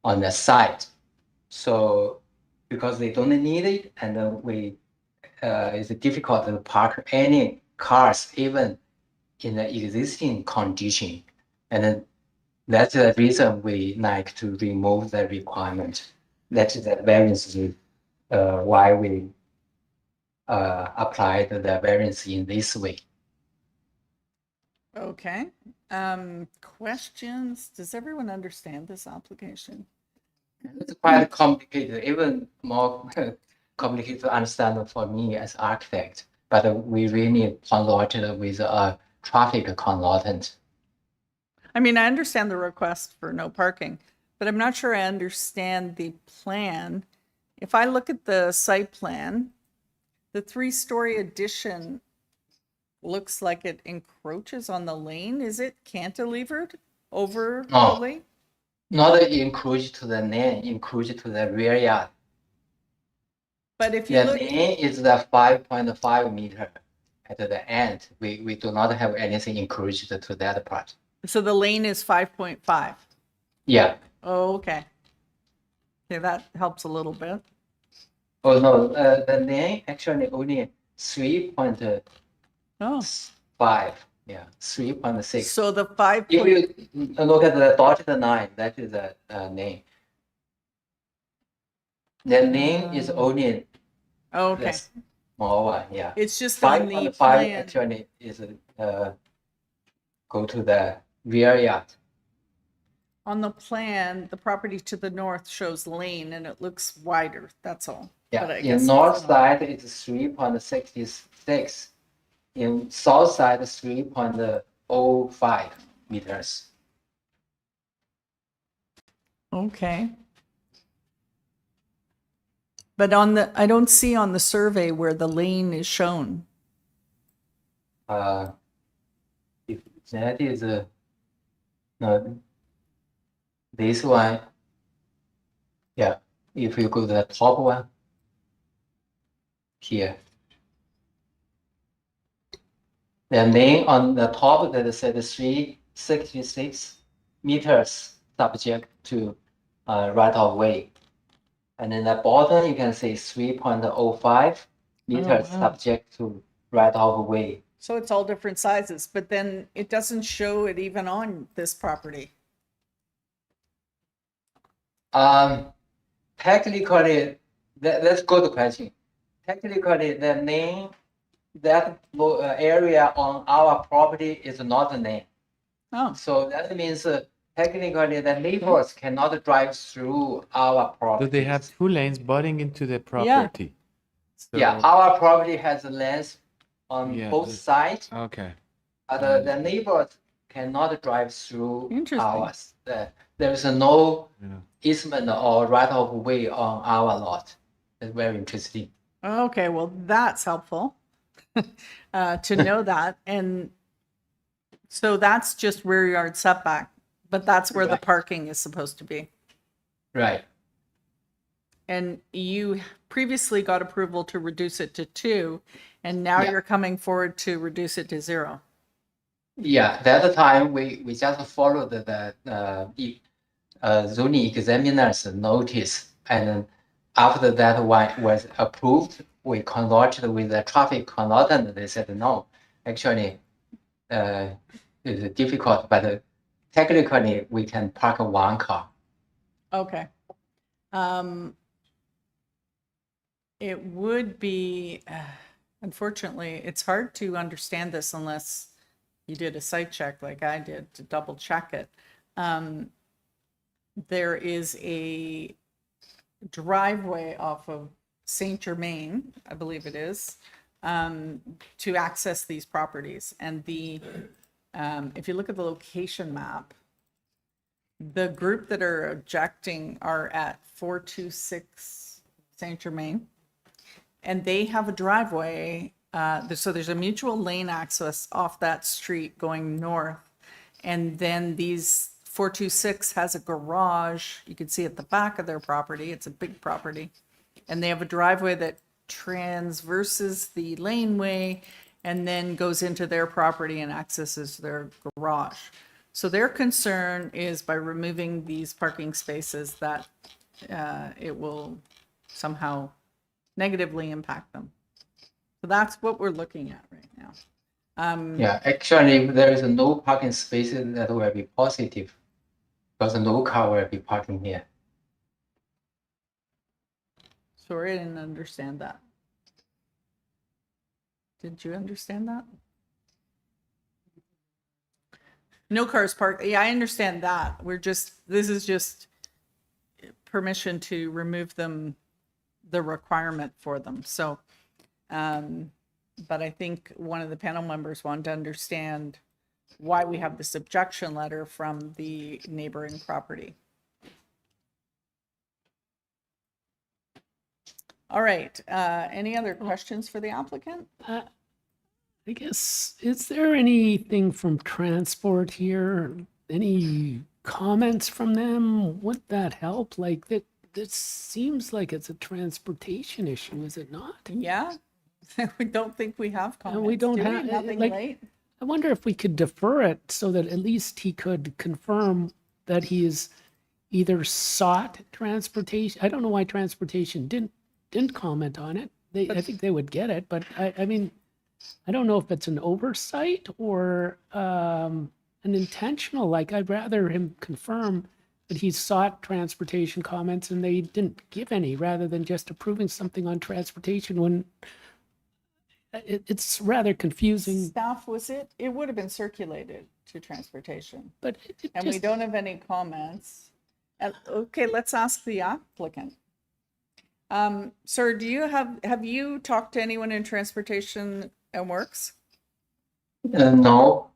on the side. So because they don't need it, and it's difficult to park any cars even in the existing condition, and then that's the reason we like to remove the requirement. That's the variance why we applied the variance in this way. Okay. Questions? Does everyone understand this application? It's quite complicated, even more complicated to understand for me as architect. But we really consulted with a traffic consultant. I mean, I understand the request for no parking, but I'm not sure I understand the plan. If I look at the site plan, the 3-story addition looks like it encroaches on the lane. Is it cantilevered over the lane? Not include to the lane, include to the rear yard. But if you the look, lane is the 5.5 meter at the end. We do not have anything included to that part. so the lane is 5.5. Yeah. Oh, okay. Okay, that helps a little bit. Oh no, the lane actually only 3.5. Yeah, 3.6. So the 5. If you look at the dotted line, that is the lane. The lane is only okay. the small one. Yeah. It's just on the 5.5 plan. actually is go to the rear yard. On the plan, the property to the north shows lane and it looks wider. That's all. Yeah, But I in guess north side it's 3.66. In south side 3.05 meters. Okay. But I don't see on the survey where the lane is shown. That is no, this one. Yeah, if you go to the top one here, the name on the top that said 366 meters subject to right of way, and then the bottom you can see 3.05 meters wow. subject to right of way. So it's all different sizes, but then it doesn't show it even on this property. Technically, that's good question. Technically, the name, that area on our property is not the name. Oh. So that means technically the neighbors cannot drive through our property. So they have 2 lanes butting into the property. So, Yeah, our property has a length on Yeah, both this- sides, okay. but the neighbors cannot drive through Interesting. ours. There is no Yeah. easement or right of way on our lot. It's very interesting. Okay, well, that's helpful to know that. And so that's just rear yard setback, but that's where the Right. parking is supposed to be. Right. And you previously got approval to reduce it to 2, and now Yeah. you're coming forward to reduce it to 0. Yeah, that time we just followed the zoning examiner's notice, and after that one was approved, we consulted with the traffic consultant. They said no, actually, it's difficult, but technically we can park 1 car. Okay. It would be, unfortunately, it's hard to understand this unless you did a site check like I did to double check it. There is a driveway off of Saint Germain, I believe it is, to access these properties. And if you look at the location map, the group that are objecting are at 426 Saint Germain, and they have a driveway. So there's a mutual lane access off that street going north, and then these 426 has a garage. You can see at the back of their property. It's a big property, and they have a driveway that transverses the laneway and then goes into their property and accesses their garage. So their concern is by removing these parking spaces that it will somehow negatively impact them. So that's what we're looking at right now. Yeah, actually, there is no parking spaces that will be positive, because no car will be parking here. Sorry, I didn't understand that. Did you understand that? No cars parked. Yeah, I understand that. This is just permission to remove them, the requirement for them. So, but I think one of the panel members wanted to understand why we have this objection letter from the neighboring property. All right, any other questions for the applicant? I guess, is there anything from transport here? Any comments from them? Would that help? Like that, this seems like it's a transportation issue, is it not? Yeah, we don't think we have comments. We don't do have, nothing like, late. I wonder if we could defer it so that at least he could confirm that he is either sought transportation. I don't know why transportation didn't comment on it. I think they would get it, but I mean, I don't know if it's an oversight or an intentional. Like, I'd rather him confirm that he sought transportation comments and they didn't give any, rather than just approving something on transportation when it's rather confusing. Staff, was it? It would have been circulated to transportation. But and we don't have any comments. Okay, let's ask the applicant. Sir, have you talked to anyone in Transportation and Works? No.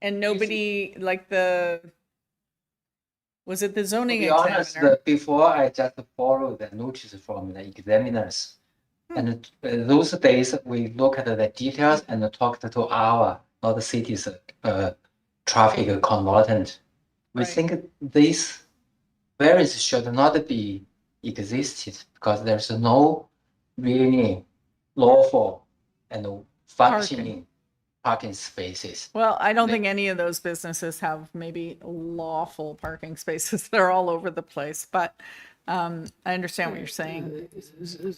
And nobody, like was it the To zoning be honest, examiner? before I just followed the notice from the examiners. And those days we look at the details and talked to our not the city's traffic consultant. We think this variance should not be existed because there's no really lawful and functioning parking spaces. Well, I don't think any of those businesses have maybe lawful parking spaces. They're all over the place, but I understand what you're saying.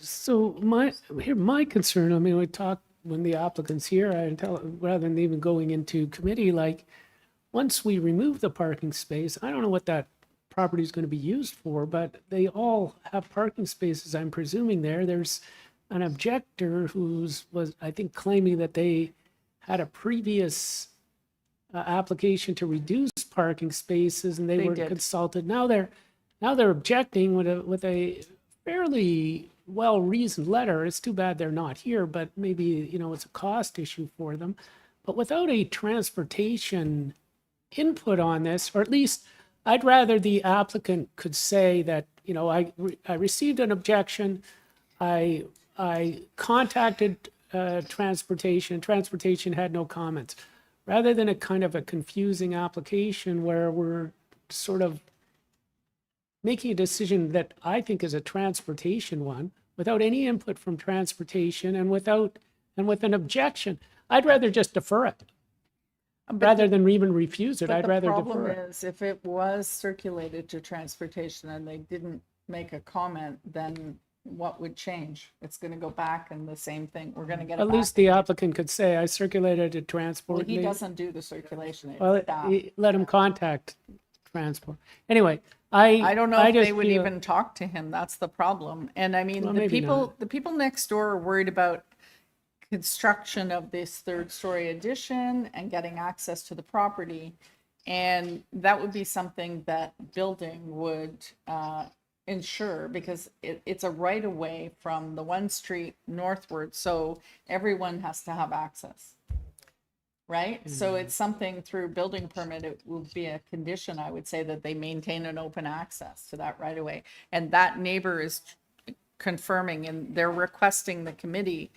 So my concern, I mean, we talk when the applicant's here, I tell, rather than even going into committee, like, once we remove the parking space, I don't know what that property is going to be used for, but they all have parking spaces, I'm presuming there. There's an objector was, I think, claiming that they had a previous application to reduce parking spaces and they They were did. consulted. Now they're objecting with a fairly well-reasoned letter. It's too bad they're not here, but maybe, you know, it's a cost issue for them. But without a transportation input on this, or at least I'd rather the applicant could say that, you know, I received an objection. I contacted transportation had no comments, rather than a kind of a confusing application where we're sort of making a decision that I think is a transportation one without any input from transportation and with an objection. I'd rather just defer it rather than even refuse it. But I'd the rather problem defer it. is, if it was circulated to transportation and they didn't make a comment, then what would change? It's going to go back and the same thing. We're going to get it At back. least the applicant could say, I circulated to transport. Well, he and they- doesn't do the circulation. It's Well, staff. let him contact transport. Anyway, I don't know I if they just would feel- even talk to him. That's the problem. And I mean, Well, the maybe people next door are worried about construction of this third-story addition and getting access to the property. And that would be something that building would ensure, because it's a right of way from the one street northward. So everyone has to have access. Right? So it's something through building permit, it will be a condition, I would say, that they maintain an open access to that right of way. And that neighbor is confirming, and they're requesting the committee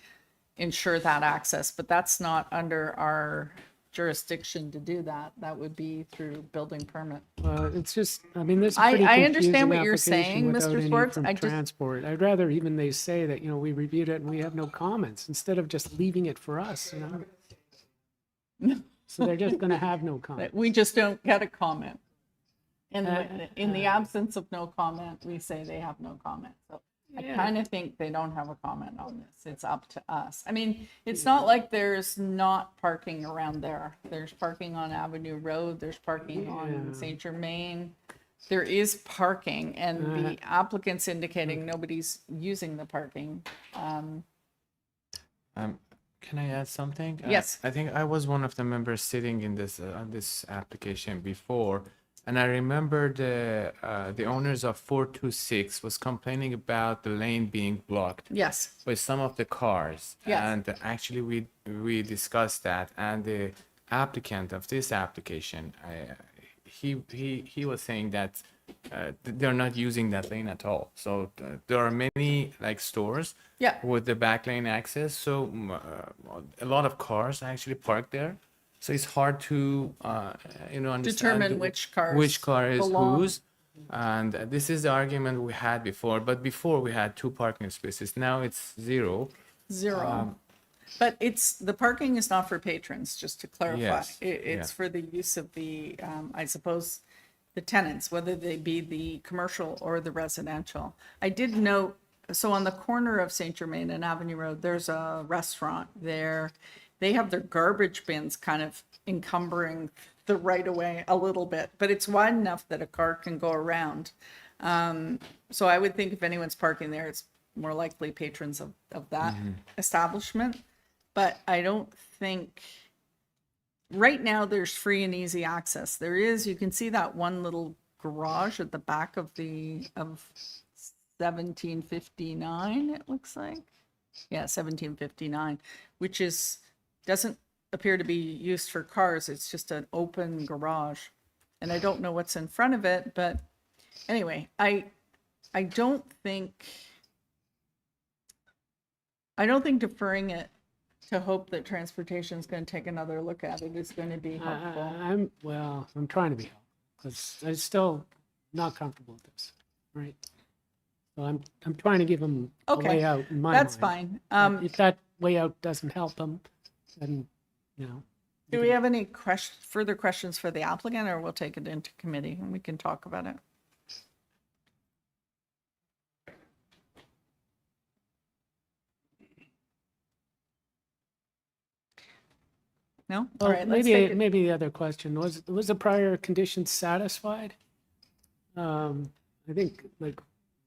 ensure that access, but that's not under our jurisdiction to do that. That would be through building permit. It's just, I mean, this is I- pretty I understand confusing what you're application saying, without Mr. any Schwartz. from I just- transport. I'd rather even they say that, you know, we reviewed it and we have no comments instead of just leaving it for us, you know? So they're just going to have no comment. We just don't get a comment. And Uh, in the absence of no comment, we say they have no comment. So I Yeah. kind of think they don't have a comment on this. It's up to us. I mean, it's not like there's not parking around there. There's parking on Avenue Road. There's parking on Saint Germain. There is parking, and the applicant's indicating nobody's using the parking. Can I add something? Yes. I think I was one of the members sitting in this on this application before, and I remember the owners of 426 was complaining about the lane being blocked. Yes. With some of the cars. Yes. And actually we discussed that, and the applicant of this application, he was saying that they're not using that lane at all. So there are many like stores Yeah. with the back lane access. So a lot of cars actually park there. So it's hard to understand Determine which cars which car is belong. whose. And this is the argument we had before. But before we had 2 parking spaces. Now it's 0. Zero. But the parking is not for patrons, just to clarify. Yes, It's yeah. for the use of the, I suppose, the tenants, whether they be the commercial or the residential. I did note, so on the corner of Saint Germain and Avenue Road, there's a restaurant there. They have their garbage bins kind of encumbering the right of way a little bit, but it's wide enough that a car can go around. So I would think if anyone's parking there, it's more likely patrons of that establishment. But I don't think, right now there's free and easy access. There is, you can see that one little garage at the back of 1759, it looks like. Yeah, 1759, which doesn't appear to be used for cars. It's just an open garage. And I don't know what's in front of it, but anyway, I don't think deferring it to hope that transportation is going to take another look at it is going to be helpful. I'm trying to be helpful because I'm still not comfortable with this, right? So I'm trying to give them a Okay, way out in my that's mind. fine. But if that way out doesn't help them, then, you know. Do we have any further questions for the applicant, or we'll take it into committee and we can talk about it? No? All Well, right, let's take it. maybe the other question was the prior condition satisfied? I think like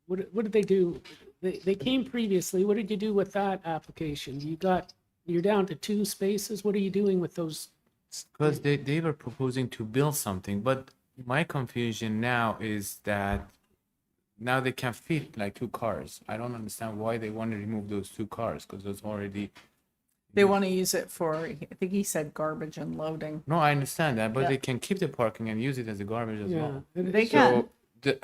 what did they do? They came previously. What did you do with that application? You're down to 2 spaces. What are you doing with those? Because they were proposing to build something, but my confusion now is that now they can fit like 2 cars. I don't understand why they want to remove those 2 cars, because those already. They want to use it for, I think he said garbage and loading. No, I understand that, but Yeah. they can keep the parking and use it as a garbage as well. They can.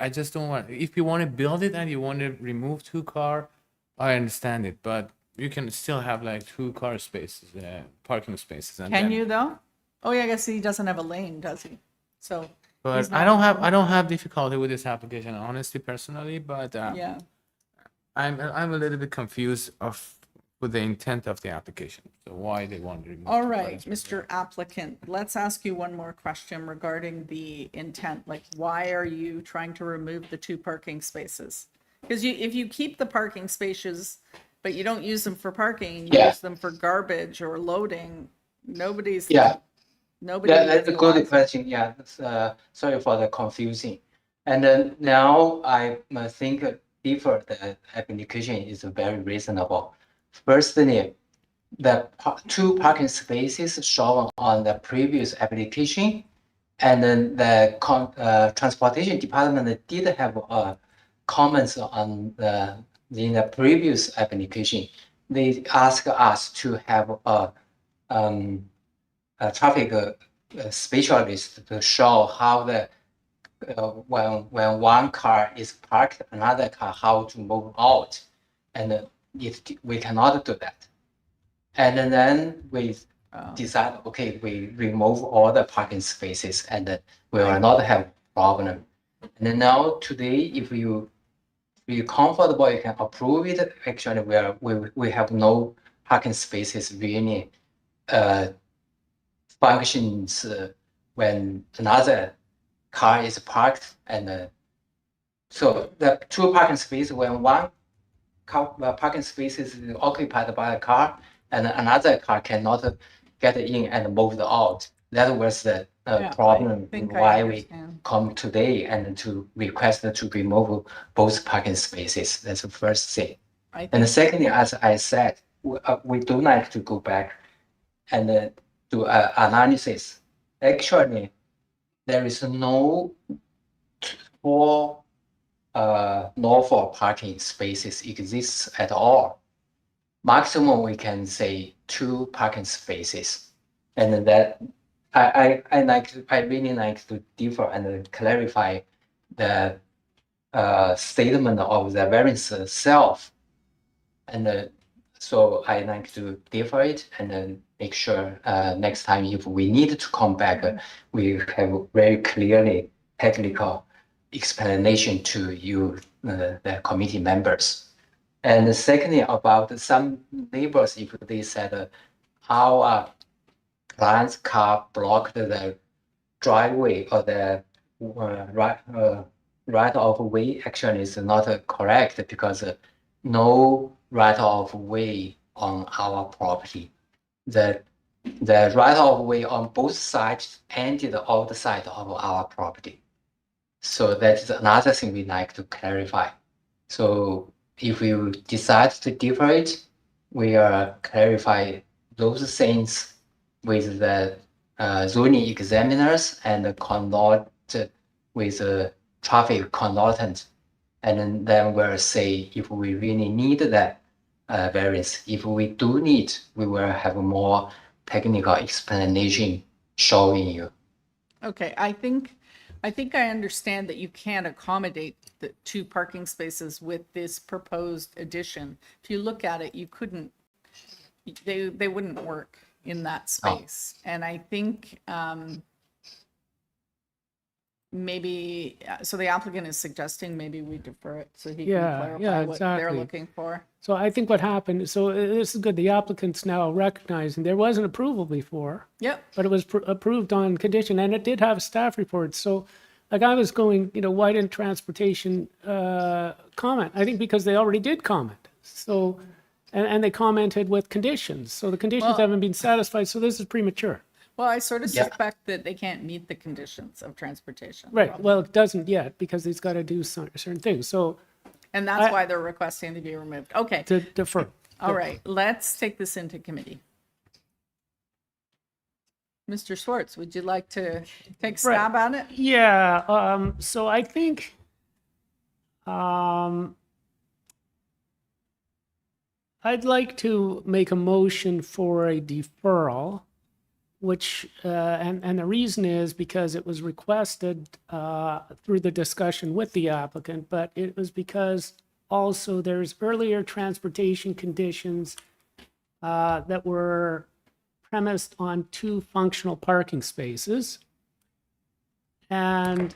I just don't want. If you want to build it and you want to remove 2 car, I understand it, but you can still have like 2 car spaces, parking spaces. And Can then- you though? Oh yeah, I guess he doesn't have a lane, does he? So. But he's I not- don't have difficulty with this application, honestly, personally. But Yeah. I'm a little bit confused with the intent of the application. So why they want to remove. All 2 right, cars. Mr. Applicant, let's ask you one more question regarding the intent. Like, why are you trying to remove the 2 parking spaces? Because if you keep the parking spaces, but you don't use them for parking, you Yeah. use them for garbage or loading, nobody's. Yeah. Nobody. Yeah, that's a is good alive. question. Yeah, sorry for the confusing. And then now I think differ the application is very reasonable. Firstly, the 2 parking spaces shown on the previous application, and then the transportation department did have comments on in the previous application. They asked us to have a traffic specialist to show how the when one car is parked, another car how to move out, and if we cannot do that, and then we decide, okay, we remove all the parking spaces, and we will not have problem. And then now today, if you feel comfortable, you can approve it. Actually, we have no parking spaces really functions when another car is parked, and so the 2 parking spaces, when one parking space is occupied by a car and another car cannot get in and move out. That was the Yeah, I problem think I why we understand. come today and to request to remove both parking spaces. That's the first thing. I And think, secondly, as I said, we do like to go back and do analysis. Actually, there is no 4 lawful parking spaces exists at all. Maximum we can say 2 parking spaces, and that I really like to differ and clarify the statement of the variance itself, and so I like to differ it and then make sure next time if we need to come back, we have very clearly technical explanation to you, the committee members. And secondly, about some neighbors, if they said our client's car blocked the driveway or the right of way, actually is not correct, because no right of way on our property. The right of way on both sides ended outside of our property. So that's another thing we like to clarify. So if you decide to differ it, we clarify those things with the zoning examiners and conduct with the traffic consultant. And then we'll say if we really need that variance. If we do need, we will have more technical explanation showing you. okay, I think I understand that you can accommodate the 2 parking spaces with this proposed addition. If you look at it, you couldn't they wouldn't work in that space. And I think maybe, so the applicant is suggesting maybe we defer it so he can Yeah, clarify yeah, what they're exactly. looking for. So I think what happened, so this is good, the applicant's now recognizing there was an approval before, Yep. but it was approved on condition, and it did have a staff report. So like I was going, why didn't transportation comment? I think because they already did comment. So, and they commented with conditions. So the conditions Well- haven't been satisfied, so this is premature. Well, I sort of Yeah. suspect that they can't meet the conditions of transportation. Right, well, it doesn't yet, because it's got to do certain things. So And that's I- why they're requesting to be removed. Okay. to defer. All right, let's take this into committee. Mr. Schwartz, would you like to take a stab at it? Yeah, so I think, I'd like to make a motion for a deferral, which, and the reason is because it was requested, through the discussion with the applicant, but it was because also there's earlier transportation conditions, that were premised on 2 functional parking spaces. And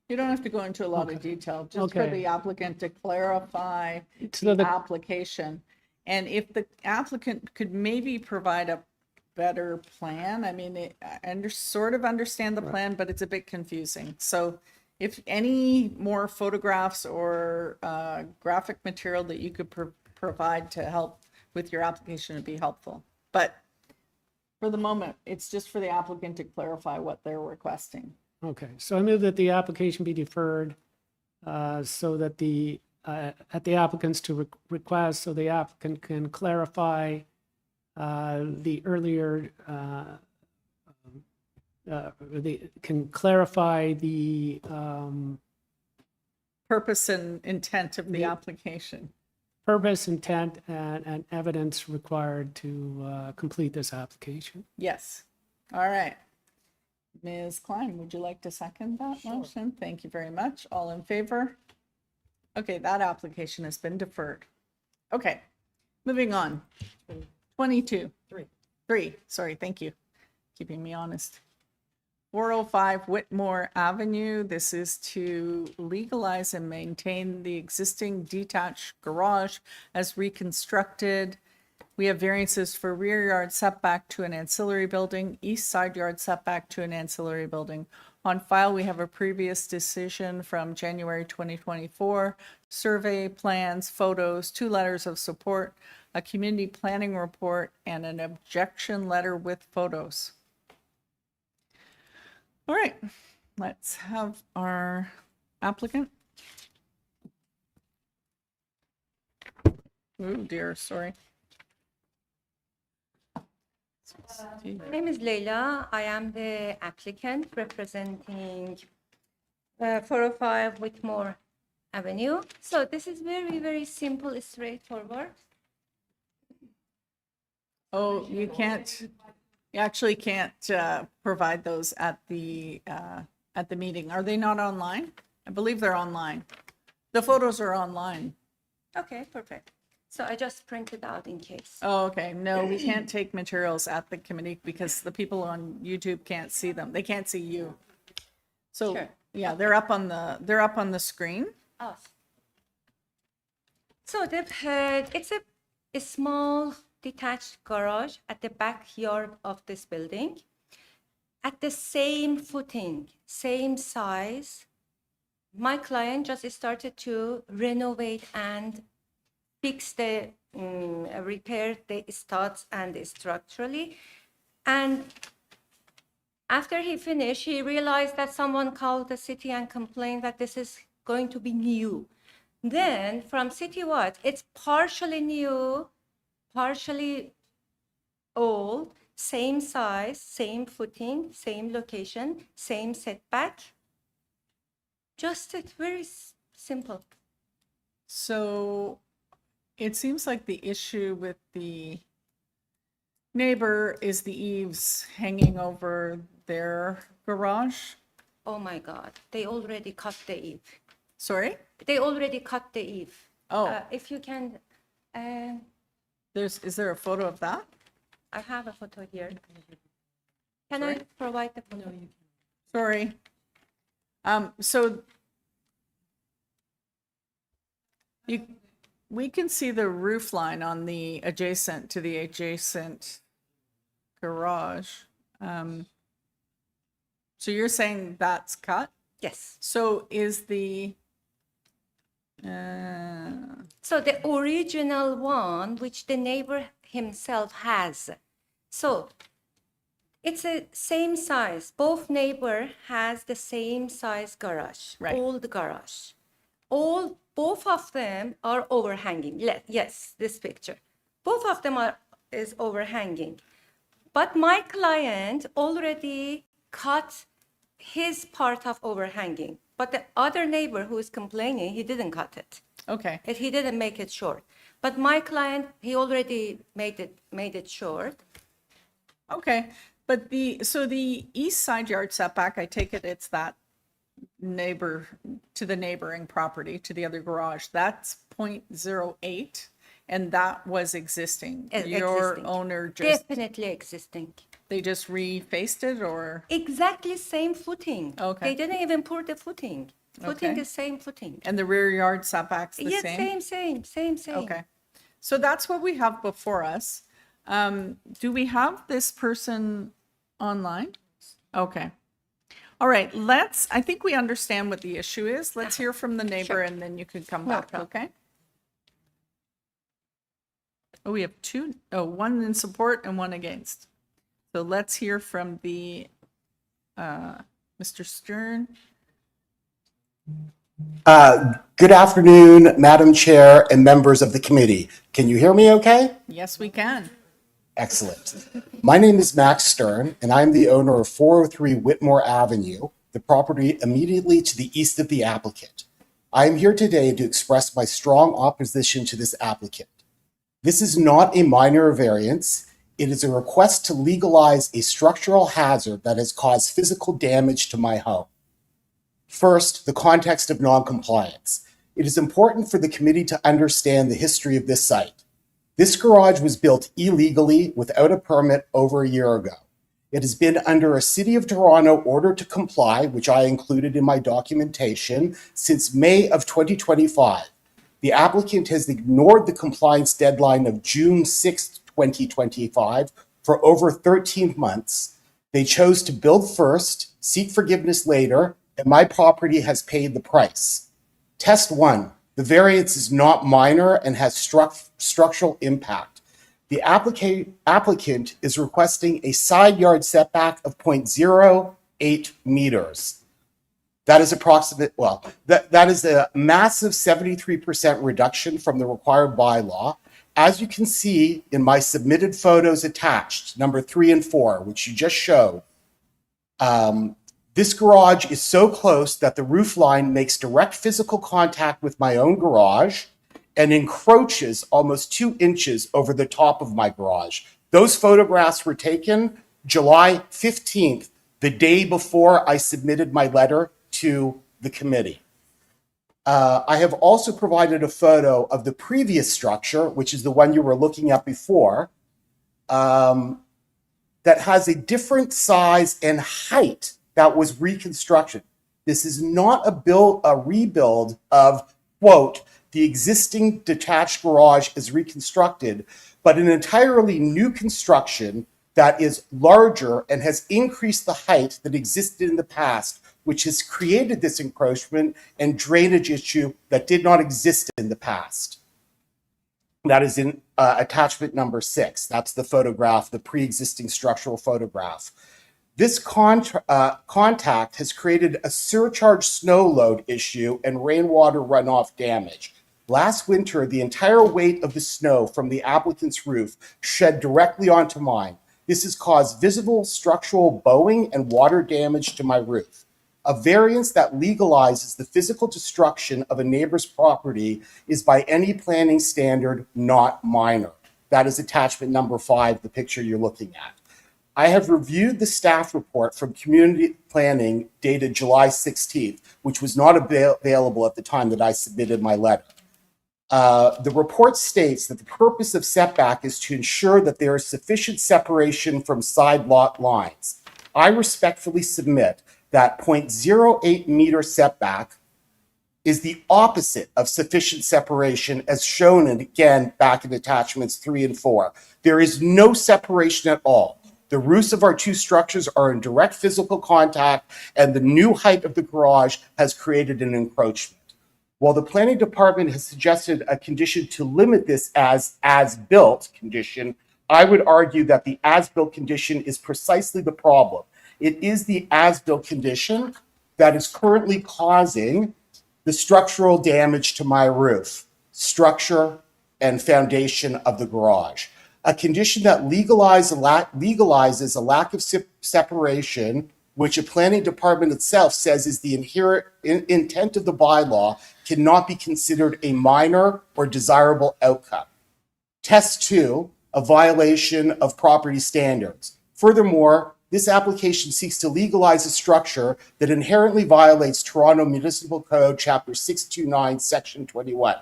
You don't have to go into a lot of detail, just for Okay. the applicant to clarify So the the- application. And if the applicant could maybe provide a better plan, I mean, I sort of understand the plan, but it's a bit confusing. So if any more photographs or graphic material that you could provide to help with your application would be helpful. But for the moment, it's just for the applicant to clarify what they're requesting. Okay, so I move that the application be deferred, so that at the applicant's request, so the applicant can clarify the earlier, can clarify the Purpose and intent of the application. purpose, intent, and evidence required to complete this application. Yes. All right. Ms. Klein, would you like to second that motion? Thank you very much. All in favor? Okay, that application has been deferred. Okay, moving on. 22. Three, sorry, thank you. Keeping me honest. 405 Whitmore Avenue. This is to legalize and maintain the existing detached garage as reconstructed. We have variances for rear yard setback to an ancillary building, east side yard setback to an ancillary building. On file, we have a previous decision from January 2024, survey plans, photos, 2 letters of support, a community planning report, and an objection letter with photos. All right, let's have our applicant. Oh dear, sorry. My name is Leila. I am the applicant representing 405 Whitmore Avenue. So this is very, very simple, straightforward. Oh, you actually can't provide those at the meeting. Are they not online? I believe they're online. The photos are online. Okay, perfect. So I just printed out in case. Oh, okay. No, we can't take materials at the committee because the people on YouTube can't see them. They can't see you. So, Sure. yeah, they're up on the screen. Awesome. So it's a small detached garage at the backyard of this building. At the same footing, same size, my client just started to renovate and fix repair the studs and structurally. And after he finished, he realized that someone called the city and complained that this is going to be new. Then from City what? It's partially new, partially old, same size, same footing, same location, same setback. Just it's very simple. So it seems like the issue with the neighbor is the eaves hanging over their garage. Oh my God, they already cut the eave. Sorry? They already cut the eave. Oh. If you can Is there a photo of that? I have a photo here. Can I provide the photo? Sorry. So we can see the roof line on the adjacent garage. So you're saying that's cut? Yes. So is the So the original one, which the neighbor himself has. So it's the same size. Both neighbor has the same size garage, Right. old garage. Both of them are overhanging. Yes, this picture. Both of them is overhanging. But my client already cut his part of overhanging. But the other neighbor who is complaining, he didn't cut it. okay? He didn't make it short. But my client, he already made it short. Okay, but the east side yard setback, I take it it's that neighbor to the neighboring property, to the other garage, that's 0.08, and that was existing. Your Existing. owner just, Definitely existing. they just refaced it, or? Exactly same footing. Okay. They didn't even pour the footing. Footing Okay. is same footing. And the rear yard setback's the Yes, same? same. Okay, so that's what we have before us. Do we have this person online? Okay. All right, I think we understand what the issue is. Let's hear from the neighbor and then you can come No back, problem. okay? Oh, we have one in support and one against. So let's hear from the, Mr. Stern. Good afternoon, Madam Chair and members of the committee. Can you hear me okay? Yes, we can. Excellent. My name is Max Stern, and I'm the owner of 403 Whitmore Avenue, the property immediately to the east of the applicant. I am here today to express my strong opposition to this applicant. This is not a minor variance. It is a request to legalize a structural hazard that has caused physical damage to my home. First, the context of noncompliance. It is important for the committee to understand the history of this site. This garage was built illegally without a permit over a year ago. It has been under a City of Toronto order to comply, which I included in my documentation, since May of 2025. The applicant has ignored the compliance deadline of June 6, 2025 for over 13 months. They chose to build first, seek forgiveness later, and my property has paid the price. Test 1. The variance is not minor and has structural impact. The applicant is requesting a side yard setback of 0.08 meters. That is that is a massive 73% reduction from the required bylaw. As you can see in my submitted photos attached, number 3 and 4, which you just showed, this garage is so close that the roof line makes direct physical contact with my own garage and encroaches almost 2 inches over the top of my garage. Those photographs were taken July 15th, the day before I submitted my letter to the committee. I have also provided a photo of the previous structure, which is the one you were looking at before, that has a different size and height that was reconstruction. This is not a rebuild of, quote, the existing detached garage is reconstructed, but an entirely new construction that is larger and has increased the height that existed in the past, which has created this encroachment and drainage issue that did not exist in the past. That is in attachment number 6. That's the photograph, the pre-existing structural photograph. This contact has created a surcharge snow load issue and rainwater runoff damage. Last winter, the entire weight of the snow from the applicant's roof shed directly onto mine. This has caused visible structural bowing and water damage to my roof. A variance that legalizes the physical destruction of a neighbor's property is by any planning standard not minor. That is attachment number 5, the picture you're looking at. I have reviewed the staff report from community planning dated July 16th, which was not available at the time that I submitted my letter. The report states that the purpose of setback is to ensure that there is sufficient separation from side lot lines. I respectfully submit that 0.08 meter setback is the opposite of sufficient separation as shown in, again, back in attachments 3 and 4. There is no separation at all. The roofs of our two structures are in direct physical contact, and the new height of the garage has created an encroachment. While the planning department has suggested a condition to limit this as-built condition, I would argue that the as-built condition is precisely the problem. It is the as-built condition that is currently causing the structural damage to my roof, structure, and foundation of the garage. A condition that legalizes a lack of separation, which a planning department itself says is the inherent intent of the bylaw, cannot be considered a minor or desirable outcome. Test 2, a violation of property standards. Furthermore, this application seeks to legalize a structure that inherently violates Toronto Municipal Code, Chapter 629, Section 21.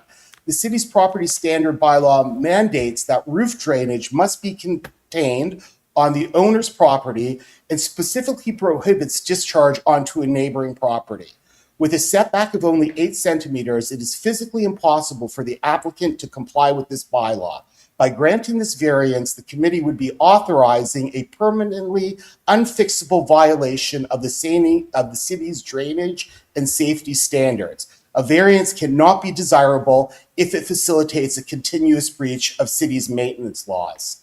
The city's property standard bylaw mandates that roof drainage must be contained on the owner's property and specifically prohibits discharge onto a neighboring property. With a setback of only 8 centimeters, it is physically impossible for the applicant to comply with this bylaw. By granting this variance, the committee would be authorizing a permanently unfixable violation of the city's drainage and safety standards. A variance cannot be desirable if it facilitates a continuous breach of city's maintenance laws.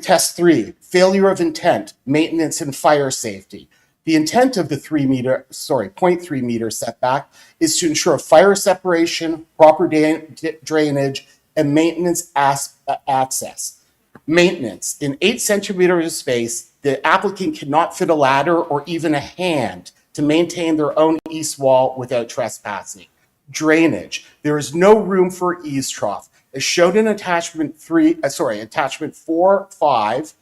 Test 3, failure of intent, maintenance and fire safety. The intent of the 0.3 meter setback is to ensure fire separation, proper drainage, and maintenance access. Maintenance. In 8 centimeters of space, the applicant cannot fit a ladder or even a hand to maintain their own east wall without trespassing. Drainage. There is no room for eaves trough. As shown in attachment 4-5,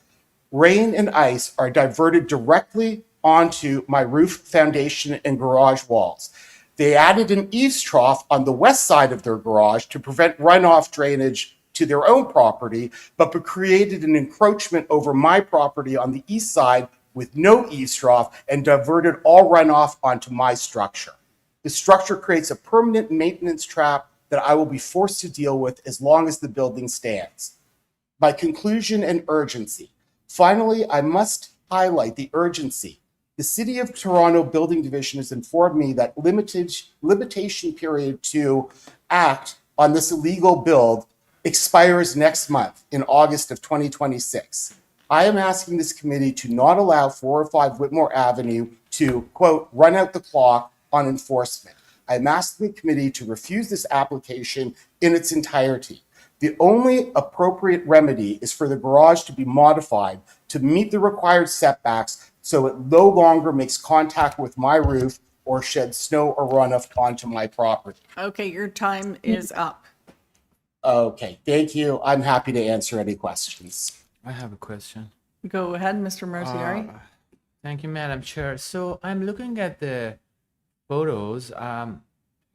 rain and ice are diverted directly onto my roof, foundation, and garage walls. They added an eaves trough on the west side of their garage to prevent runoff drainage to their own property, but created an encroachment over my property on the east side with no eaves trough and diverted all runoff onto my structure. The structure creates a permanent maintenance trap that I will be forced to deal with as long as the building stands. My conclusion and urgency. Finally, I must highlight the urgency. The City of Toronto Building Division has informed me that limitation period to act on this illegal build expires next month in August of 2026. I am asking this committee to not allow 405 Whitmore Avenue to, quote, run out the clock on enforcement. I'm asking the committee to refuse this application in its entirety. The only appropriate remedy is for the garage to be modified to meet the required setbacks so it no longer makes contact with my roof or sheds snow or runoff onto my property. Okay, your time is up. Okay, thank you. I'm happy to answer any questions. I have a question. Go ahead, Mr. Merciari. Thank you, Madam Chair. So I'm looking at the photos.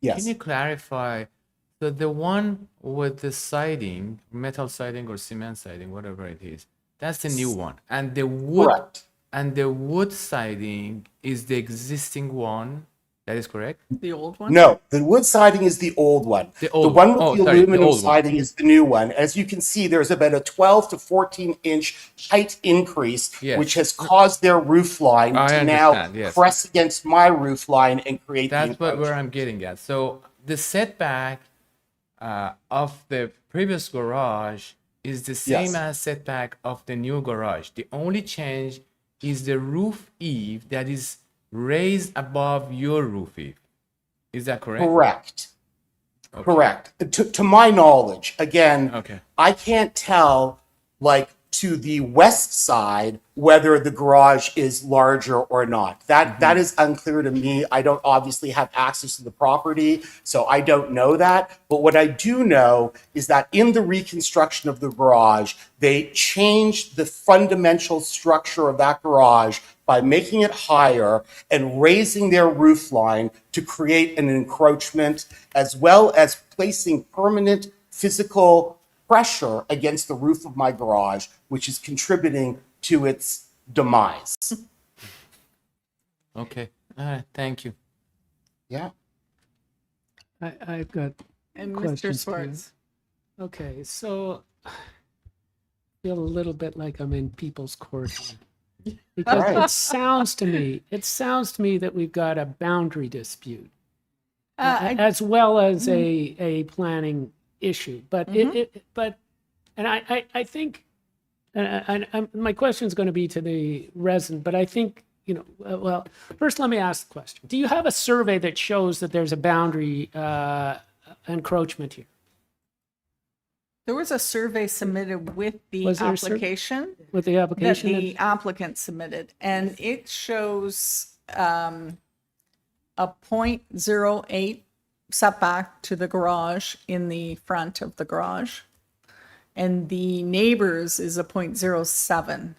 Yes. Can you clarify? So the one with the siding, metal siding or cement siding, whatever it is, that's the new one. And the wood Correct. and the wood siding is the existing one. That is correct? The old one? No, the wood siding is the old one. The old one one. with Oh, the sorry, the aluminum old one. siding is the new one. As you can see, there's about a 12 to 14 inch height increase, Yes. which has caused their roof line I to now understand, yes. press against my roof line and create the That's where encroachment. I'm getting at. So the setback of the previous garage is the same Yes. as setback of the new garage. The only change is the roof eave that is raised above your roof eave. Is that correct? Correct. Correct. To my knowledge, again, Okay. I can't tell, like, to the west side whether the garage is larger or not. That is unclear to me. I don't obviously have access to the property, so I don't know that. But what I do know is that in the reconstruction of the garage, they changed the fundamental structure of that garage by making it higher and raising their roof line to create an encroachment, as well as placing permanent physical pressure against the roof of my garage, which is contributing to its demise. Okay. Thank you. Yeah. I've got And Mr. questions for you. Swartz. Okay, so I feel a little bit like I'm in people's court here. Because Right. it sounds to me that we've got a boundary dispute as well as a planning issue. But I think, and my question is going to be to the resident, but I think, well, first let me ask the question. Do you have a survey that shows that there's a boundary encroachment here? There was a survey submitted with the Was there a application. With the application? That the applicant submitted, and it shows a 0.08 setback to the garage in the front of the garage. And the neighbors is a 0.07.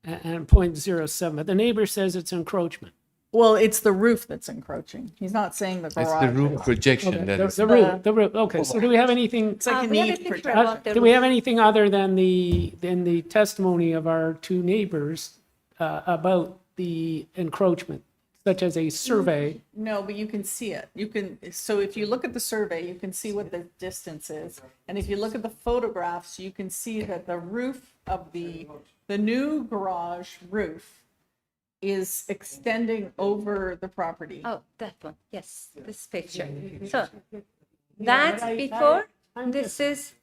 And 0.07, but the neighbor says it's encroachment. Well, it's the roof that's encroaching. He's not saying the garage. It's the roof projection Okay, that is. the roof. Okay, so do we have anything? It's like an we have a eve picture projection. about the Do we roof. have anything other than the testimony of our two neighbors about the encroachment, such as a survey? No, but you can see it. So if you look at the survey, you can see what the distance is. And if you look at the photographs, you can see that the roof of the new garage roof is extending over the property. Oh, that one. Yes, this picture. So that's before. This is.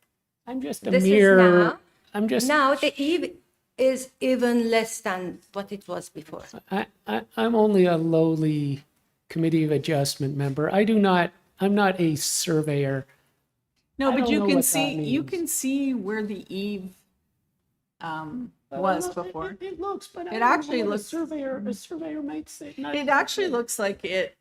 I'm just a This is mere. now. I'm just. Now the eve is even less than what it was before. I'm only a lowly committee of adjustment member. I'm not a surveyor. No, I but don't you know can what see, that you means. can see where the eave was before. It looks, but It actually looks. A surveyor might say. It actually looks like it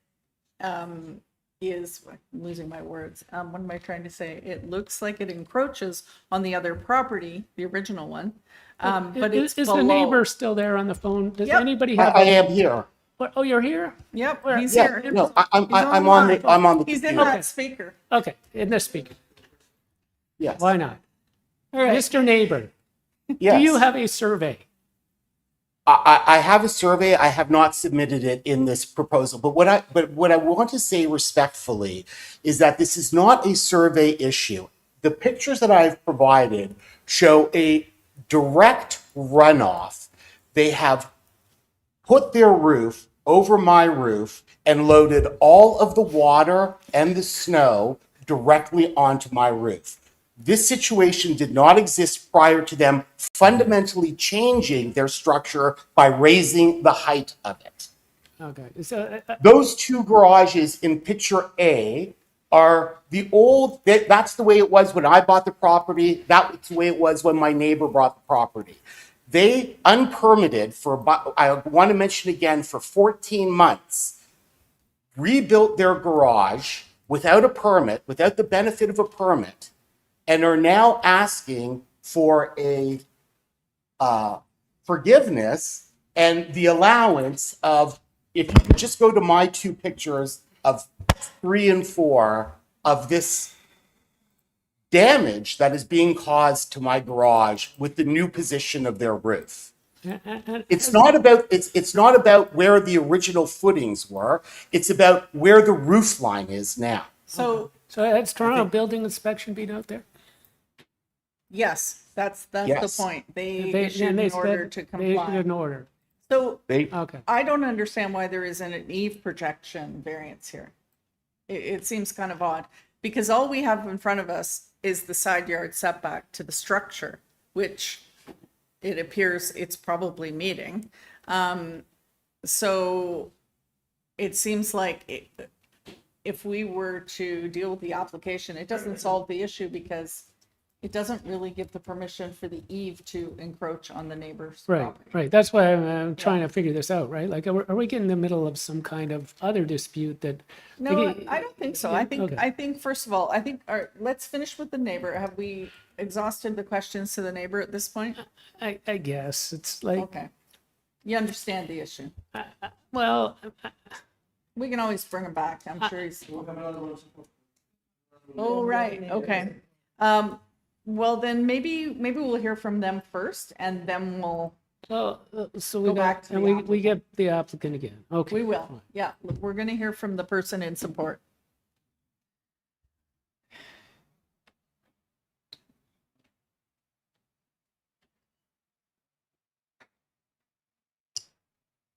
is, I'm losing my words. What am I trying to say? It looks like it encroaches on the other property, the original one. But it's is below. the neighbor still there on the phone? Does Yep. anybody have? I am here. What, oh, you're here? Yep, Where? he's Yeah, here. no, He's I'm on the He's in computer. that speaker. Okay, in the speaker. Yes. Why not? All right. Mr. Neighbor, Yes. do you have a survey? I have a survey. I have not submitted it in this proposal. But what I want to say respectfully is that this is not a survey issue. The pictures that I've provided show a direct runoff. They have put their roof over my roof and loaded all of the water and the snow directly onto my roof. This situation did not exist prior to them fundamentally changing their structure by raising the height of it. Okay, so Those two garages in picture A are the old, that's the way it was when I bought the property. That's the way it was when my neighbor bought the property. They unpermitted for about, I want to mention again, for 14 months, rebuilt their garage without a permit, without the benefit of a permit, and are now asking for a forgiveness and the allowance of, if you could just go to my two pictures of 3 and 4 of this damage that is being caused to my garage with the new position of their roof. It's not about where the original footings were. It's about where the roof line is now. So has Toronto Building Inspection been out there? yes, that's Yes. the point. They They- issued and they an order said to They issued comply. an order. So Okay. I don't understand why there isn't an eve projection variance here. It seems kind of odd, because all we have in front of us is the side yard setback to the structure, which it appears it's probably meeting. So it seems like if we were to deal with the application, it doesn't solve the issue, because it doesn't really give the permission for the eave to encroach on the neighbor's Right, property. right. That's why I'm trying to figure this out, right? Like, are we getting in the middle of some kind of other dispute that? No, like, I don't think so. yeah, I okay. think first of all, I think, let's finish with the neighbor. Have we exhausted the questions to the neighbor at this point? I guess it's like, Okay. You understand the issue. well, We can always bring him back. I'm sure he's. Oh, right. Okay. Well, then maybe we'll hear from them first and then we'll, well, so Go we back got, to and the we get the applicant again. Okay. we will. Yeah, we're going to hear from the person in support.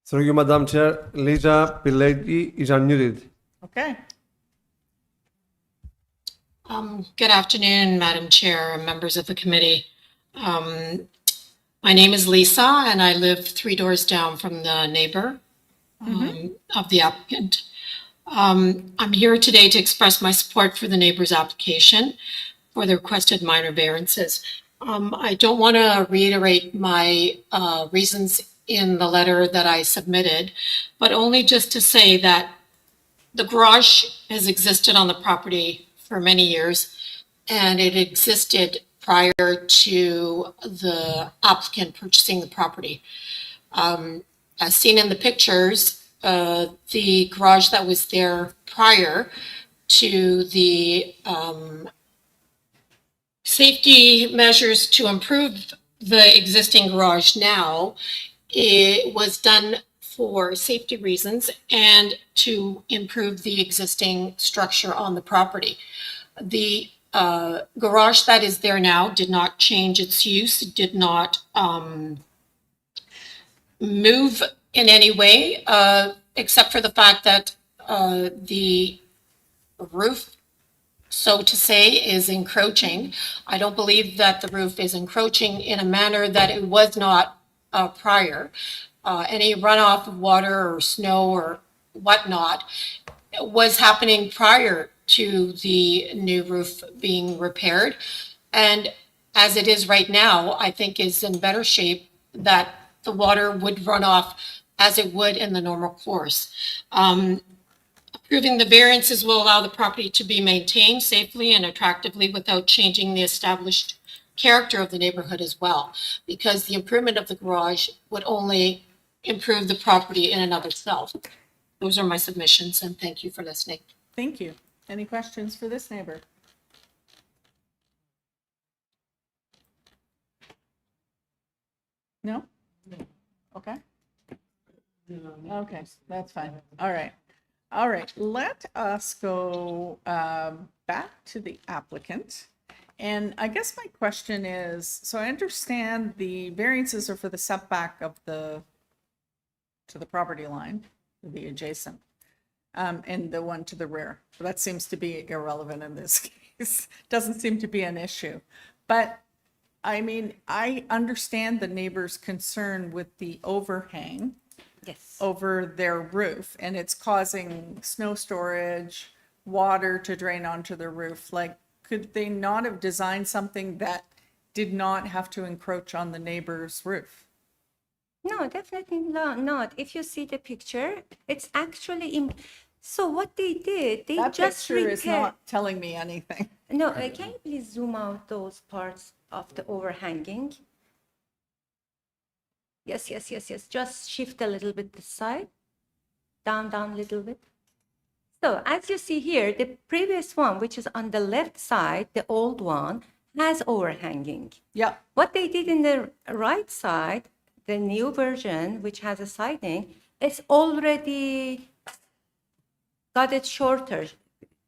Through you, Madam Chair, Lisa Pileggi is unmuted. Okay. Good afternoon, Madam Chair and members of the committee. My name is Lisa, and I live 3 doors down from the neighbor of the applicant. I'm here today to express my support for the neighbor's application for the requested minor variances. I don't want to reiterate my reasons in the letter that I submitted, but only just to say that the garage has existed on the property for many years, and it existed prior to the applicant purchasing the property. As seen in the pictures, the garage that was there prior to the safety measures to improve the existing garage now, it was done for safety reasons and to improve the existing structure on the property. The garage that is there now did not change its use, did not move in any way, except for the fact that the roof, so to say, is encroaching. I don't believe that the roof is encroaching in a manner that it was not prior. Any runoff of water or snow or whatnot was happening prior to the new roof being repaired. And as it is right now, I think is in better shape that the water would run off as it would in the normal course. Approving the variances will allow the property to be maintained safely and attractively without changing the established character of the neighborhood as well, because the improvement of the garage would only improve the property in and of itself. Those are my submissions, and thank you for listening. Thank you. Any questions for this neighbor? No? Okay. Okay, that's fine. All right. All right, let us go back to the applicant. And I guess my question is, so I understand the variances are for the setback of to the property line, the adjacent, and the one to the rear. So that seems to be irrelevant in this case. Doesn't seem to be an issue. But I mean, I understand the neighbor's concern with the overhang over their roof, and it's causing snow storage, water to drain onto the roof. Like, could they not have designed something that did not have to encroach on the neighbor's roof? No, definitely not. If you see the picture, it's actually so what they did, they That just picture is repaired. not telling me anything. No, can you please zoom out those parts of the overhanging? Yes. Just shift a little bit this side. Down a little bit. So as you see here, the previous one, which is on the left side, the old one, has overhanging. Yeah. What they did in the right side, the new version, which has a siding, it's already got it shorter.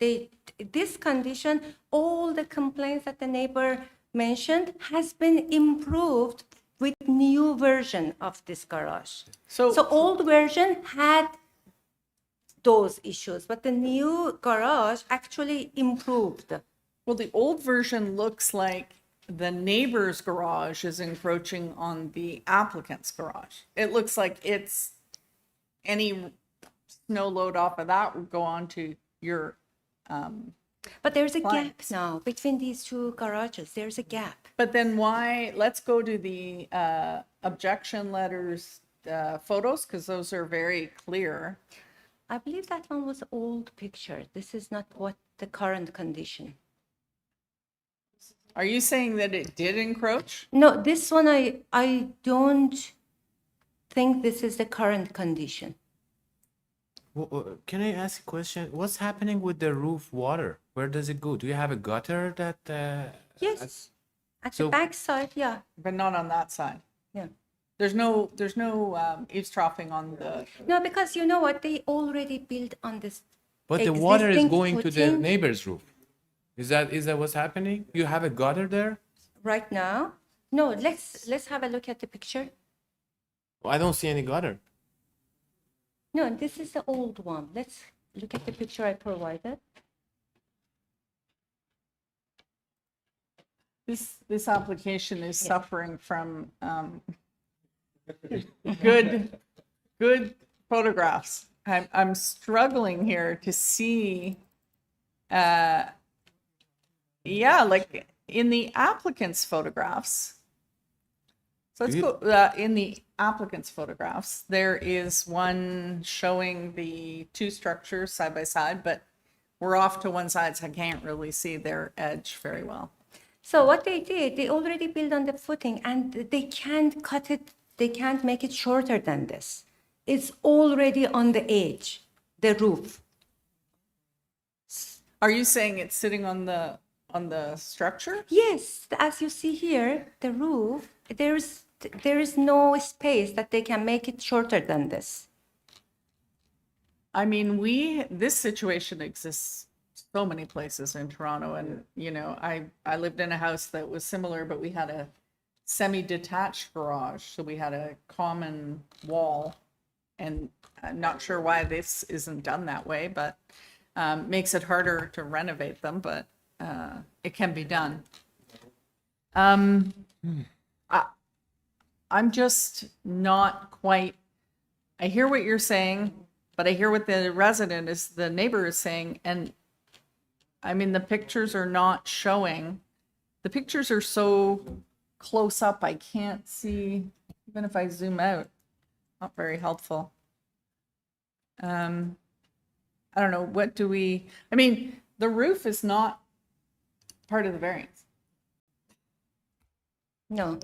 This condition, all the complaints that the neighbor mentioned has been improved with new version of this garage. So old version had those issues, but the new garage actually improved. Well, the old version looks like the neighbor's garage is encroaching on the applicant's garage. It looks like it's any snow load off of that would go on to your But there's a gap clients. now between these two garages. There's a gap. But then why, let's go to the objection letters photos, because those are very clear. I believe that one was old picture. This is not what the current condition. Are you saying that it did encroach? No, this one I don't think this is the current condition. Can I ask a question? What's happening with the roof water? Where does it go? Do you have a gutter that? Yes. At So- the back side, yeah. But not on that side. Yeah. There's no eavesdropping on the, No, because you know what? They already built on this. But the water is existing going to the footing neighbor's roof. Is that what's happening? You have a gutter there? right now. No, let's have a look at the picture. I don't see any gutter. No, this is the old one. Let's look at the picture I provided. this application is suffering from good photographs. I'm struggling here to see, yeah, like in the applicant's photographs. So let's go, in the applicant's photographs, there is one showing the two structures side by side, but we're off to one side, so I can't really see their edge very well. So what they did, they already built on the footing and they can't cut it, they can't make it shorter than this. It's already on the edge, the roof. Are you saying it's sitting on the structure? Yes, as you see here, the roof, there is no space that they can make it shorter than this. I mean, this situation exists so many places in Toronto, and you know, I lived in a house that was similar, but we had a semi-detached garage, so we had a common wall, and I'm not sure why this isn't done that way, but makes it harder to renovate them, but it can be done. I'm just not quite, I hear what you're saying, but I hear what the neighbor is saying, and I mean, the pictures are not showing. The pictures are so close up, I can't see, even if I zoom out, not very helpful. I don't know, I mean, the roof is not part of the variance. No.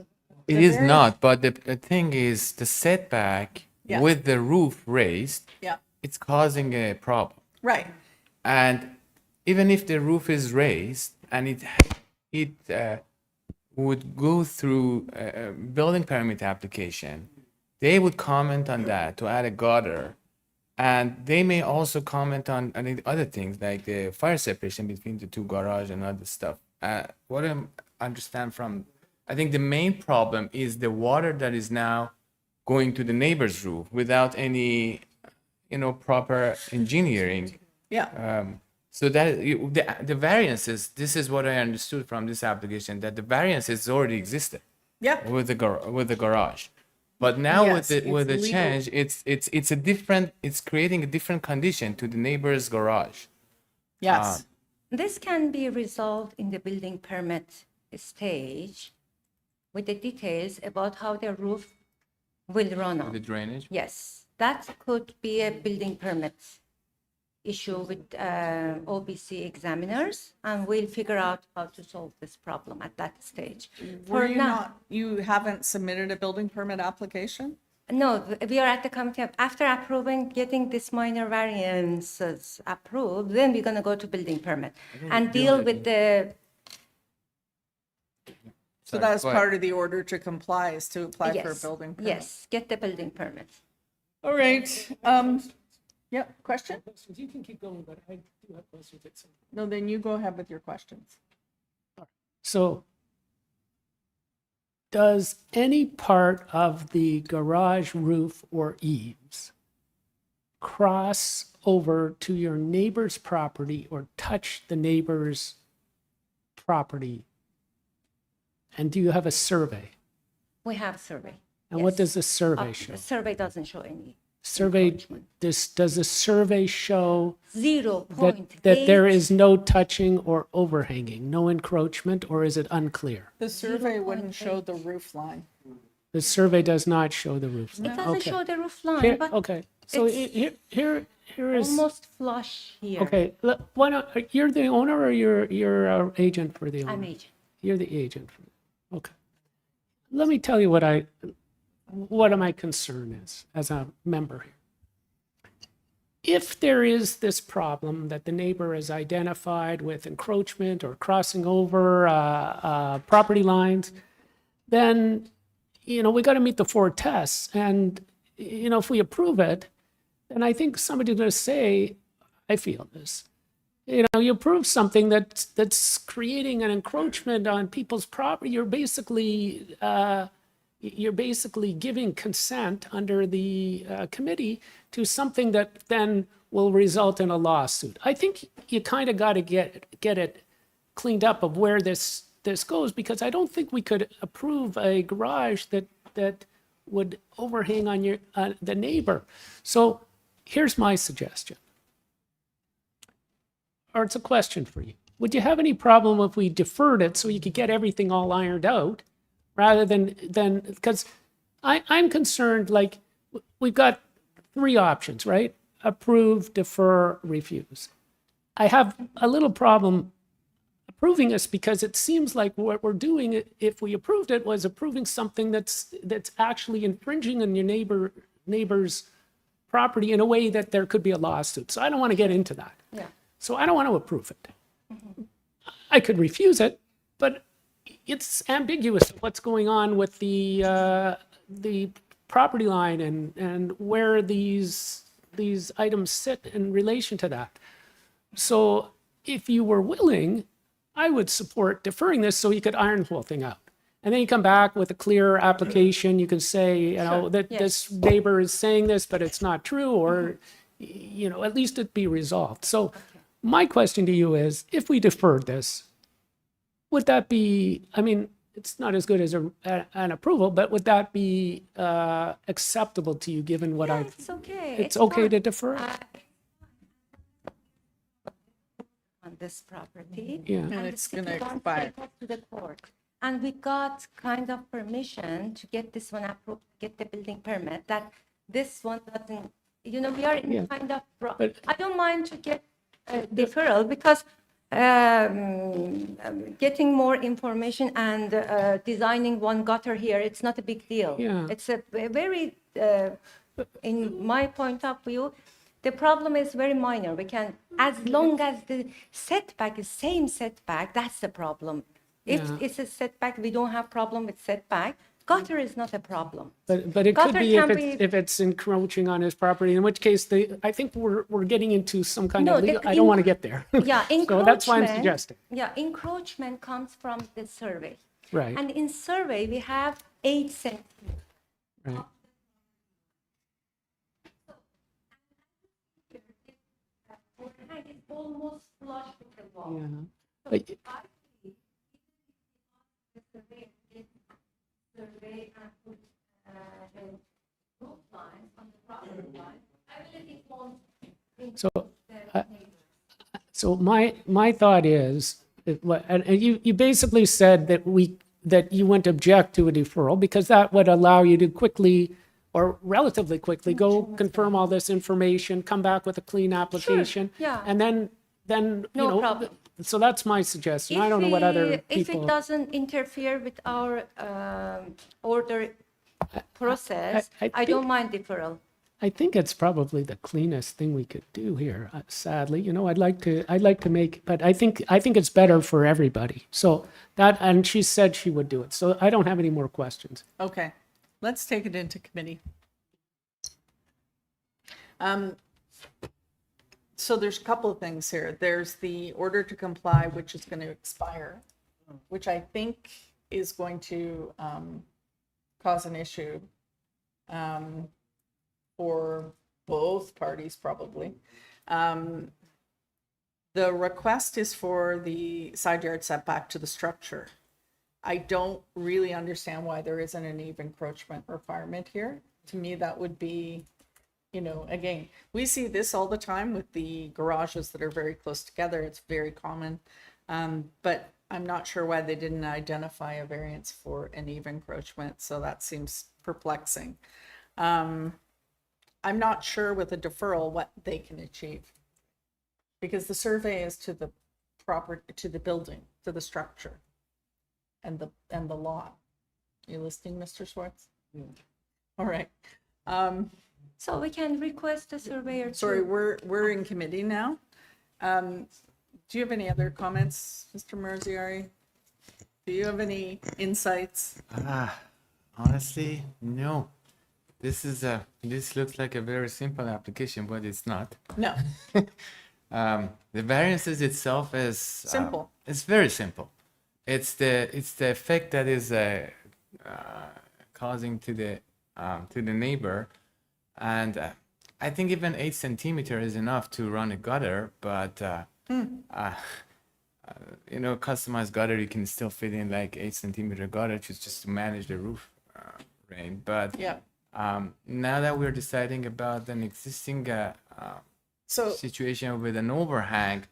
It is not, but the thing is, the setback Yeah. with the roof raised, Yeah, it's causing a problem. right. And even if the roof is raised and it would go through a building permit application, they would comment on that to add a gutter. And they may also comment on the other things like the fire separation between the two garage and other stuff. What I understand from, I think the main problem is the water that is now going to the neighbor's roof without any, proper engineering. Yeah. So that the variances, this is what I understood from this application, that the variances already existed. Yeah. With the garage, but now Yes, with the it's legal. change, it's a different, it's creating a different condition to the neighbor's garage. Yes. This can be resolved in the building permit stage with the details about how the roof will run on. The drainage. Yes, that could be a building permit issue with OBC examiners, and we'll figure out how to solve this problem at that stage. Were you now, you haven't submitted a building permit application? no, we are at the committee. After approving, getting this minor variances approved, then we're gonna go to building permit and deal with the. So that's part of the order to comply is to apply for a Yes, building permit. yes, get the building permit. All right. Yeah, question? You can keep going, but I do have questions. No, then you go ahead with your questions. So does any part of the garage roof or eaves cross over to your neighbor's property or touch the neighbor's property? And do you have a survey? We have survey. And what yes. does the survey The show? survey doesn't show any Survey, does the survey show Zero that, point that there eight. is no touching or overhanging, no encroachment, or is it unclear? The survey wouldn't show the roof line. The survey does not show the roof line. It doesn't Okay. show the roof line, Here- but Okay, so it's here is, almost flush here. okay, why not, you're the owner or you're our agent for the owner? I'm agent. You're the agent. Okay. Let me tell you what my concern is as a member here. If there is this problem that the neighbor has identified with encroachment or crossing over property lines, then, we got to meet the 4 tests. And, if we approve it, then I think somebody's going to say, I feel this. You approve something that's creating an encroachment on people's property. You're basically giving consent under the committee to something that then will result in a lawsuit. I think you kind of got to get it cleaned up of where this goes, because I don't think we could approve a garage that would overhang on the neighbor. So here's my suggestion. Or it's a question for you. Would you have any problem if we deferred it so you could get everything all ironed out, rather than because I'm concerned, like, we've got 3 options, right? Approve, defer, refuse. I have a little problem approving this because it seems like what we're doing, if we approved it, was approving something that's actually infringing on your neighbor's property in a way that there could be a lawsuit. So I don't want to get into that. Yeah. So I don't want to approve it. I could refuse it, but it's ambiguous what's going on with the property line and where these items sit in relation to that. So if you were willing, I would support deferring this so you could iron the whole thing out. And then you come back with a clear application. You can say, that this neighbor is saying this, but it's not true, or, at least it be resolved. So my question to you is, if we deferred this, would that be, it's not as good as an approval, but would that be acceptable to you, given what I've... It's okay. It's okay fine. to defer? On this property. Yeah. And the it's city gonna wants to expire. take us to the court. And we got kind of permission to get this one approved, get the building permit, that this one doesn't, we are in Yeah. kind of, But- I don't mind to get deferral, because getting more information and designing one gutter here, it's not a big deal. Yeah. It's a very, in my point of view, the problem is very minor. We can, as long as the setback is same setback, that's the problem. If Yeah. it's a setback, we don't have problem with setback. Gutter is not a problem. But it could Gutter be can if it's encroaching on his property, in which case I think we're getting into some kind No, of legal, the I don't want to get there. Yeah, So that's why I'm encroachment. suggesting. Yeah, encroachment comes from the survey. Right, And in survey, we have 8 centimeters. right. It's almost flush with the wall. Yeah. So But- I think the survey did survey and put the roof lines on the property line, I really think won't. So, So my thought is, and you basically said that you wouldn't object to a deferral because that would allow you to quickly or relatively quickly go confirm all this information, come back with a clean application. yeah. And then, No problem. so that's my suggestion. I don't know what other If it people. doesn't interfere with our order process, I I don't think- mind deferral. I think it's probably the cleanest thing we could do here. Sadly, I'd like to make, but I think it's better for everybody. So and she said she would do it. So I don't have any more questions. Okay, let's take it into committee. So there's a couple of things here. There's the order to comply, which is going to expire, which I think is going to cause an issue for both parties, probably. The request is for the side yard setback to the structure. I don't really understand why there isn't an eve encroachment requirement here. To me, that would be you know, again, we see this all the time with the garages that are very close together. It's very common. But I'm not sure why they didn't identify a variance for an eve encroachment, so that seems perplexing. I'm not sure with a deferral what they can achieve. Because the survey is to the to the building, to the structure and the lot. You listening, Mr. Schwartz? All right. So we can request the surveyor to. Sorry, we're in committee now. Do you have any other comments, Mr. Marziari? Do you have any insights? Honestly, no. This looks like a very simple application, but it's not. No. The variances itself is Simple. It's very simple. It's the effect that is causing to the neighbor, and I think even 8 centimeter is enough to run a gutter, but you know, customized gutter you can still fit in like 8 centimeter gutter just to manage the roof rain. But Yeah. Now that we're deciding about an existing situation with an overhang,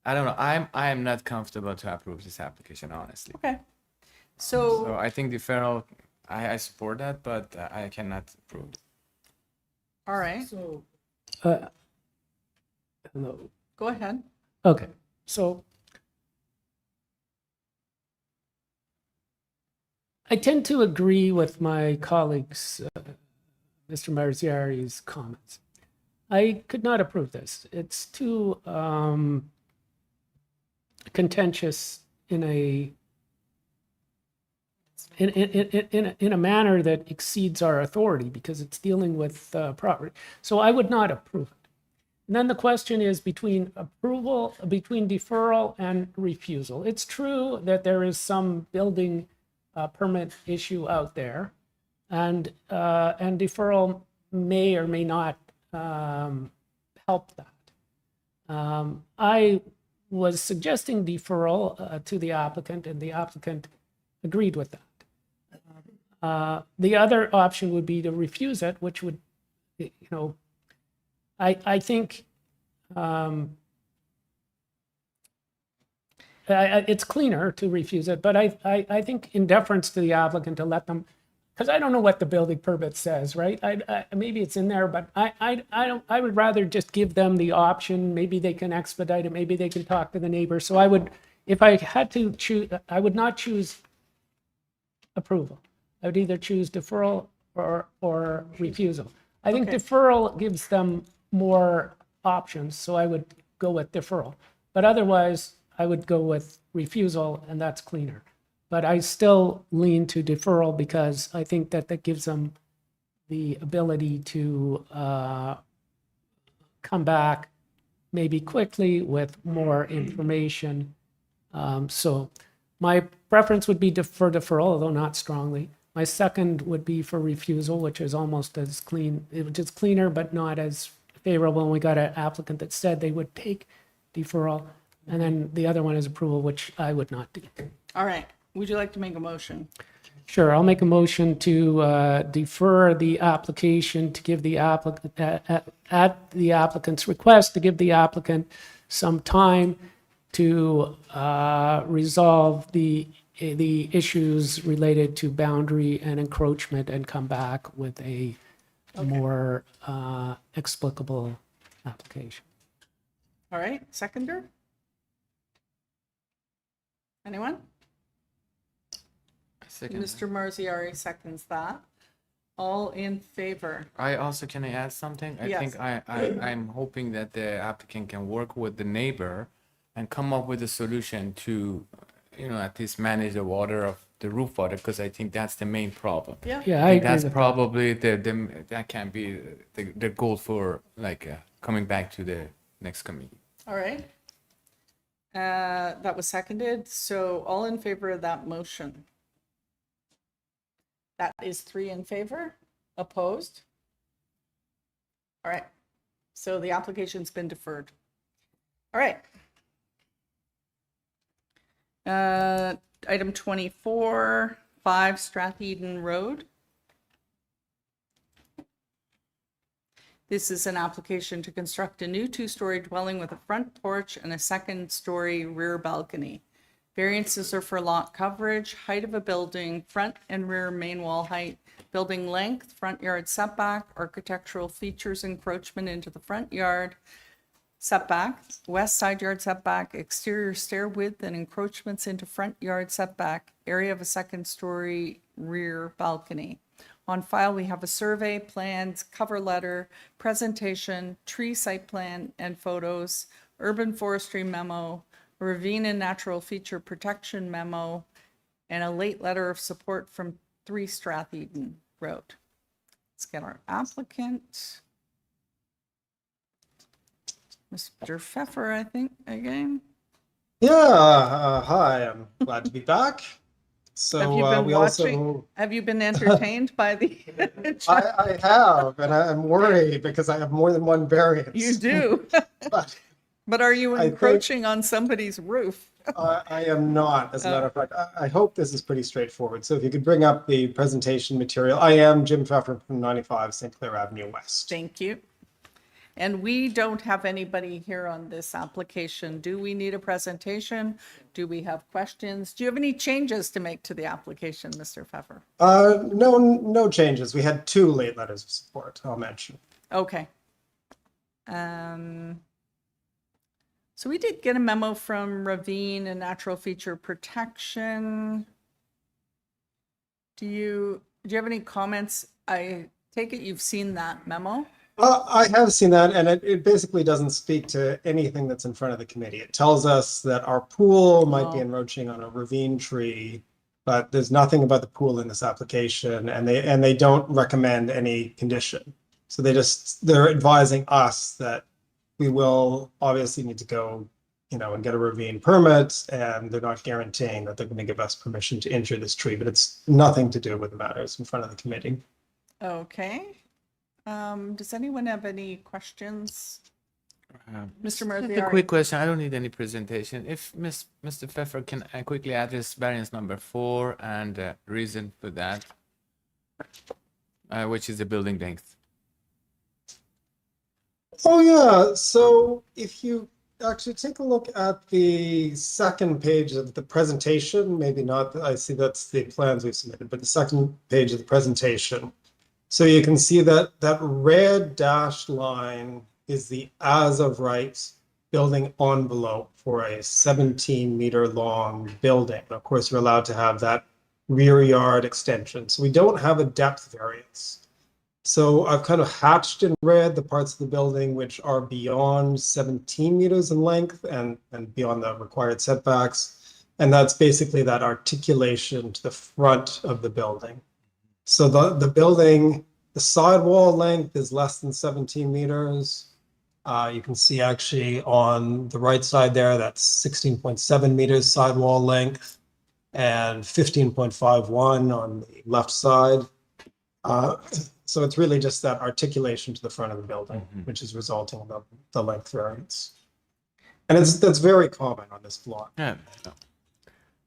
I don't know. I am not comfortable to approve this application, honestly. Okay. So I think deferral, I support that, but I cannot approve it. All right. So, hello. Go ahead. Okay, so I tend to agree with my colleagues, Mr. Marziari's comments. I could not approve this. It's too contentious in a manner that exceeds our authority because it's dealing with property. So I would not approve it. And then the question is between deferral and refusal. It's true that there is some building permit issue out there, and deferral may or may not help that. I was suggesting deferral to the applicant, and the applicant agreed with that. The other option would be to refuse it, which would, you know, I think it's cleaner to refuse it, but I think in deference to the applicant to let them, because I don't know what the building permit says, right? Maybe it's in there, but I would rather just give them the option. Maybe they can expedite it. Maybe they can talk to the neighbor. So I would, if I had to choose, I would not choose approval. I would either choose deferral or refusal. I think Okay. deferral gives them more options, so I would go with deferral. But otherwise, I would go with refusal, and that's cleaner. But I still lean to deferral because I think that gives them the ability to come back maybe quickly with more information. So my preference would be for deferral, although not strongly. My second would be for refusal, which is almost as clean, which is cleaner, but not as favorable. And we got an applicant that said they would take deferral. And then the other one is approval, which I would not do. All right. Would you like to make a motion? Sure, I'll make a motion to defer the application to give the applicant, at the applicant's request, to give the applicant some time to resolve the issues related to boundary and encroachment and come back with a more explicable application. All right. Seconder? Anyone? Mr. Marziari seconds that. All in favor? Can I add something? I think I'm hoping that the applicant can work with the neighbor and come up with a solution to, you know, at least manage the water of the roof water, because I think that's the main problem. Yeah. Yeah, I agree that's with that. probably that can be the goal for like coming back to the next committee. All right. That was seconded. So all in favor of that motion? That is 3 in favor. Opposed? All right. So the application's been deferred. All right. Item 24, 5 Strath Eden Road. This is an application to construct a new two-story dwelling with a front porch and a second-story rear balcony. Variances are for lot coverage, height of a building, front and rear main wall height, building length, front yard setback, architectural features, encroachment into the front yard setback, west side yard setback, exterior stair width and encroachments into front yard setback, area of a second-story rear balcony. On file, we have a survey, plans, cover letter, presentation, tree site plan and photos, urban forestry memo, a ravine and natural feature protection memo, and a late letter of support from 3 Stratheden Road. Let's get our applicant. Mr. Pfeffer, I think, again. Yeah, hi, I'm glad to be back. So Have you been we watching? also, Have you been entertained by the? I have, and I'm worried because I have more than one variance. You do. But are you I think- encroaching on somebody's roof? I am not, as a matter of fact. I hope this is pretty straightforward. So if you could bring up the presentation material. I am Jim Pfeffer from 95 St. Clair Avenue West. Thank you. And we don't have anybody here on this application. Do we need a presentation? Do we have questions? Do you have any changes to make to the application, Mr. Pfeffer? No changes. We had 2 late letters of support, I'll mention. Okay. So we did get a memo from Ravine and Natural Feature Protection. Do you have any comments? I take it you've seen that memo? I have seen that, and it basically doesn't speak to anything that's in front of the committee. It tells us that our pool might be encroaching on a ravine tree, but there's nothing about the pool in this application, and they don't recommend any condition. So they're advising us that we will obviously need to go, and get a ravine permit, and they're not guaranteeing that they're going to give us permission to injure this tree, but it's nothing to do with the matters in front of the committee. Okay. Does anyone have any questions? Mr. Just Murphy? a quick question. I don't need any presentation. If Mr. Pfeffer can quickly address variance number 4 and reason for that, which is the building length. Oh, yeah. So if you actually take a look at the second page of the presentation, maybe not, I see that's the plans we've submitted, but the second page of the presentation. So you can see that that red dashed line is the as of right building envelope for a 17-meter long building. And of course, you're allowed to have that rear yard extension. So we don't have a depth variance. So I've kind of hatched in red the parts of the building which are beyond 17 meters in length and beyond the required setbacks. And that's basically that articulation to the front of the building. So the building, the sidewall length is less than 17 meters. You can see actually on the right side there, that's 16.7 meters sidewall length and 15.51 on the left side. So it's really just that articulation to the front of the building, which is resulting in the length variance. And that's very common on this block. Yeah. No.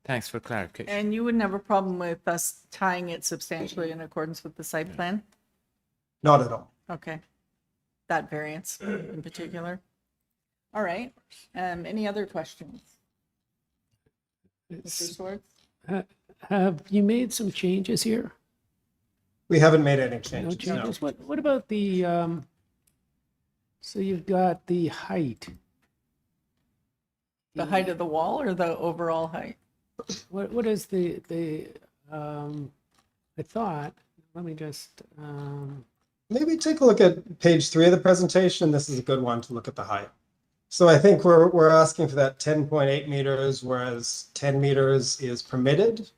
Thanks for clarification. And you wouldn't have a problem with us tying it substantially in accordance with the site plan? Not at all. Okay. That variance in particular. All right. Any other questions? Mr. Swartz? Have you made some changes here? We haven't made any No changes. changes? What about the, so you've got the height. The height of the wall or the overall height? What is I thought, let me just, Maybe take a look at page 3 of the presentation. This is a good one to look at the height. So I think we're asking for that 10.8 meters, whereas 10 meters is permitted.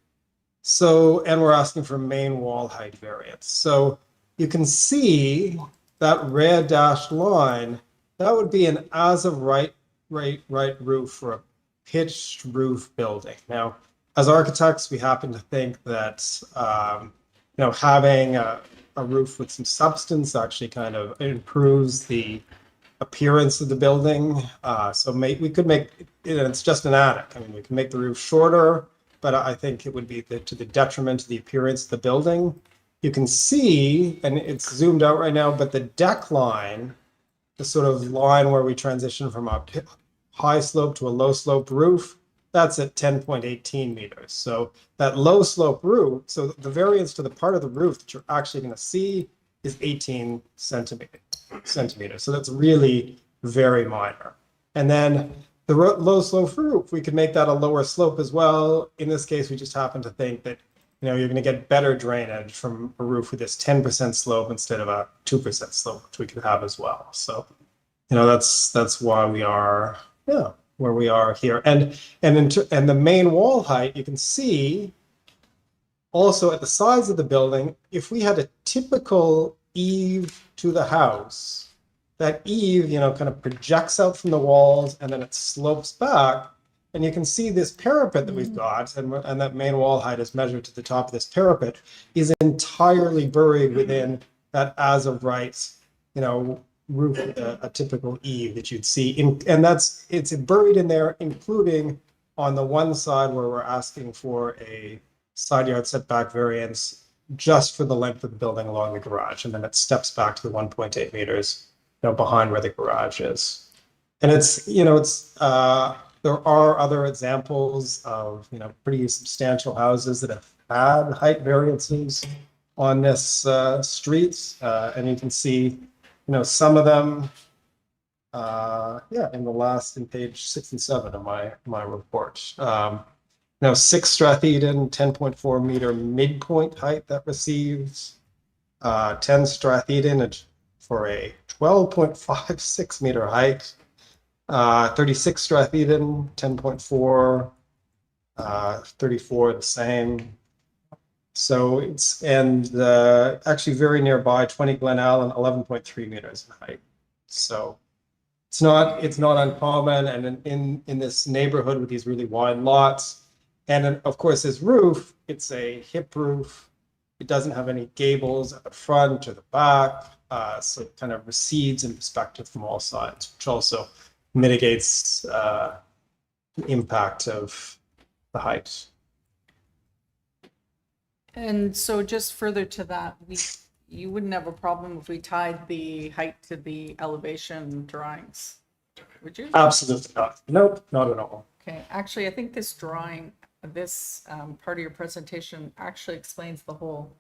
So, and we're asking for main wall height variance. So you can see that red dashed line, that would be an as of right roof for a pitched roof building. Now, as architects, we happen to think that, having a roof with some substance actually kind of improves the appearance of the building. So we could make, it's just an attic. I mean, we can make the roof shorter, but I think it would be to the detriment of the appearance of the building. you can see, and it's zoomed out right now, but the deck line, the sort of line where we transition from a high slope to a low slope roof, that's at 10.18 meters. So that low slope roof, so the variance to the part of the roof that you're actually going to see is 18 centimeters. So that's really very minor. And then the low slope roof, we could make that a lower slope as well. In this case, we just happen to think that you're going to get better drainage from a roof with this 10% slope instead of a 2% slope, which we could have as well. So, that's why we are, where we are here. And the main wall height, you can see also at the sides of the building, if we had a typical eave to the house, that eave, kind of projects out from the walls and then it slopes back. And you can see this parapet that we've got, and that main wall height is measured to the top of this parapet, is entirely buried within that as of right, roof, a typical eave that you'd see. And it's buried in there, including on the one side where we're asking for a side yard setback variance just for the length of the building along the garage. And then it steps back to the 1.8 meters, behind where the garage is. And there are other examples of, pretty substantial houses that have had height variances on this street. And you can see, some of them, in page 6 and 7 of my report. 6 Stratheden, 10.4 meter midpoint height that receives, 10 Stratheden for a 12.56 meter height. 36 Stratheden, 10.4, 34 the same. So it's, actually very nearby, 20 Glen Allen, 11.3 meters in height. So it's not uncommon, and in this neighborhood with these really wide lots, and then, of course, this roof, it's a hip roof. It doesn't have any gables at the front or the back, so it kind of recedes in perspective from all sides, which also mitigates the impact of the height. And so just further to that, you wouldn't have a problem if we tied the height to the elevation drawings, would you? Absolutely not. Nope, not at all. Okay, actually, I think this drawing, this part of your presentation actually explains the whole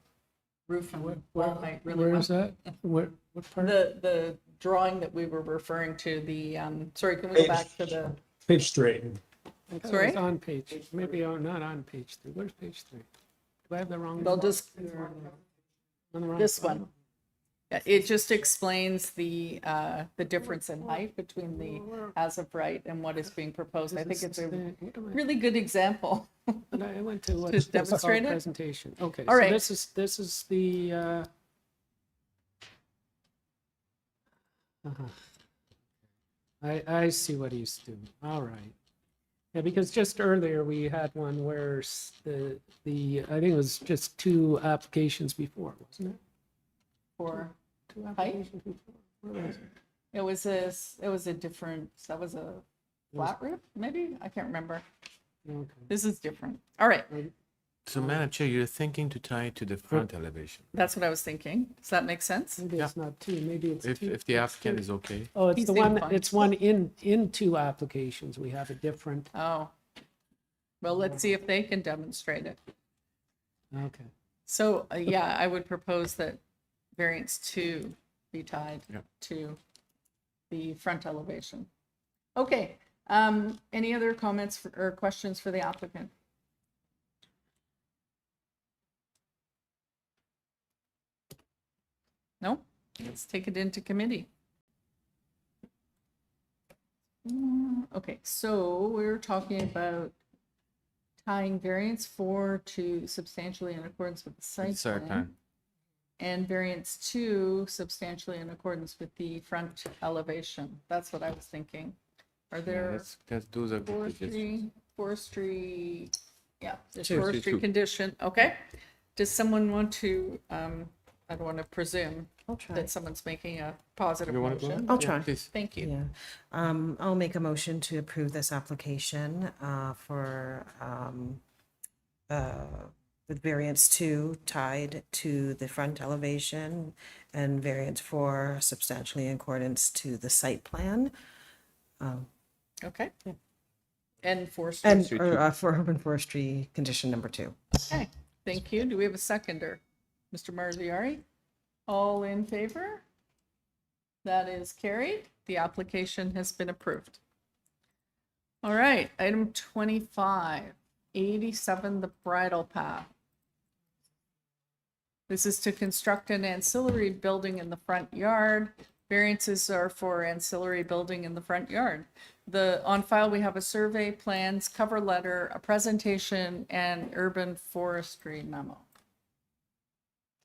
roof and wall height really well. Where is that? What part? The drawing that we were referring to, sorry, can we go back to the? Page 3. I thought it Sorry? was on page, maybe not on page 3. Where's page 3? Do I have the wrong? They'll just, on the wrong this slide? one. Yeah, it just explains the difference in height between the as of right and what is being proposed. I think it's a really good example. But I went to To demonstrate it? presentation. Okay, All so right. this is the I see what he's doing. All right. Yeah, because just earlier we had one where the I think it was just 2 applications before, wasn't it? For 2 height? applications before. Where was it? It was a different, that was a flat roof, maybe? I can't remember. Okay. This is different. All right, So, Madam Chair, you're thinking to tie it to the front elevation. that's what I was thinking. Does that make sense? Maybe it's not 2, maybe it's 2. If the applicant is okay. Oh, it's He the seemed one, fine. it's one in 2 applications. We have a different, Oh. Well, let's see if they can demonstrate it. okay. So, yeah, I would propose that variance 2 be tied Yep. to the front elevation. Okay, any other comments or questions for the applicant? No? Let's take it into committee. Okay, so we're talking about tying variance 4 to substantially in accordance with the site Site plan. plan. And variance 2 substantially in accordance with the front elevation. That's what I was thinking. Are Yeah, there those are good suggestions. forestry, yeah, there's Two. forestry Two. condition, okay. Does someone want to, I don't want to presume I'll try. that someone's making a positive You wanna go motion. ahead? I'll Yeah, try. please. Thank you. Yeah. I'll make a motion to approve this application for with variance 2 tied to the front elevation and variance 4 substantially in accordance to the site plan. Okay. And for. And for urban forestry, condition number 2. Okay, thank you. Do we have a seconder? Mr. Marziari? All in favor? That is carried. The application has been approved. All right, item 25, 87 The Bridle Path. This is to construct an ancillary building in the front yard. Variances are for ancillary building in the front yard. On file, we have a survey, plans, cover letter, a presentation, and urban forestry memo.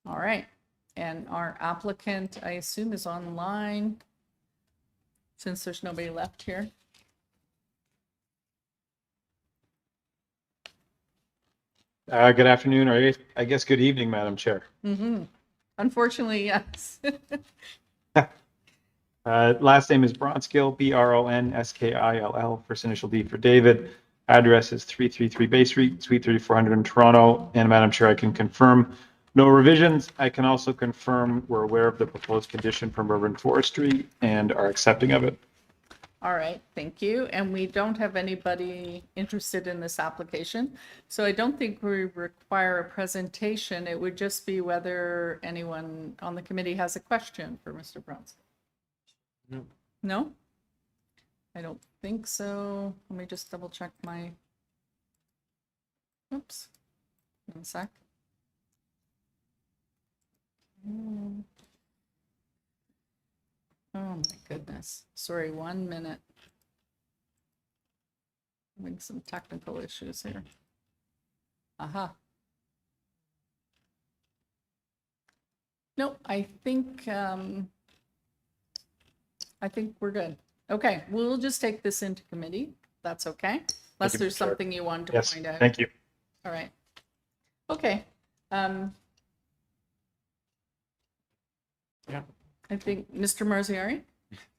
All right, and our applicant, I assume, is online, since there's nobody left here. Good afternoon, or I guess good evening, Madam Chair. Unfortunately, yes. Last name is Bronskill, Bronskill, first initial D for David. Address is 333 Bay Street, Suite 3400 in Toronto. And Madam Chair, I can confirm no revisions. I can also confirm we're aware of the proposed condition from Urban Forestry and are accepting of it. All right, thank you. And we don't have anybody interested in this application. So I don't think we require a presentation. It would just be whether anyone on the committee has a question for Mr. Bronskill. No. No? I don't think so. Let me just double check my. Oops. 1 sec. Oh my goodness. Sorry, 1 minute. Having some technical issues here. Aha. Nope, I think we're good. Okay, we'll just take this into committee. That's okay. Unless you, there's Chair. something you wanted to Yes, point out. thank you. All right. Okay. Yeah. I think Mr. Marziari?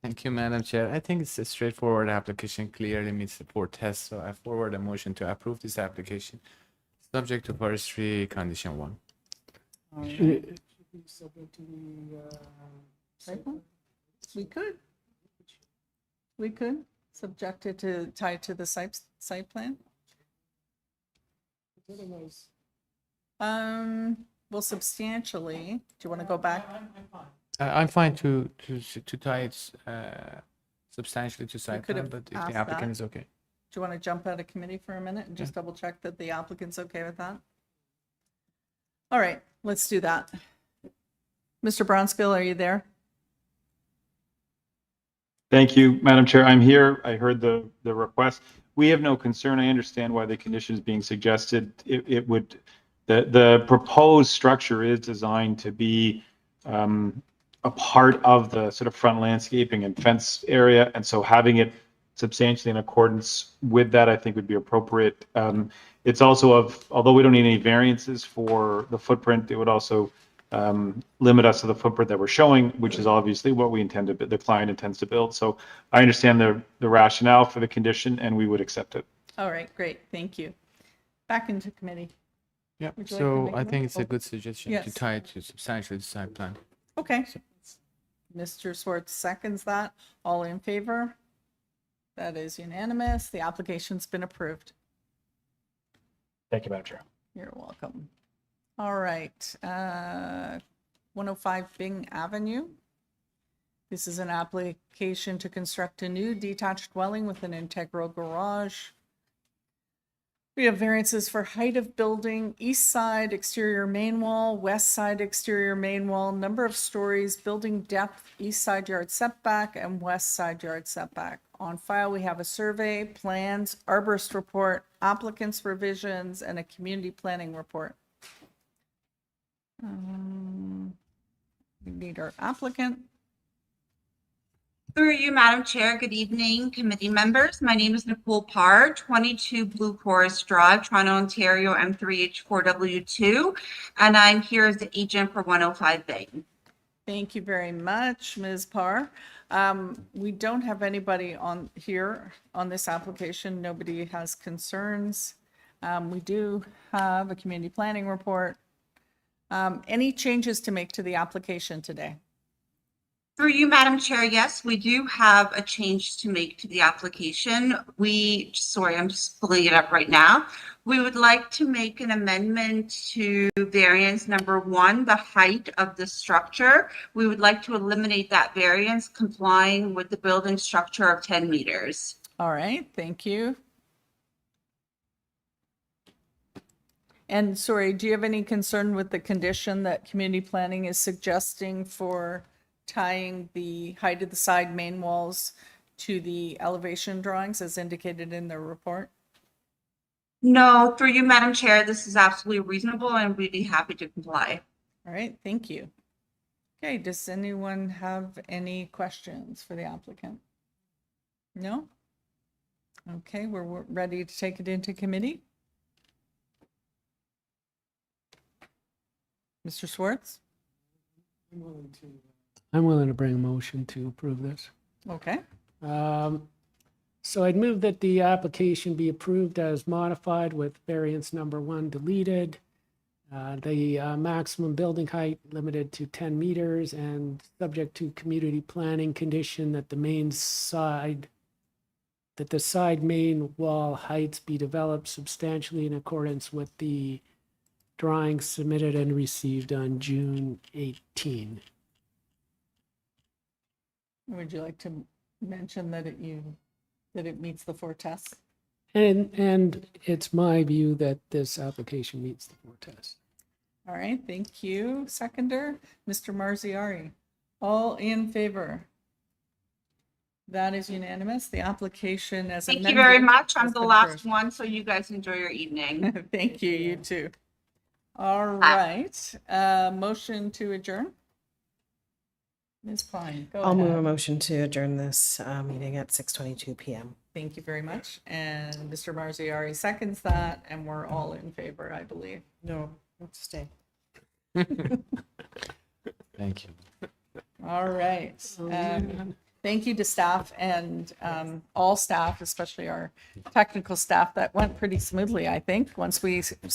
Thank you, Madam Chair. I think it's a straightforward application, clearly meets the 4 tests, so I forward a motion to approve this application, subject to forestry condition 1. All right. Should we submit to the, Site plan? We could subject it to tied to the site plan. otherwise, Well, substantially. Do you want to go back? I'm fine to tie it substantially to site could plan, have but if asked the applicant that. is okay. Do you want to jump out of committee for a minute and just double check that the applicant's okay with that? All right, let's do that. Mr. Bronskill, are you there? Thank you, Madam Chair. I'm here. I heard the request. We have no concern. I understand why the condition is being suggested. It would, the proposed structure is designed to be a part of the sort of front landscaping and fence area. And so having it substantially in accordance with that, I think would be appropriate. It's also although we don't need any variances for the footprint, it would also limit us to the footprint that we're showing, which is obviously what we intend to, the client intends to build. So I understand the rationale for the condition and we would accept it. All right, great, thank you. Back into committee. Yeah, Would you like to so make a I think motion? it's a good suggestion to Yes. tie it to substantially to site plan. Okay. Mr. Swartz seconds that. All in favor? That is unanimous. The application's been approved. Thank you, Madam Chair. You're welcome. All right, 105 Bing Avenue. This is an application to construct a new detached dwelling with an integral garage. We have variances for height of building, east side exterior main wall, west side exterior main wall, number of stories, building depth, east side yard setback, and west side yard setback. On file, we have a survey, plans, arborist report, applicant's revisions, and a community planning report. We need our applicant. Through you, Madam Chair, good evening, committee members. My name is Nicole Parr, 22 Blue Forest Drive, Toronto, Ontario, M3H4W2, and I'm here as the agent for 105 Bing. Thank you very much, Ms. Parr. We don't have anybody on here on this application. Nobody has concerns. We do have a community planning report. Any changes to make to the application today? Through you, Madam Chair, yes, we do have a change to make to the application. Sorry, I'm just pulling it up right now. We would like to make an amendment to variance number 1, the height of the structure. We would like to eliminate that variance, complying with the building structure of 10 meters. All right, thank you. And sorry, do you have any concern with the condition that community planning is suggesting for tying the height of the side main walls to the elevation drawings as indicated in the report? No, through you, Madam Chair, this is absolutely reasonable and we'd be happy to comply. All right, thank you. Okay, does anyone have any questions for the applicant? No? Okay, we're ready to take it into committee. Mr. Swartz? I'm willing to bring a motion to approve this. Okay. So I'd move that the application be approved as modified with variance number 1 deleted. The maximum building height limited to 10 meters and subject to community planning condition that the side main wall heights be developed substantially in accordance with the drawings submitted and received on June 18. Would you like to mention that it meets the 4 tests? And it's my view that this application meets the 4 tests. All right, thank you. Seconder, Mr. Marziari. All in favor? That is unanimous. The application as Thank amended. you very much. I'm has the been last approved. one, so you guys enjoy your evening. Thank you, you too. All right, motion to adjourn? Ms. Klein, go I'll move a ahead. motion to adjourn this meeting at 6:22 p.m. Thank you very much. And Mr. Marziari seconds that, and we're all in favor, I believe. No, let's stay. Thank you. All right. Oh, man. Thank you to staff and all staff, especially our technical staff. That went pretty smoothly, I think, once we